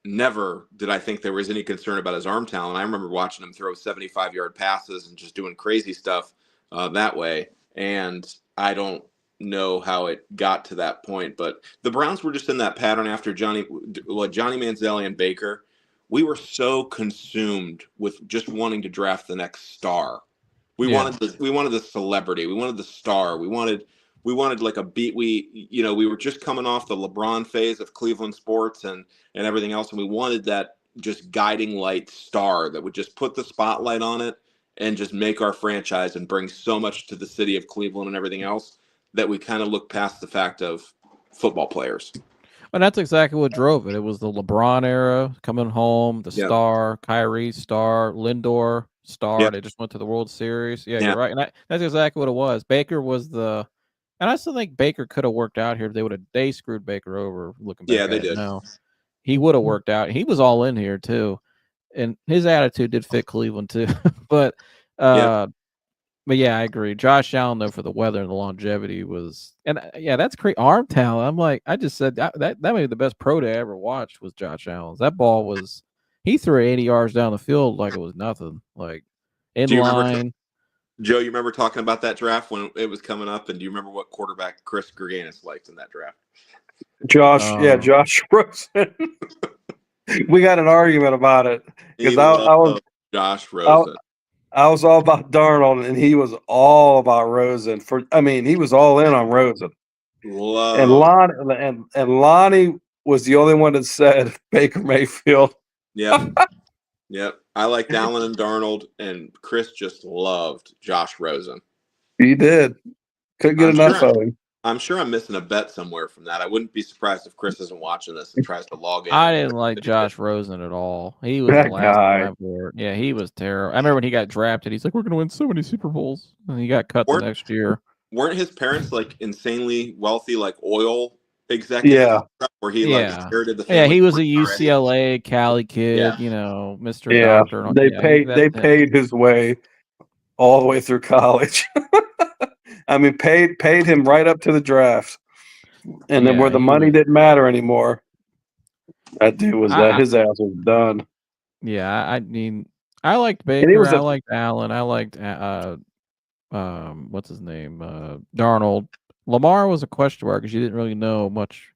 never did I think there was any concern about his arm talent. I remember watching him throw 75-yard passes and just doing crazy stuff that way, and I don't know how it got to that point, but the Browns were just in that pattern after Johnny Manziel and Baker we were so consumed with just wanting to draft the next star. We Yeah. wanted the celebrity. We wanted the star. We wanted like a beat. We were just coming off the LeBron phase of Cleveland sports and everything else, and we wanted that just guiding light star that would just put the spotlight on it and just make our franchise and bring so much to the city of Cleveland and everything else that we kind of look past the fact of football players. And that's exactly what drove it. It was the LeBron era coming home, the Yep. star, Kyrie star, Lindor star. Yep. They just went to the World Series. Yeah, Yeah. you're right. And that's exactly what it was. Baker was the, and I still think Baker could have worked out here if they screwed Baker over. Looking back, Yeah, they at it did. now, he would have worked out. He was all in here too, and his attitude did fit Cleveland too. but But yeah, I agree. Josh Allen, though, for the weather and the longevity was, and yeah, that's great arm talent. I'm like, I just said that may be the best pro day I ever watched was Josh Allen's. That ball was, he threw 80 yards down the field like it was nothing, like in Do you remember, line. Joe, you remember talking about that draft when it was coming up, and do you remember what quarterback Chris Greganis liked in that draft? Josh Rosen. We got an argument about it because I was Josh Rosen. I was all about Darnold, and he was all about Rosen. He was all in on Rosen. And Lonnie was the only one that said Baker Mayfield. Yep. Yep. I liked Allen and Darnold, and Chris just loved Josh Rosen. He did. Couldn't get enough of him. I'm sure I'm missing a bet somewhere from that. I wouldn't be surprised if Chris isn't watching this and tries to log in. I didn't like Josh Rosen at all. He was the last guy for it. Yeah, he was terrible. I remember when he got drafted, he's like, "We're going to win so many Super Bowls," and he got cut the next year. Weren't his parents like insanely wealthy, like oil executives? Yeah, where he like inherited the family. Yeah, he was a UCLA Cali kid. You know, Mr. Doctor. They paid his way all the way through college. I mean, paid him right up to the draft, and then where the money didn't matter anymore, that dude was his ass was done. Yeah, I mean, I liked Baker. I liked Allen. I liked what's his name, Darnold. Lamar was a question mark because you didn't really know much.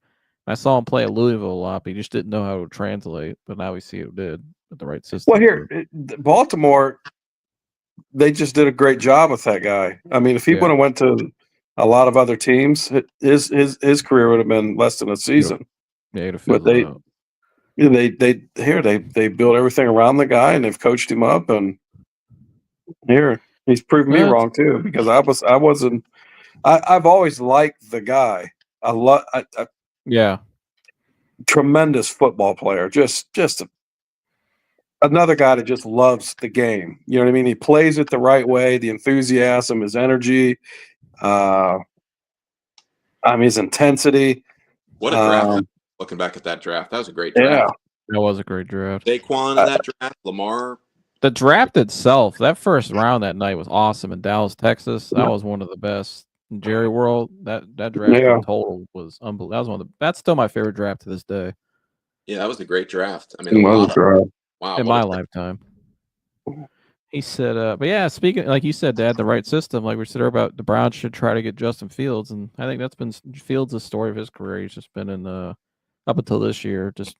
I saw him play at Louisville a lot, but you just didn't know how it would translate. But now we see it did with the right system. Well, here, Baltimore, they just did a great job with that guy. I mean, if he would have went to a lot of other teams, his career would have been less than a season. Yeah, but they built everything around the guy, and they've coached him up, and here he's proved me wrong too, because I've always liked the guy. Tremendous football player, just another guy that just loves the game. You know what I mean? He plays it the right way, the enthusiasm, his energy, his intensity. What a draft. Looking back at that draft, that was a great draft. Yeah, that was a great draft. Saquon in that draft, Lamar. The draft itself, that first round that night was awesome in Dallas, Texas. That was one of the best in Jerry World. That draft in total was unbelievable. That's still my favorite draft to this day. Yeah, that was a great draft. I mean, wow, in my lifetime. He said, but yeah, speaking like you said, Dad, the right system. Like we said about the Browns should try to get Justin Fields, and I think that's been Fields' story of his career. He's just been in up until this year, just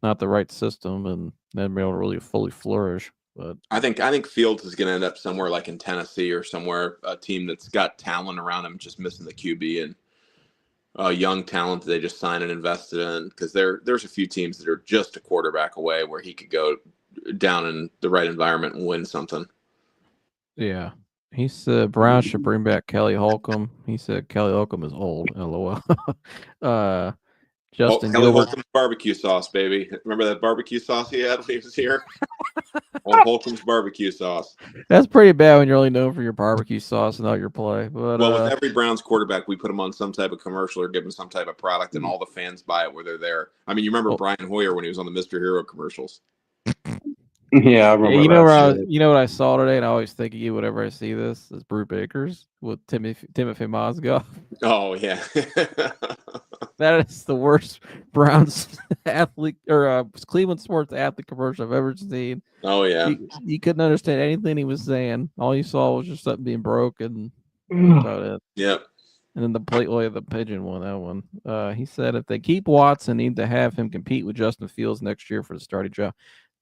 not the right system, and then be able to really fully flourish. But I think Fields is going to end up somewhere like in Tennessee or somewhere, a team that's got talent around him, just missing the QB and young talent that they just signed and invested in. Because there's a few teams that are just a quarterback away where he could go down in the right environment and win something. Yeah. He said Brown should bring back Kelly Holcomb. He said Kelly Holcomb is old. LOL. Justin Kelly Holcomb's barbecue sauce, baby. Remember that barbecue sauce he had when he was here? Holcomb's barbecue sauce. That's pretty bad when you're only known for your barbecue sauce and not your play. But, with every Browns quarterback, we put them on some type of commercial or give them some type of product, and all the fans buy it where they're there. I mean, you remember Brian Hoyer when he was on the Mr. Hero commercials? Yeah, I remember. You know what I saw today, and I always think of you whenever I see this is Brew Bakers with Timothy Mozgov. Oh yeah, that is the worst Browns athlete or Cleveland sports athlete commercial I've ever seen. Oh yeah, you couldn't understand anything he was saying. All you saw was just something being broken. About it. Yep. And then the pigeon one, that one. He said if they keep Watson, need to have him compete with Justin Fields next year for the starting job.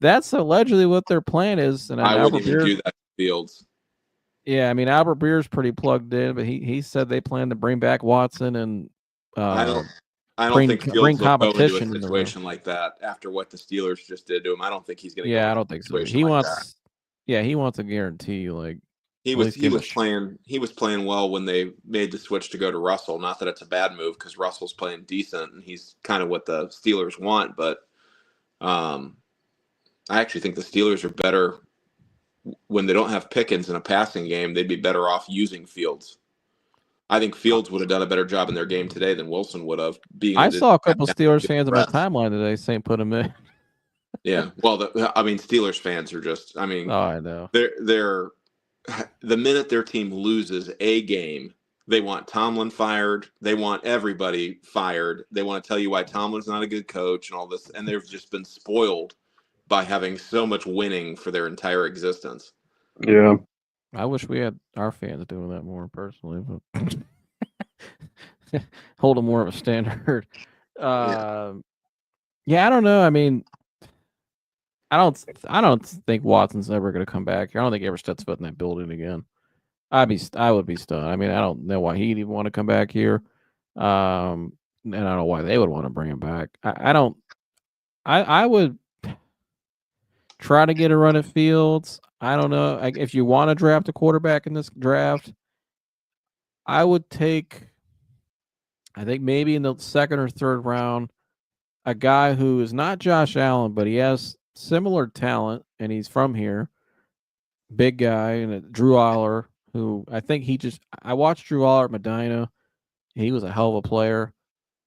that's allegedly what their plan is. And I wouldn't Albert even Beer, do that to Fields. yeah, I mean Albert Beer's pretty plugged in, but he said they plan to bring back Watson and I don't. I don't bring think Fields will go into a competition in the room. situation like that after what the Steelers just did to him. I don't think he's going to go Yeah, I into don't a think so. situation He like wants, that. yeah, he wants a guarantee. Like He at was least he give him was playing well when they made the switch to go to Russell. Not that it's a bad move because Russell's playing decent and he's kind of what the Steelers want. But I actually think the Steelers are better when they don't have Pickens in a passing game. They'd be better off using Fields. I think Fields would have done a better job in their game today than Wilson would have. Being I that saw a couple down Steelers fans on my breath. timeline today saying put him in. Yeah, well, I mean, Steelers fans are just. I mean, Oh, I know. they're the minute their team loses a game, they want Tomlin fired. They want everybody fired. They want to tell you why Tomlin's not a good coach and all this. And they've just been spoiled by having so much winning for their entire existence. Yeah. I wish we had our fans doing that more personally, but hold them more of a standard. Yeah, I don't know. I mean, I don't think Watson's ever going to come back here. I don't think he ever steps foot in that building again. I would be stunned. I mean, I don't know why he'd even want to come back here. And I don't know why they would want to bring him back. I don't. I would try to get a run at Fields. I don't know. If you want to draft a quarterback in this draft, I would take, I think maybe in the second or third round, a guy who is not Josh Allen, but he has similar talent and he's from here. Big guy, and Drew Aller, who I think I watched Drew Aller at Medina. He was a hell of a player.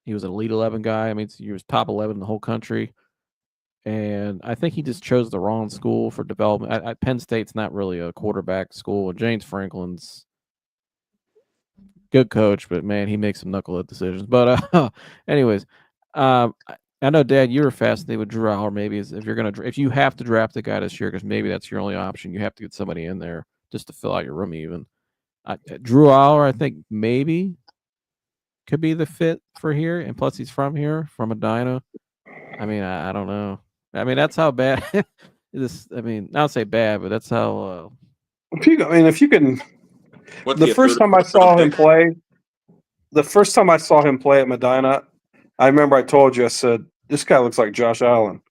He was an Elite 11 guy. I mean, he was top 11 in the whole country. And I think he just chose the wrong school for development. At Penn State's not really a quarterback school. James Franklin's good coach, but man, he makes some knucklehead decisions. But anyways, I know, Dad, you were fascinated with Drew Aller. Maybe if you have to draft a guy this year, because maybe that's your only option, you have to get somebody in there just to fill out your room. Even Drew Aller, I think maybe could be the fit for here, and plus he's from here, from Medina. I mean, I don't know. I mean, that's how bad this. I mean, not say bad, but that's how. If you can. What's The he, a first third time I round saw him pick? play, at Medina, I remember I told you, I said, this guy looks like Josh Allen.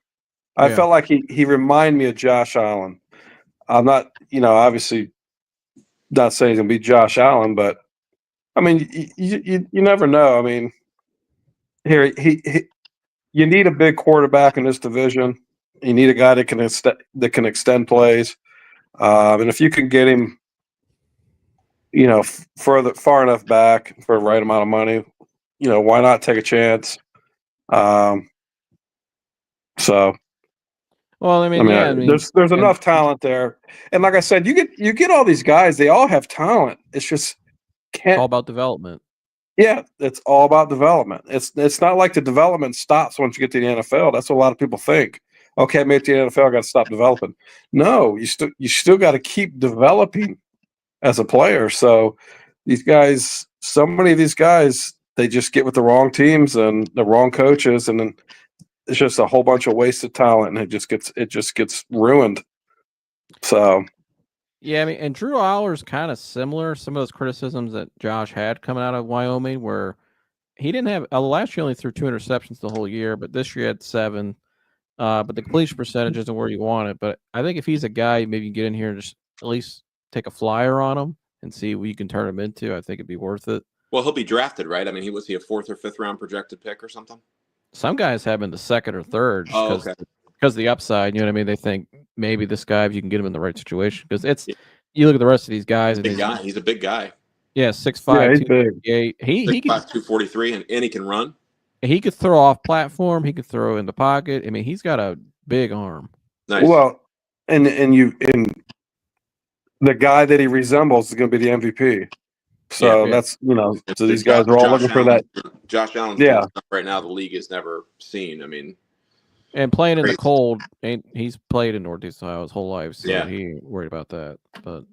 I Yeah. felt like he reminded me of Josh Allen. I'm not, obviously not saying he's going to be Josh Allen, but I mean, you never know. I mean, here you need a big quarterback in this division. You need a guy that can extend plays, and if you can get him, far enough back for the right amount of money, why not take a chance? So, Well, I mean, yeah, I mean, there's enough talent there, and like I said, you get all these guys. They all have talent. It's just it's all about development. Yeah, it's all about development. It's not like the development stops once you get to the NFL. That's what a lot of people think. Okay, I made it to the NFL, I got to stop developing. No, you still got to keep developing as a player. So these guys, so many of these guys, they just get with the wrong teams and the wrong coaches, and then it's just a whole bunch of wasted talent, and it just gets ruined. So Yeah, I mean, and Drew Aller's kind of similar. Some of those criticisms that Josh had coming out of Wyoming, where he didn't have last year only threw 2 interceptions the whole year, but this year he had 7. But the completion percentage isn't where you want it. But I think if he's a guy, maybe you can get in here and just at least take a flyer on him and see what you can turn him into. I think it'd be worth it. Well, he'll be drafted, right? I mean, was he a 4th or 5th round projected pick or something? Some guys have him the 2nd or 3rd because of the upside. You know what I mean? They think maybe this guy, if you can get him in the right situation, because you look at the rest of these guys. Big guy. He's a big guy. Yeah, 6'5", he's big. 258. He can 243, and he can run. He could throw off platform. He could throw in the pocket. I mean, he's got a big arm. Nice. Well, and the guy that he resembles is going to be the MVP. So that's so these guys are all looking for that. Josh Allen's doing stuff right now the league has never seen. I mean, and playing in the cold, he's played in Northeast Ohio his whole life, so he ain't worried about that. But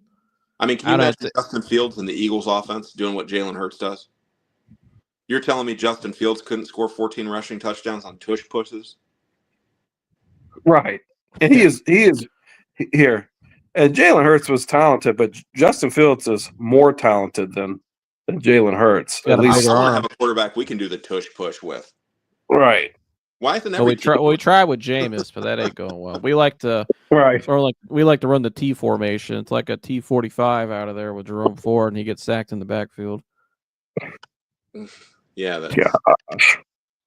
I mean, can you imagine Justin Fields in the Eagles offense doing what Jalen Hurts does? You're telling me Justin Fields couldn't score 14 rushing touchdowns on tush pushes? Right. And he is here. And Jalen Hurts was talented, but Justin Fields is more talented than Jalen Hurts. Got At a least, bigger I want to arm. have a quarterback we can do the tush push with. right, Why isn't Well, every we try. team Well, we tried with Jameis, but that ain't going well. We like to, right. or like we like to run the T formation. It's like a T-45 out of there with Jerome Ford, and he gets sacked in the backfield. Yeah, that's Gosh.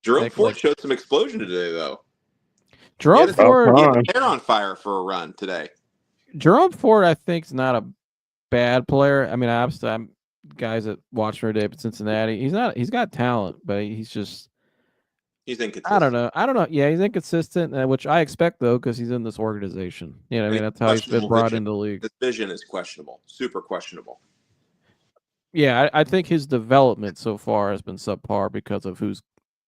Jerome Think Ford like- showed some explosion today, though. Jerome He Ford. had his hair on fire for a run today. Jerome Ford, I think, is not a bad player. I mean, I'm guys that watch every day at Cincinnati. He's not. He's got talent, but he's just. He's inconsistent. I don't know. Yeah, he's inconsistent, which I expect though, because he's in this organization. You know, I And mean, that's how he's been questionable brought vision. into the league. His vision is questionable, super questionable. Yeah, I think his development so far has been subpar because of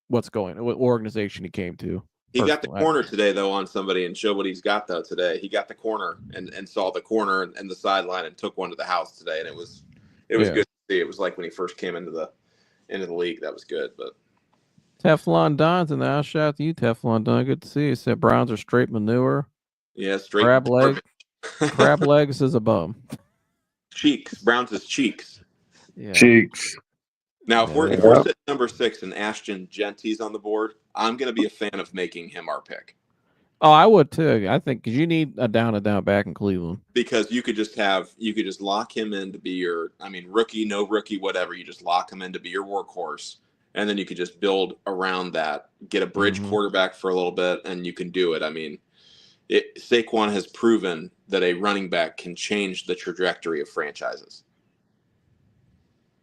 what organization he came to. He got the Personally, corner today, though, on somebody and showed what he's got, though, today. He got the corner and saw the corner and the sideline and took one to the house today. And it was Yeah. good to see. It was like when he first came into the league. That was good. But Teflon Don's in the house. Shout out to you, Teflon Don. Good to see you. Said Browns are straight manure. yeah, straight Crab leg. garbage. Crab legs is a bum. Cheeks. Browns is cheeks. Yeah. Cheeks. Now, if Yeah, we're they if are. we're sitting number 6 and Ashton Genty's on the board, I'm going to be a fan of making him our pick. Oh, I would too. I think because you need a down back in Cleveland. Because you could just lock him in to be your, rookie, no rookie, whatever. You just lock him in to be your workhorse. And then you could just build around that, get a bridge quarterback for a little bit, and you can do it. I mean, Saquon has proven that a running back can change the trajectory of franchises.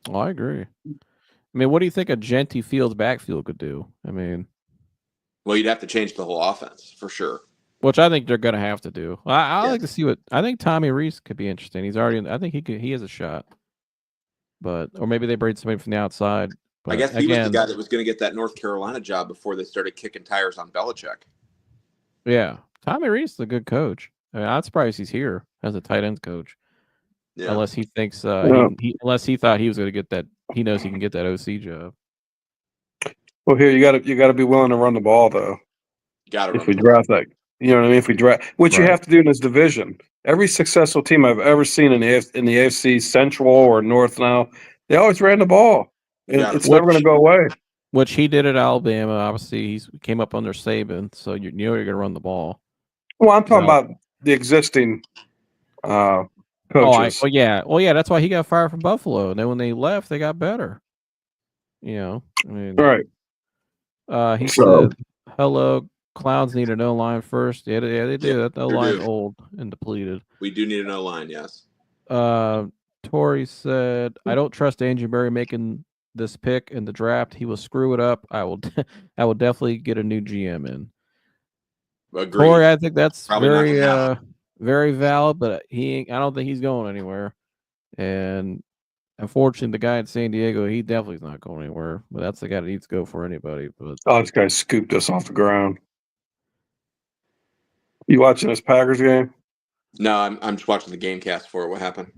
Oh, I agree. I mean, what do you think a Genty Fields backfield could do? I mean, well, you'd have to change the whole offense for sure. Which I think they're going to have to do. I Yes. like to see what I think. Tommy Reese could be interesting. He's already. I think he has a shot. But or maybe they bring somebody from the outside. But I guess he was the guy that was going to get that North Carolina job before they started kicking tires on Belichick. Yeah, Tommy Reese is a good coach. I mean, I'm surprised he's here as a tight ends coach. Yeah. Unless he thinks unless he thought he was going to get that. He knows he can get that OC job. Well, here you got to be willing to run the ball though. Got to if we draft that, you know what I mean. If we draft, which you have to do in this division. Every successful team I've ever seen in the AFC Central or North now, they always ran the ball. It's never going to go away. Which he did at Alabama. Obviously, he came up under Saban, so you know you're going to run the ball. Well, I'm talking about the existing coaches. Well, yeah. That's why he got fired from Buffalo, and then when they left, they got better. You know, I mean, right? He said, "Hello, clowns need an O-line first." Yeah, they do. That O-line old and depleted. We do need an O-line, yes. Tori said, "I don't trust Andrew Berry making this pick in the draft. He will screw it up. I will definitely get a new GM in." Agreed. Tori, I think that's Probably very valid, but I don't think he's going anywhere. And unfortunately, the guy in San Diego, he definitely is not going anywhere. But that's the guy that needs to go for anybody. But this guy scooped us off the ground. You watching this Packers game? No, I'm just watching the game cast for it. What happened?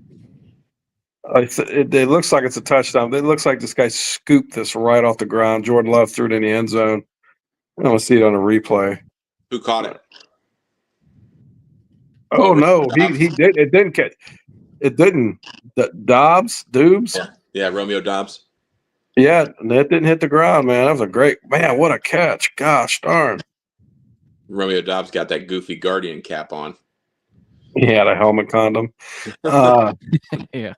It looks like it's a touchdown. It looks like this guy scooped this right off the ground. Jordan Love threw it in the end zone. I want to see it on a replay. Who caught it? Oh no, he did. It didn't catch. It didn't. Doobs. Yeah, Romeo Dobbs. Yeah, and that didn't hit the ground, man. That was a great man. What a catch! Gosh darn. Romeo Dobbs got that goofy Guardian cap on. He had a helmet condom. yeah.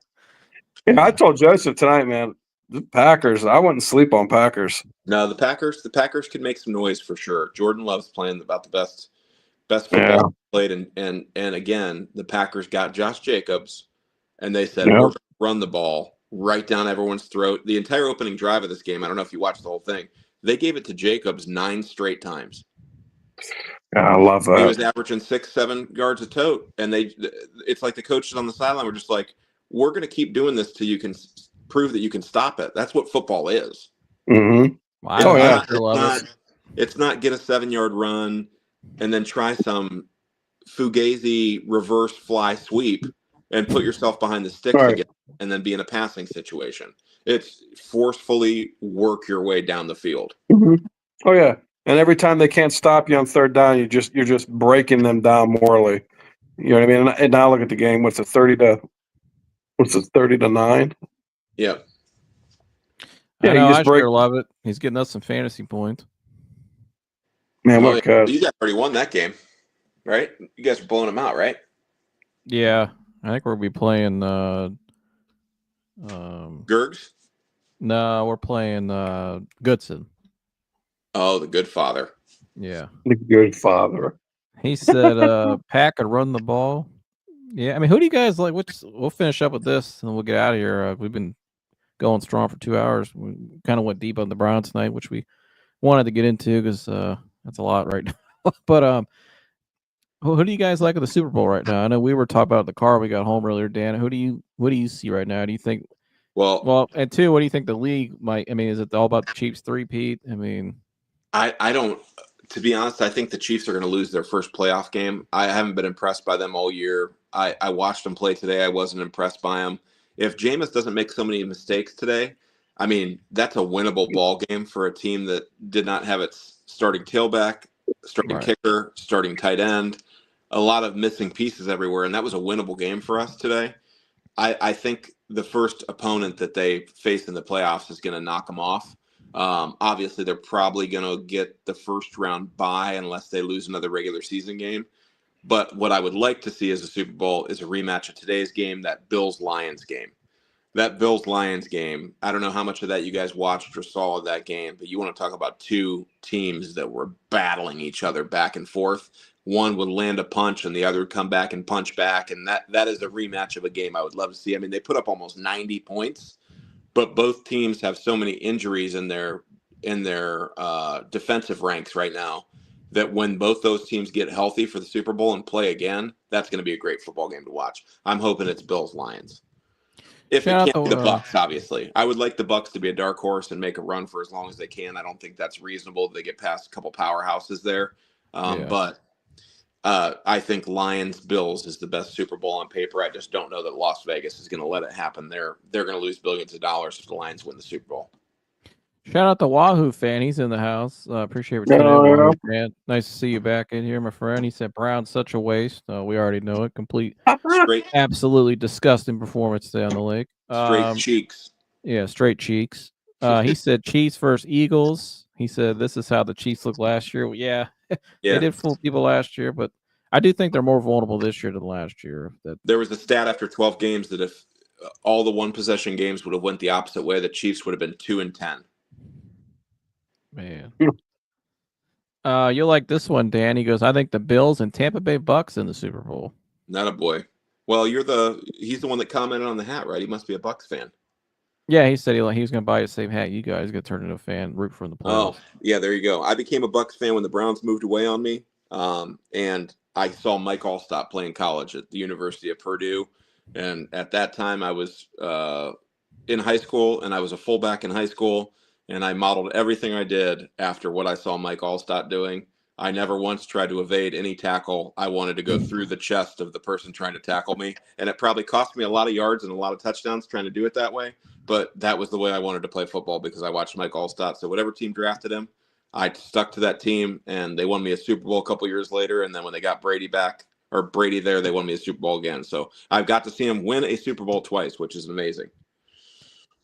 I told Joseph tonight, man. The Packers. I wouldn't sleep on Packers. No, the Packers could make some noise for sure. Jordan Love's playing about the best football played, and again, the Packers got Josh Jacobs, and they said we're going to run the ball right down everyone's throat. The entire opening drive of this game, I don't know if you watched the whole thing, they gave it to Jacobs 9 straight times. I love that. He was averaging 6-7 yards a tote, and it's like the coaches on the sideline were just like, we're going to keep doing this till you can prove that you can stop it. That's what football is. Mm-hmm. Wow. It's not get a 7-yard run and then try some fugazi reverse fly sweep and put yourself behind the sticks again and then be in a passing situation. It's forcefully work your way down the field. Mm-hmm. Oh, yeah. And every time they can't stop you on third down, you're just breaking them down morally. You know what I mean? And now look at the game. What's it 30-9? Yep. Yeah, I know. you just I break. sure love it. He's getting us some fantasy points. Man, Oh, what yeah. You guys already won that game, right? You guys are blowing them out, right? Yeah, I think we'll be playing. Gergs? No, we're playing Goodson. Oh, the good father. Yeah, the good father. he said Pack could run the ball. Yeah, I mean, who do you guys like? We'll finish up with this and we'll get out of here. We've been going strong for 2 hours. We kind of went deep on the Browns tonight, which we wanted to get into because that's a lot right now. But who do you guys like at the Super Bowl right now? I know we were talking about the car we got home earlier, Dan. What do you see right now? Do you think? Well, And two, what do you think the league might? I mean, is it all about the Chiefs three-peat? I mean, I don't. To be honest, I think the Chiefs are going to lose their first playoff game. I haven't been impressed by them all year. I watched them play today. I wasn't impressed by them. If Jameis doesn't make so many mistakes today, I mean, that's a winnable ball game for a team that did not have its starting tailback, starting Right. kicker, starting tight end, a lot of missing pieces everywhere, and that was a winnable game for us today. I think the first opponent that they face in the playoffs is going to knock them off. Obviously, they're probably going to get the first round bye unless they lose another regular season game. But what I would like to see as a Super Bowl is a rematch of today's game, that Bills-Lions game. That Bills-Lions game, I don't know how much of that you guys watched or saw of that game, but you want to talk about two teams that were battling each other back and forth. One would land a punch and the other would come back and punch back. And that is a rematch of a game I would love to see. I mean, they put up almost 90 points, but both teams have so many injuries in their defensive ranks right now that when both those teams get healthy for the Super Bowl and play again, that's going to be a great football game to watch. I'm hoping it's Bills-Lions. If it shout out can't be the to Bucks, obviously, I would like the Bucks to be a dark horse and make a run for as long as they can. I don't think that's reasonable. They get past a couple powerhouses there, yeah. but I think Lions Bills is the best Super Bowl on paper. I just don't know that Las Vegas is going to let it happen. They're going to lose billions of dollars if the Lions win the Super Bowl. Shout out to Wahoo fan. He's in the house. Appreciate you tuning in, Yeah. Wahoo fan. Nice to see you back in here, my friend. He said Brown's such a waste. We already know it. Complete, Straight absolutely disgusting performance today on the lake. cheeks. Yeah, straight cheeks. He said Chiefs versus Eagles. He said this is how the Chiefs looked last year. Well, yeah, they Yeah. did fool people last year, but I do think they're more vulnerable this year than last year. There was a stat after 12 games that if all the one possession games would have went the opposite way, the Chiefs would have been 2-10. Man. You'll like this one, Dan. He goes, I think the Bills and Tampa Bay Bucks in the Super Bowl. Not a boy. Well, he's the one that commented on the hat, right? He must be a Bucks fan. Yeah, he said he was going to buy the same hat. You guys going to turn into a fan, root for the playoffs. Oh, yeah, there you go. I became a Bucks fan when the Browns moved away on me. And I saw Mike Allstott play in college at the University of Purdue. And at that time, I was in high school, and I was a fullback in high school. And I modeled everything I did after what I saw Mike Allstott doing. I never once tried to evade any tackle. I wanted to go through the chest of the person trying to tackle me. And it probably cost me a lot of yards and a lot of touchdowns trying to do it that way. But that was the way I wanted to play football because I watched Mike Allstott. So whatever team drafted him, I stuck to that team, and they won me a Super Bowl a couple years later. And then when they got Brady there, they won me a Super Bowl again. So I've got to see him win a Super Bowl twice, which is amazing.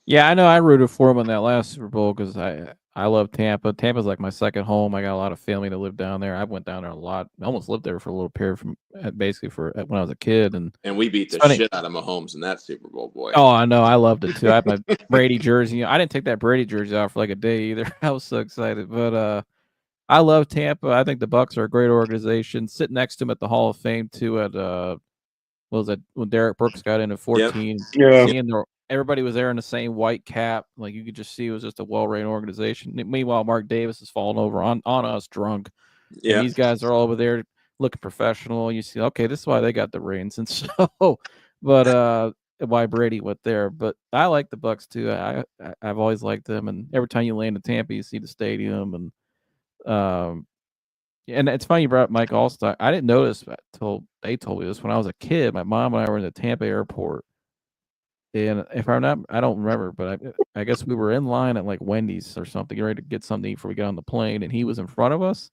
Yeah, I know. I rooted for him in that last Super Bowl because I love Tampa. Tampa's like my second home. I got a lot of family that live down there. I went down there a lot. I almost lived there for a little period basically when I was a kid. And we beat the shit out of Mahomes in that Super Bowl, boy. Oh, I know. I loved it too. I had my Brady jersey. I didn't take that Brady jersey off for like a day either. I was so excited. But I love Tampa. I think the Bucks are a great organization. Sit next to him at the Hall of Fame too. What was that when Derek Brooks got in at 14? Yeah. Everybody was there in the same white cap. Like you could just see it was just a well-ran organization. Meanwhile, Mark Davis is falling over on us drunk. Yeah. And these guys are all over there looking professional. You see, okay, this is why they got the rings. And so, but why Brady went there. But I like the Bucks too. I've always liked them. And every time you land in Tampa, you see the stadium. And it's funny you brought up Mike Allstott. I didn't notice until they told me this when I was a kid. My mom and I were in the Tampa airport. And if I'm not, I don't remember, but I guess we were in line at like Wendy's or something, ready to get something to eat before we got on the plane, and he was in front of us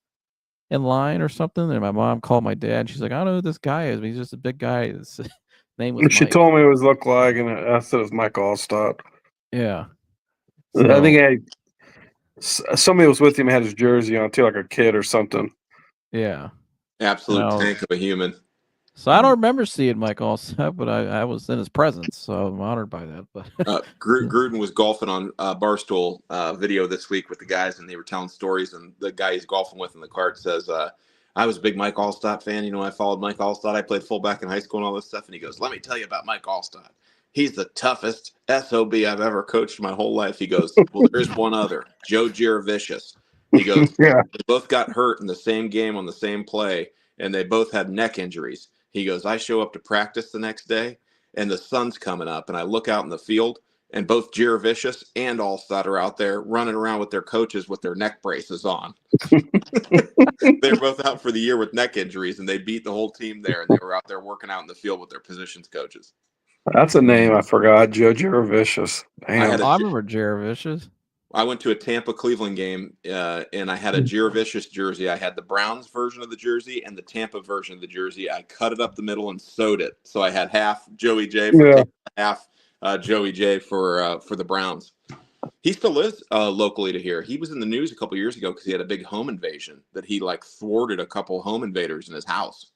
in line or something. And my mom called my dad. She's like, I don't know who this guy is, but he's just a big guy. His name was She Mike. told me it was look like, and I said it was Mike Allstott. Yeah. I think So, somebody was with him had his jersey on too, like a kid or something. yeah. Absolute No. tank of a human. So I don't remember seeing Mike Allstott, but I was in his presence, so I'm honored by that. But Gruden was golfing on Barstool video this week with the guys, and they were telling stories. And the guy he's golfing with in the cart says, "I was a big Mike Allstott fan. You know, I followed Mike Allstott. I played fullback in high school and all this stuff." And he goes, "Let me tell you about Mike Allstott. He's the toughest SOB I've ever coached my whole life." He goes, "Well, there's one other, Joe Giravicious." He goes, Yeah. "They both got hurt in the same game on the same play, and they both had neck injuries." He goes, "I show up to practice the next day, and the sun's coming up, and I look out in the field, and both Giravicious and Allstott are out there running around with their coaches with their neck braces on." They're both out for the year with neck injuries, and they beat the whole team there, and they were out there working out in the field with their positions coaches. That's a name I forgot. Joe Giravicious. I had Damn. I remember Jaravicious. I went to a Tampa Cleveland game, and I had a Giravicious jersey. I had the Browns version of the jersey and the Tampa version of the jersey. I cut it up the middle and sewed it, so I had half Joey J for Yeah. Tampa, half Joey J for the Browns. He still lives locally to here. He was in the news a couple years ago because he had a big home invasion that he like thwarted a couple home invaders in his house.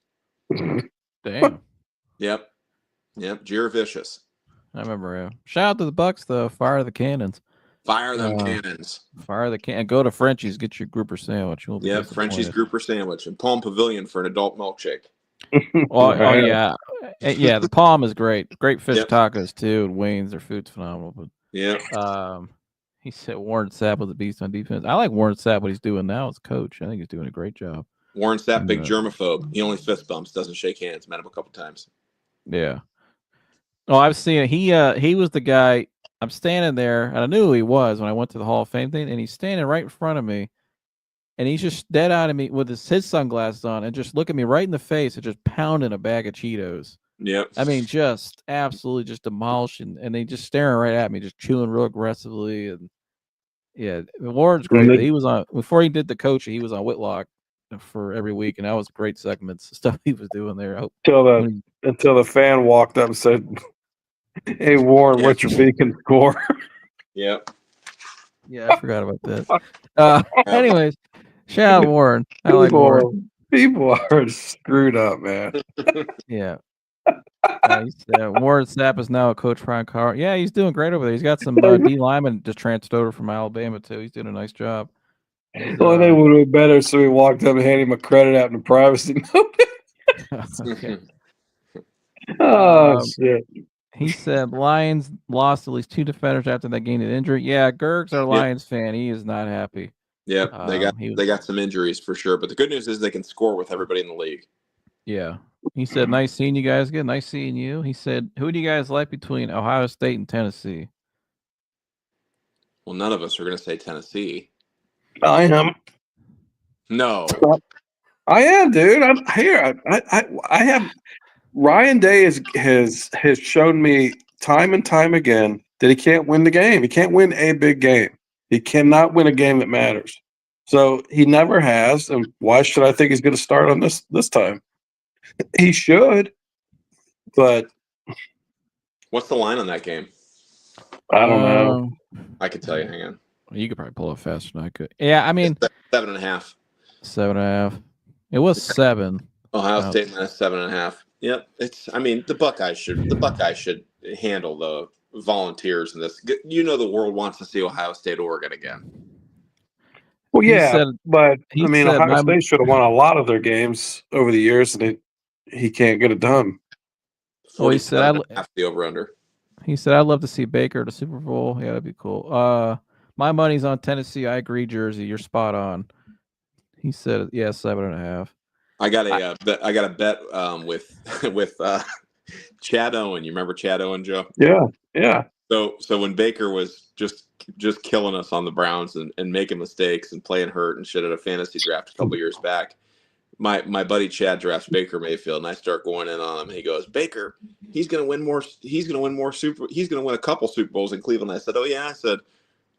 Damn. Yep, Giravicious. I remember him. Shout out to the Bucks though. Fire the cannons. Fire them cannons. Fire the can. Go to Frenchie's. Get your grouper sandwich. You'll be Yep, Frenchie's disappointed. grouper sandwich and Palm Pavilion for an adult milkshake. Oh yeah, yeah. The Palm is great. Great fish Yep. tacos too. And Wayne's, their food's phenomenal. But Yeah. he said Warren Sapp was a beast on defense. I like Warren Sapp. What he's doing now as coach. I think he's doing a great job. Warren Sapp, big germaphobe. He only fist bumps, doesn't shake hands. Met him a couple times. Yeah. Oh, I've seen it. He was the guy. I'm standing there, and I knew who he was when I went to the Hall of Fame thing, and he's standing right in front of me, and he's just dead out of me with his sunglasses on, and just looking me right in the face and just pounding a bag of Cheetos. Yep. I mean, just absolutely just demolishing, and they just staring right at me, just chewing real aggressively, and yeah, Warren's great. He was on before he did the coaching. He was on Whitlock for every week, and that was great segments stuff he was doing there. Until the fan walked up and said, "Hey Warren, what's your beacon score?" Yep. Yeah, I forgot about that. Anyways, shout out Warren. I like Warren. People are screwed up, man. Yeah. Warren Sapp is now a coach for Carr. Yeah, he's doing great over there. He's got some D linemen just transferred over from Alabama too. He's doing a nice job. Well, they would have been better, so he walked up and handed him a credit out in privacy. Okay. Oh shit! He said Lions lost at least 2 defenders after they gained an injury. Yeah, Gerg's our Lions fan. He is not happy. Yep, they got some injuries for sure. But the good news is they can score with everybody in the league. Yeah. He said, nice seeing you guys again. Nice seeing you. He said, who do you guys like between Ohio State and Tennessee? Well, none of us are going to say Tennessee. I am. No. I am, dude. I'm here. I have. Ryan Day has shown me time and time again that he can't win the game. He can't win a big game. He cannot win a game that matters. So he never has. And why should I think he's going to start on this time? He should. But what's the line on that game? I don't know. I could tell you. Hang on. You could probably pull it faster than I could. Yeah, I mean, 7.5. 7.5. It was 7. Ohio State minus 7.5. Yep. The Buckeyes should handle the Volunteers in this. You know, the world wants to see Ohio State, Oregon again. Well, yeah, but I mean, Ohio State should have won a lot of their games over the years, and he can't get it done. Oh, he said, the over/under. He said, "I'd love to see Baker at the Super Bowl. Yeah, that'd be cool." My money's on Tennessee. I agree, Jersey. You're spot on. He said, "Yeah, 7.5." I got a bet with Chad Owen. You remember Chad Owen, Joe? Yeah. So when Baker was just killing us on the Browns and making mistakes and playing hurt and shit at a fantasy draft a couple years back, my buddy Chad drafts Baker Mayfield, and I start going in on him. He goes, Baker, he's going to win more. He's going to win more He's going to win a couple Super Bowls in Cleveland. I said, oh yeah.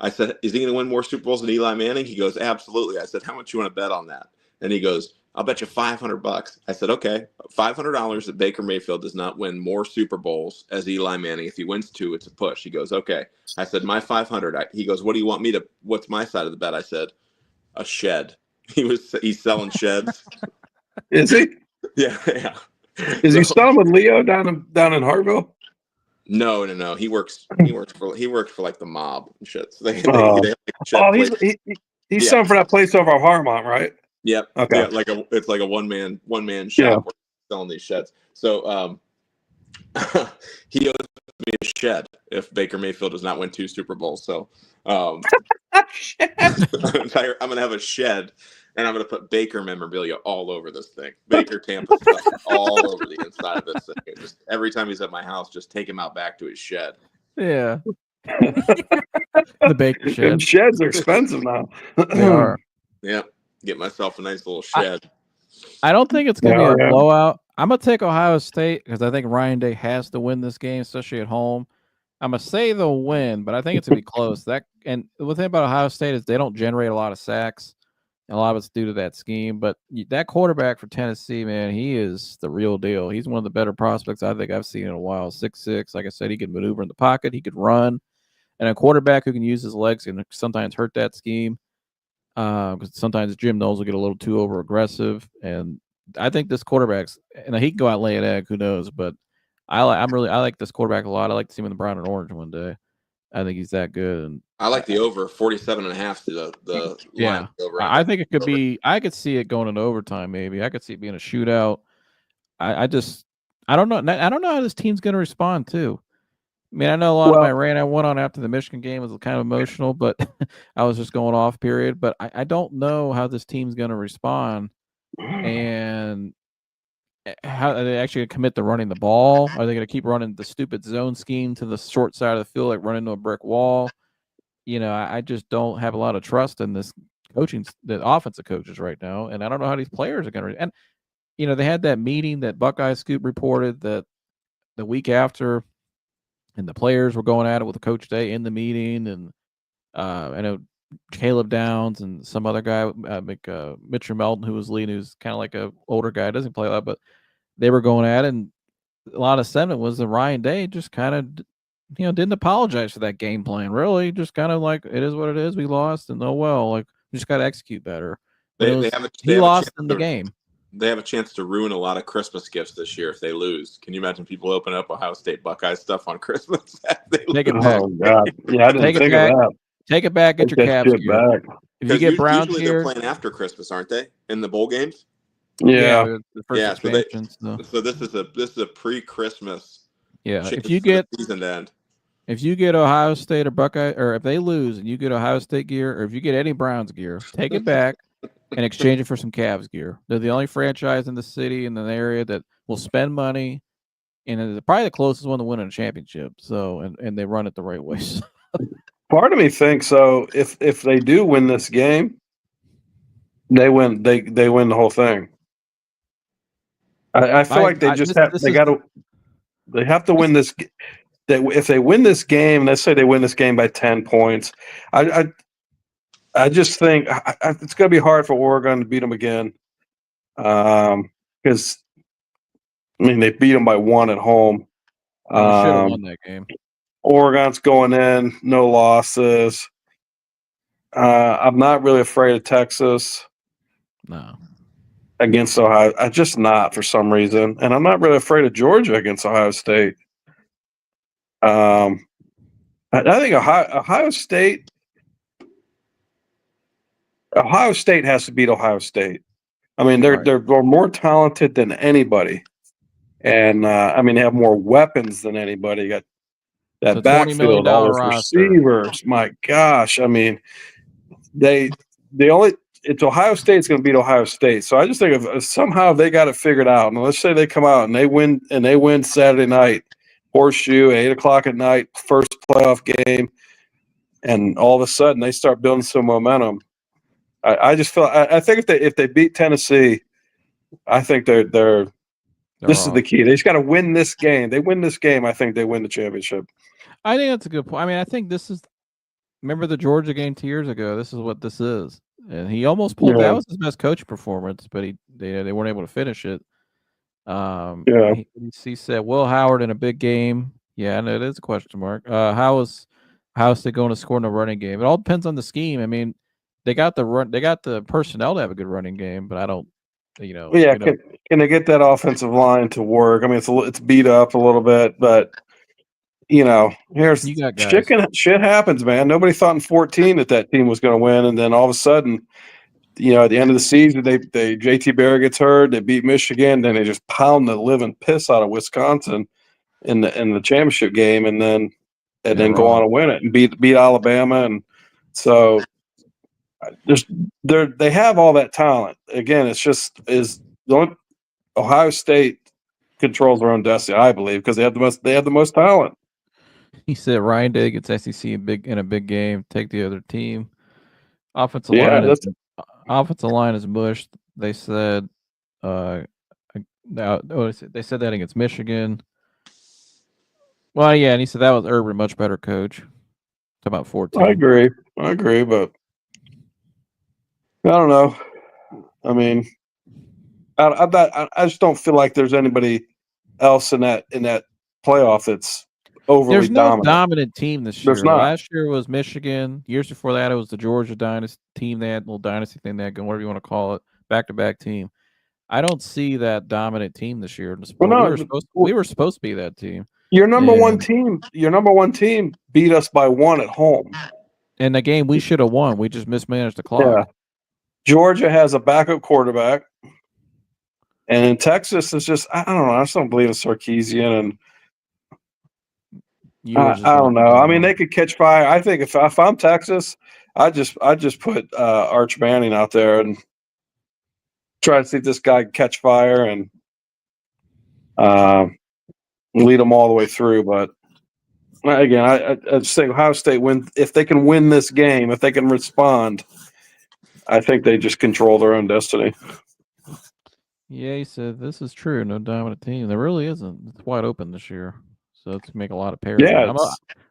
I said, is he going to win more Super Bowls than Eli Manning? He goes, absolutely. I said, how much you want to bet on that? And he goes, I'll bet you $500. I said, okay, $500 that Baker Mayfield does not win more Super Bowls as Eli Manning. If he wins 2, it's a push. He goes, okay. I said, my 500. He goes, what do you want me to? What's my side of the bet? I said, a shed. He's selling sheds. Is he? Yeah. Is he selling with Leo down in Hartville? No. He works for like the mob and shit. So they have like a shed he's selling for that place over at Harmont, right? Yep. Okay. Yeah, it's like a one man shop where selling these sheds. So he owes me a shed if Baker Mayfield does not win 2 Super Bowls. So I'm gonna have a shed, and I'm gonna put Baker memorabilia all over this thing. Baker Tampa stuff all over the inside of this thing. Just every time he's at my house, just take him out back to his shed. Yeah. The Baker shed. And sheds are expensive now. They are. Yep. Get myself a nice little shed. I don't think it's going to be a blowout. I'm going to take Ohio State because I think Ryan Day has to win this game, especially at home. I'm going to say they'll win, but I think it's going to be close. And the thing about Ohio State is they don't generate a lot of sacks. A lot of it's due to that scheme. But that quarterback for Tennessee, man, he is the real deal. He's one of the better prospects I think I've seen in a while. 6'6". Like I said, he can maneuver in the pocket. He could run. And a quarterback who can use his legs can sometimes hurt that scheme. Because sometimes Jim Knowles will get a little too over aggressive, and I think this quarterback's, and he can go out and lay an egg, who knows? But I like this quarterback a lot. I like to see him in the brown and orange one day. I think he's that good. And I like the over 47.5 to the line. Over. I think it could be. I could see it going into overtime. Maybe I could see it being a shootout. I don't know. I don't know how this team's going to respond too. I mean, I know a lot of my rant I went on after the Michigan game was kind of emotional, but I was just going off period. But I don't know how this team's going to respond and how are they actually going to commit to running the ball. Are they going to keep running the stupid zone scheme to the short side of the field, like running into a brick wall? You know, I just don't have a lot of trust in this coaching, the offensive coaches right now. And I don't know how these players are going to. And, you know, they had that meeting that Buckeye Scoop reported that the week after. And the players were going at it with the coach day in the meeting, and I know Caleb Downs and some other guy, Mitchell Melton, who was leading, who's kind of like a older guy, doesn't play a lot, but they were going at it, and a lot of sentiment was that Ryan Day just kind of, didn't apologize for that game plan. Really, just kind of like, it is what it is. We lost, and oh well, like we just got to execute better. He lost in the game. They have a chance to ruin a lot of Christmas gifts this year if they lose. Can you imagine people open up Ohio State Buckeye stuff on Christmas? Take it back. Oh, God. Yeah, I didn't think of that. Take it back. Get your Cavs gear. Back. If you get Browns usually gear, they're playing after Christmas, aren't they? In the bowl games. Yeah. The first So this is a pre-Christmas. Yeah. If you get season to end. If you get Ohio State or Buckeye, or if they lose and you get Ohio State gear, or if you get any Browns gear, take it back and exchange it for some Cavs gear. They're the only franchise in the city and in the area that will spend money, and it's probably the closest one to winning a championship. So, and they run it the right way. Part of me thinks so. If they do win this game, they win. They win the whole thing. I feel like they have to win this. If they win this game, let's say they win this game by 10 points, I just think it's going to be hard for Oregon to beat them again. Because they beat them by 1 at home. Should have won that game. Oregon's going in, no losses. I'm not really afraid of Texas. No. Against Ohio, I'm just not for some reason, and I'm not really afraid of Georgia against Ohio State. I think Ohio State has to beat Ohio State. I mean, they're more talented than anybody, and they have more weapons than anybody. You got that backfield, all those receivers. My gosh, I mean, it's Ohio State's going to beat Ohio State. So I just think if somehow they got it figured out, and let's say they come out and they win Saturday night, Horseshoe, 8:00 at night, first playoff game, and all of a sudden they start building some momentum. I just feel I think if they beat Tennessee, I think they're this is wrong. the key. They just got to win this game. They win this game, I think they win the championship. I think that's a good point. I mean, I think this is. Remember the Georgia game 2 years ago? This is what this is, and he almost pulled. Yeah. That was his best coaching performance, but they weren't able to finish it. Yeah. He said Will Howard in a big game. Yeah, and it is a question mark. How's they going to score in a running game? It all depends on the scheme. I mean, they got the personnel to have a good running game, but I don't. Yeah, can they get that offensive line to work? I mean, it's beat up a little bit, but here's You got guys. shit happens, man. Nobody thought in 14 that team was going to win, and then all of a sudden, at the end of the season, they JT Barrett gets hurt. They beat Michigan, then they just pound the living piss out of Wisconsin in the championship game, and then go on and win it and beat Alabama, and so they have all that talent. Again, it's just Ohio State controls their own destiny, I believe, because they have the most talent. He said Ryan Day gets SEC in a big game. Take the other team. Offensive line is mushed. They said, they said that against Michigan. Well, yeah, and he said that was Urban, much better coach. It's about 14. I agree, but I don't know. I mean, I just don't feel like there's anybody else in that playoff that's overly There's no dominant team this year. There's not. Last year was Michigan. Years before that, it was the Georgia dynasty team. They had a little dynasty thing there, whatever you want to call it, back-to-back team. I don't see that dominant team this year. Well, no, we were supposed to be that team. Your number one team beat us by 1 at home. In the game we should have won. We just mismanaged the clock. Yeah. Georgia has a backup quarterback. And in Texas, it's just, I don't know. I just don't believe in Sarkisian. And I don't know. I mean, they could catch fire. I think if I'm Texas, I just put Arch Manning out there and try to see if this guy can catch fire and lead them all the way through. But again, I just think Ohio State if they can win this game, if they can respond, I think they just control their own destiny. Yeah, he said this is true. No dominant team. There really isn't. It's wide open this year, so it's make a lot of pairs. Yeah.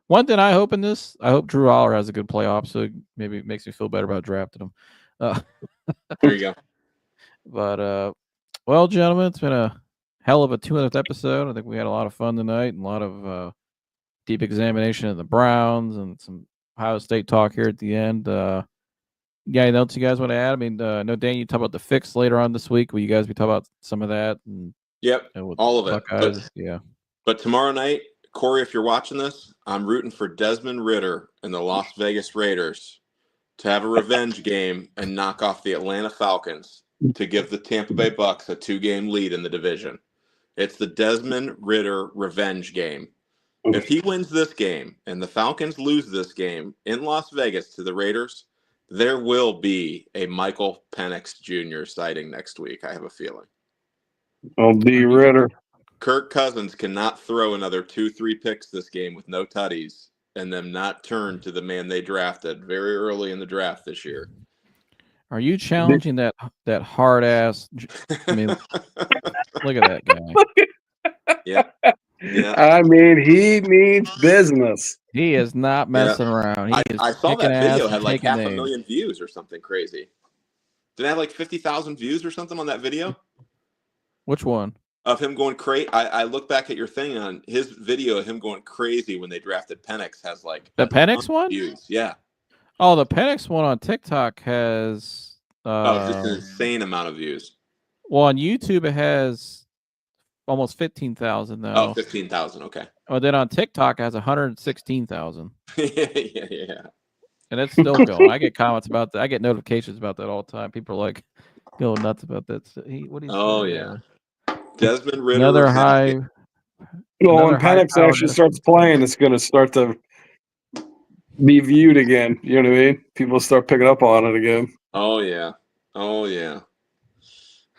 One thing I hope in this, I hope Drew Aller has a good playoff, so maybe it makes me feel better about drafting him. There you go. But well, gentlemen, it's been a hell of a 200th episode. I think we had a lot of fun tonight and a lot of deep examination of the Browns and some Ohio State talk here at the end. Yeah, anything else you guys want to add? I mean, no, Dan, you talk about the fix later on this week. Will you guys be talking about some of that? Yep, all of it. Yeah. But tomorrow night, Corey, if you're watching this, I'm rooting for Desmond Ridder and the Las Vegas Raiders to have a revenge game and knock off the Atlanta Falcons to give the Tampa Bay Bucks a 2-game lead in the division. It's the Desmond Ridder revenge game. If he wins this game and the Falcons lose this game in Las Vegas to the Raiders, there will be a Michael Penix Jr. sighting next week, I have a feeling. I'll be Ridder. Kirk Cousins cannot throw another 2-3 picks this game with no tutties and them not turn to the man they drafted very early in the draft this year. Are you challenging that hard ass? I mean, look at that guy. Yeah. I mean, he means business. He is not messing around. I saw that video had like 500,000 views or something crazy. Did it have like 50,000 views or something on that video? Which one? Of him going crazy. I look back at your thing on his video of him going crazy when they drafted Penix has like the Penix one views. Yeah. Oh, the Penix one on TikTok has just an insane amount of views. Well, on YouTube it has almost 15,000 though. Oh, 15,000. Okay. Oh, then on TikTok it has 116,000. Yeah. And it's still going. I get comments about that. I get notifications about that all the time. People are like going nuts about that. Yeah. Desmond Ridder. Another high. Well, when Penix actually starts playing, it's going to start to be viewed again. You know what I mean? People start picking up on it again. Oh yeah.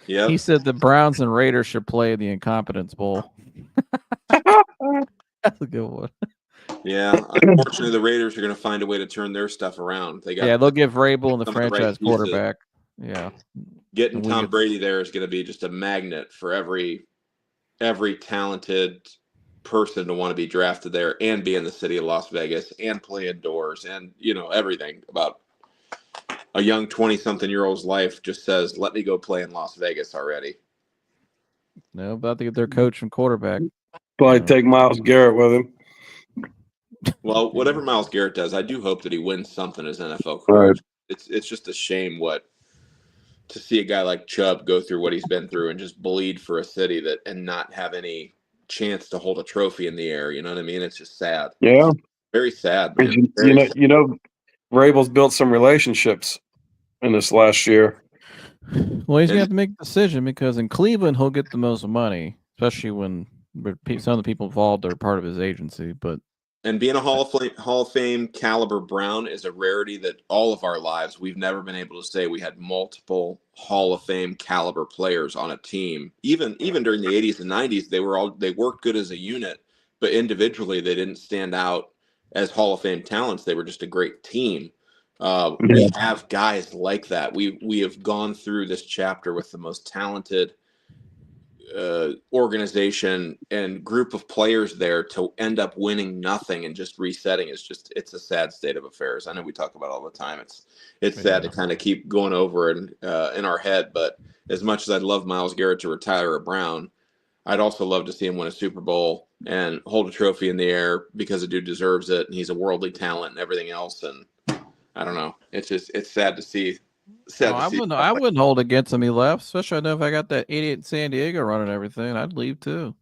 Yeah. He said the Browns and Raiders should play the Incompetence Bowl. That's a good one. Yeah. Unfortunately, the Raiders are going to find a way to turn their stuff around. They'll give Vrabel and the franchise quarterback. Yeah. Getting And we Tom get- Brady there is going to be just a magnet for every talented person to want to be drafted there and be in the city of Las Vegas and play indoors, and everything about a young 20-something-year-old's life just says, let me go play in Las Vegas already. No, about to get their coach and quarterback. Probably Yeah. take Myles Garrett with him. Well, whatever Myles Garrett does, I do hope that he wins something his NFL career. Right. It's just a shame to see a guy like Chubb go through what he's been through and just bleed for a city and not have any chance to hold a trophy in the air. You know what I mean? It's just sad. Yeah. Very sad, And man. Very sad. Vrabel's built some relationships in this last year. Well, he's going to have to make a decision because in Cleveland, he'll get the most money, especially when some of the people involved are part of his agency. But And being a Hall of Fame caliber Brown is a rarity that all of our lives we've never been able to say we had multiple Hall of Fame caliber players on a team. Even during the 80s and 90s, they worked good as a unit, but individually they didn't stand out as Hall of Fame talents. They were just a great team. We have guys like that. We have gone through this chapter with the most talented organization and group of players there to end up winning nothing and just resetting it's a sad state of affairs. I know we talk about it all the time. It's sad to kind of keep going over in our head, but as much as I'd love Myles Garrett to retire a Brown, I'd also love to see him win a Super Bowl and hold a trophy in the air because the dude deserves it and he's a worldly talent and everything else. And I don't know. It's sad to see. I wouldn't hold against him. He left, especially I know if I got that idiot in San Diego running everything, I'd leave too.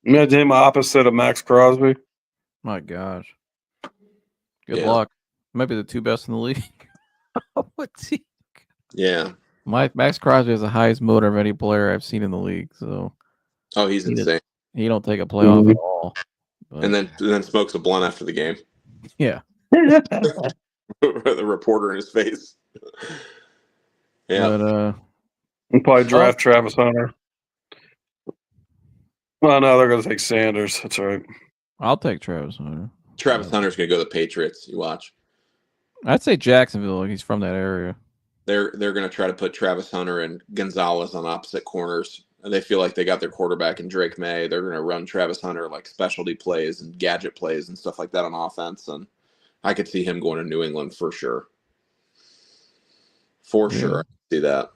Imagine him opposite of Max Crosby. My gosh. Good luck. Maybe the two best in the league. What's he? Yeah. Max Crosby has the highest motor of any player I've seen in the league. So, he's insane. He don't take a playoff at all. But, and then smokes a blunt after the game. Yeah. The reporter in his face. Yeah. But we'll probably draft Travis Hunter. Well, no, they're going to take Sanders. That's right. I'll take Travis Hunter. Travis Hunter's going to go to the Patriots. You watch. I'd say Jacksonville. He's from that area. They're going to try to put Travis Hunter and Gonzalez on opposite corners. And they feel like they got their quarterback in Drake May. They're going to run Travis Hunter like specialty plays and gadget plays and stuff like that on offense. And I could see him going to New England for sure. For sure. I can see that.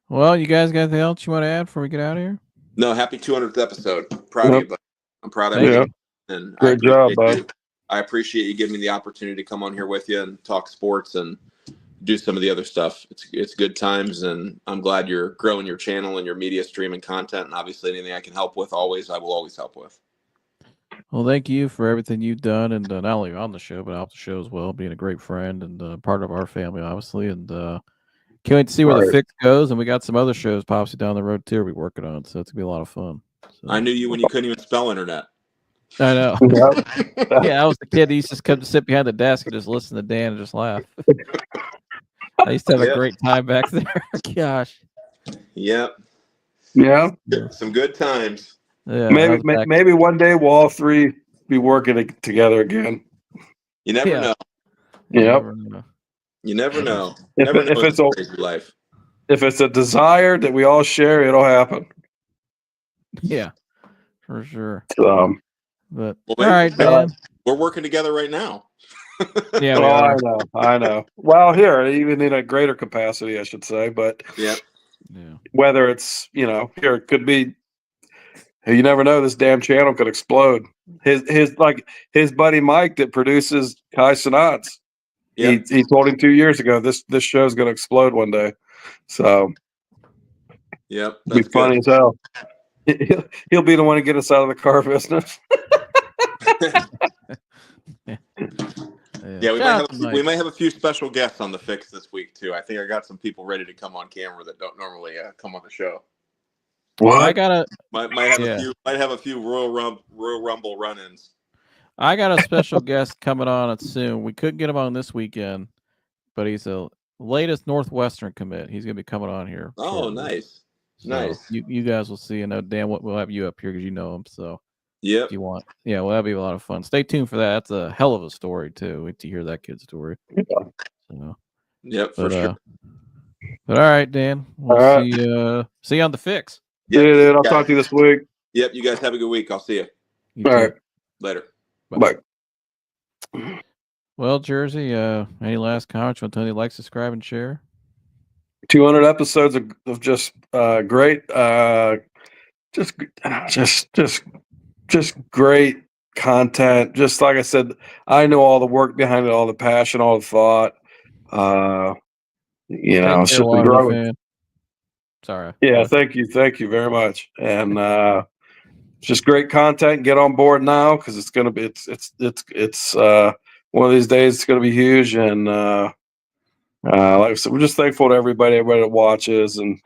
Well, you guys got anything else you want to add before we get out of here? No, happy 200th episode. Proud of you, bud. I'm proud of you. And great job, bud. I appreciate you giving me the opportunity to come on here with you and talk sports and do some of the other stuff. It's good times, and I'm glad you're growing your channel and your media streaming content. And obviously, anything I can help with, I will always help with. Well, thank you for everything you've done, and not only on the show, but off the show as well, being a great friend and part of our family, obviously. And can't wait to see where the fix goes. And we got some other shows possibly down the road, too, we're working on. So it's going to be a lot of fun. So. I knew you when you couldn't even spell internet. I know. Yeah, I was the kid that used to come to sit behind the desk and just listen to Dan and just laugh. I used to have a great time back there. Gosh. Yep. Yeah. Some good times. Yeah. Maybe one day we'll all three be working together again. You never know. Yep. You never know. If it's crazy life. If it's a desire that we all share, it'll happen. Yeah, for sure. But all right, Dan. We're working together right now. Yeah, I know. Well, here, even in a greater capacity, I should say. But whether it's here, it could be. You never know. This damn channel could explode. His buddy Mike that produces Kai Cenat's. He told him 2 years ago this show's going to explode one day. So it'll be funny as hell. He'll be the one to get us out of the car business. We may have a few special guests on the fix this week too. I think I got some people ready to come on camera that don't normally come on the show. What? I got might have a few Royal Rumble run-ins. I got a special guest coming on soon. We couldn't get him on this weekend, but he's the latest Northwestern commit. He's gonna be coming on here. Oh, nice. So nice. You guys will see. I know Dan, we'll have you up here because you know him. So if you want, well, that'll be a lot of fun. Stay tuned for that. That's a hell of a story too. Wait to hear that kid's story. Yeah. So, for sure. But all right, Dan. We'll All right. see you on the fix. Yeah, dude. I'll talk to you this week. Yep, you guys have a good week. I'll see you You All too. right. later. Bye. Well, Jersey, any last comments? You want to tell me like, subscribe, and share? 200 episodes of just great, just great content. Just like I said, I know all the work behind it, all the passion, all the thought. You know, it's Take care, just a Wahoo growing. fan. Sorry. Yeah, thank you very much. And it's just great content. Get on board now because it's gonna be it's one of these days it's gonna be huge. And like I said, we're just thankful to everybody that watches and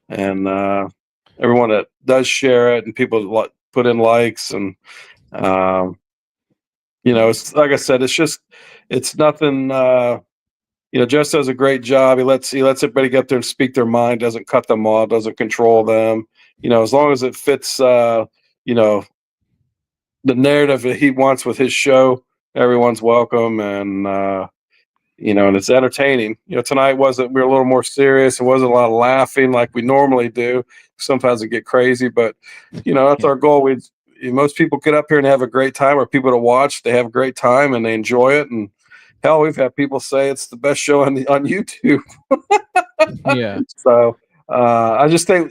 everyone that does share it and people that put in likes and you know, it's like I said, it's nothing. You know, Jess does a great job. He lets everybody get there and speak their mind. Doesn't cut them off. Doesn't control them. You know, as long as it fits. You know, the narrative that he wants with his show, everyone's welcome, and you know, and it's entertaining. You know, tonight we were a little more serious. It wasn't a lot of laughing like we normally do. Sometimes it get crazy, but you know, that's our goal. Most people get up here and have a great time, or people to watch, they have a great time and they enjoy it. And hell, we've had people say it's the best show on YouTube. Yeah. So I just think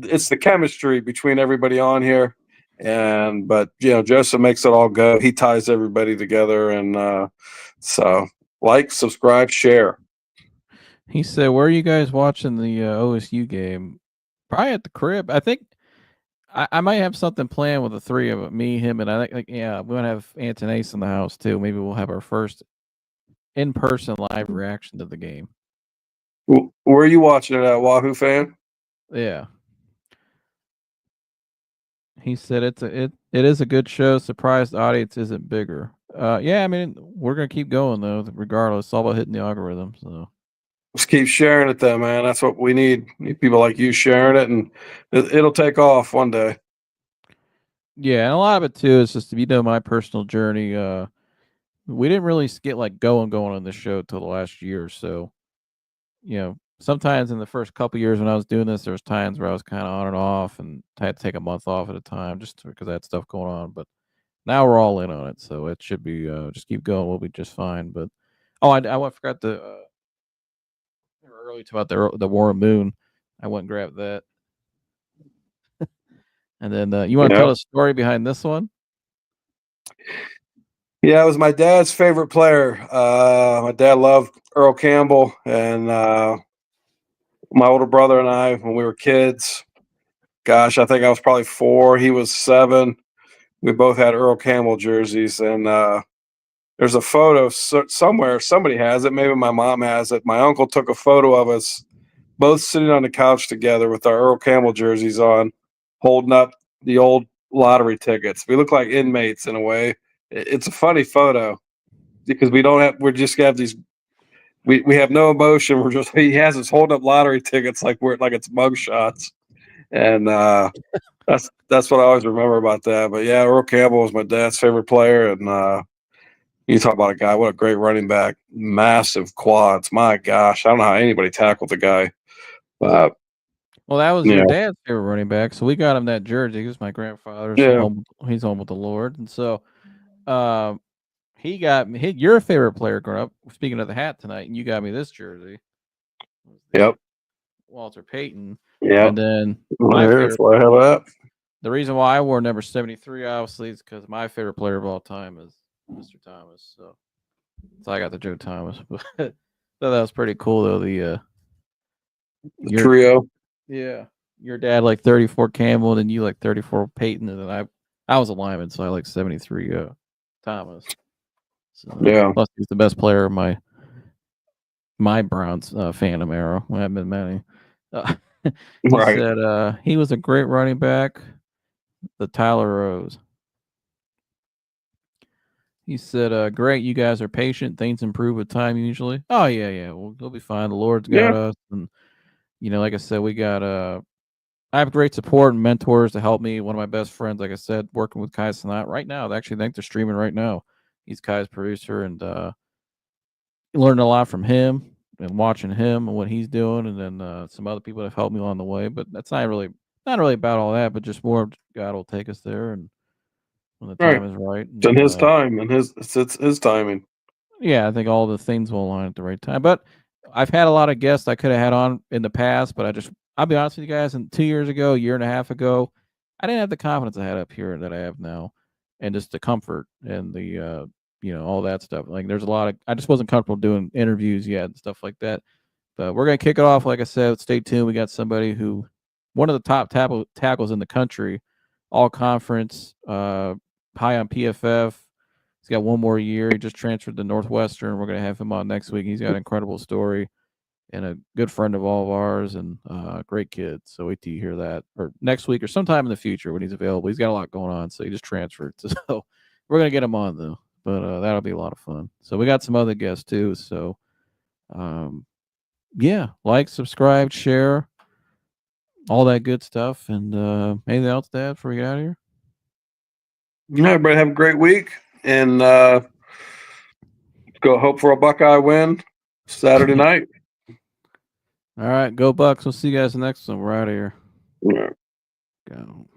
it's the chemistry between everybody on here. But you know, Joseph makes it all go. He ties everybody together, and so like, subscribe, share. He said, "Where are you guys watching the OSU game?" Probably at the crib. I think I might have something planned with the three of them, me, him, and I think yeah, we're gonna have Antonace in the house too. Maybe we'll have our first in-person live reaction to the game. Where are you watching it at, Wahoo fan? Yeah. He said it is a good show. Surprised audience isn't bigger. Yeah, I mean we're gonna keep going though, regardless. It's all about hitting the algorithm. So Just keep sharing it, though, man. That's what we need. We need people like you sharing it, and it'll take off one day. yeah, and a lot of it too is just if you know my personal journey. We didn't really get like going on this show till the last year or so. You know, sometimes in the first couple years when I was doing this, there was times where I was kind of on and off, and I had to take a month off at a time just because I had stuff going on. But now we're all in on it, so it should be just keep going. We'll be just fine. But I forgot to early about the War Moon. I went and grabbed that, and then you want to Yeah. tell the story behind this one? Yeah, it was my dad's favorite player. My dad loved Earl Campbell, and my older brother and I, when we were kids, gosh, I think I was probably 4. He was 7. We both had Earl Campbell jerseys, and there's a photo somewhere. Somebody has it. Maybe my mom has it. My uncle took a photo of us both sitting on the couch together with our Earl Campbell jerseys on, holding up the old lottery tickets. We look like inmates in a way. It's a funny photo because we're just have these. We have no emotion. He has us holding up lottery tickets like it's mug shots, and that's what I always remember about that. But yeah, Earl Campbell was my dad's favorite player, and you talk about a guy, what a great running back, massive quads. My gosh, I don't know how anybody tackled the guy. Well, that was Yeah. your dad's favorite running back, so we got him that jersey. He was my grandfather's. Yeah. He's home with the Lord, and so he got me your favorite player growing up. Speaking of the hat tonight, and you got me this jersey. Yep. Walter Payton. Yeah. And then my favorite. I have that. The reason why I wore number 73, obviously, is because my favorite player of all time is Mr. Thomas. So I got the Joe Thomas. But so that was pretty cool, though. The trio. Yeah, your dad like 34 Campbell, and you like 34 Payton, and then I was a lineman, so I like 73 Thomas. So, yeah, plus he's the best player of my Browns fandom era. We haven't been many. He right. said he was a great running back. The Tyler Rose. He said, "Great, you guys are patient. Things improve with time usually." Oh yeah, we'll be fine. The Lord's got us, and like I said, we got I have great support and mentors to help me. One of my best friends, like I said, working with Kai Sanat right now. I actually think they're streaming right now. He's Kai's producer, and learned a lot from him. and watching him and what he's doing, and then some other people that have helped me along the way. But that's not really about all that, but just more God will take us there, and when the Right. time is right. It's in and, his time, and it's his timing. Yeah, I think all the things will align at the right time. But I've had a lot of guests I could have had on in the past, but I'll be honest with you guys, and 2 years ago, a year and a half ago, I didn't have the confidence I had up here that I have now, and just the comfort and the all that stuff. Like there's a lot of I just wasn't comfortable doing interviews yet and stuff like that. But we're gonna kick it off, like I said. Stay tuned. We got somebody who one of the top tackles in the country, all conference, high on PFF. He's got one more year. He just transferred to Northwestern. We're going to have him on next week. He's got an incredible story and a good friend of all of ours and great kid. So wait till you hear that or next week or sometime in the future when he's available. He's got a lot going on, so he just transferred. So we're going to get him on though, but that'll be a lot of fun. So we got some other guests too. So yeah, like, subscribe, share, all that good stuff. And anything else, Dad, before we get out of here? Yeah, everybody have a great week, and go hope for a Buckeye win Saturday night. All right, go Bucks. We'll see you guys next one. We're out of here. Yeah. Go.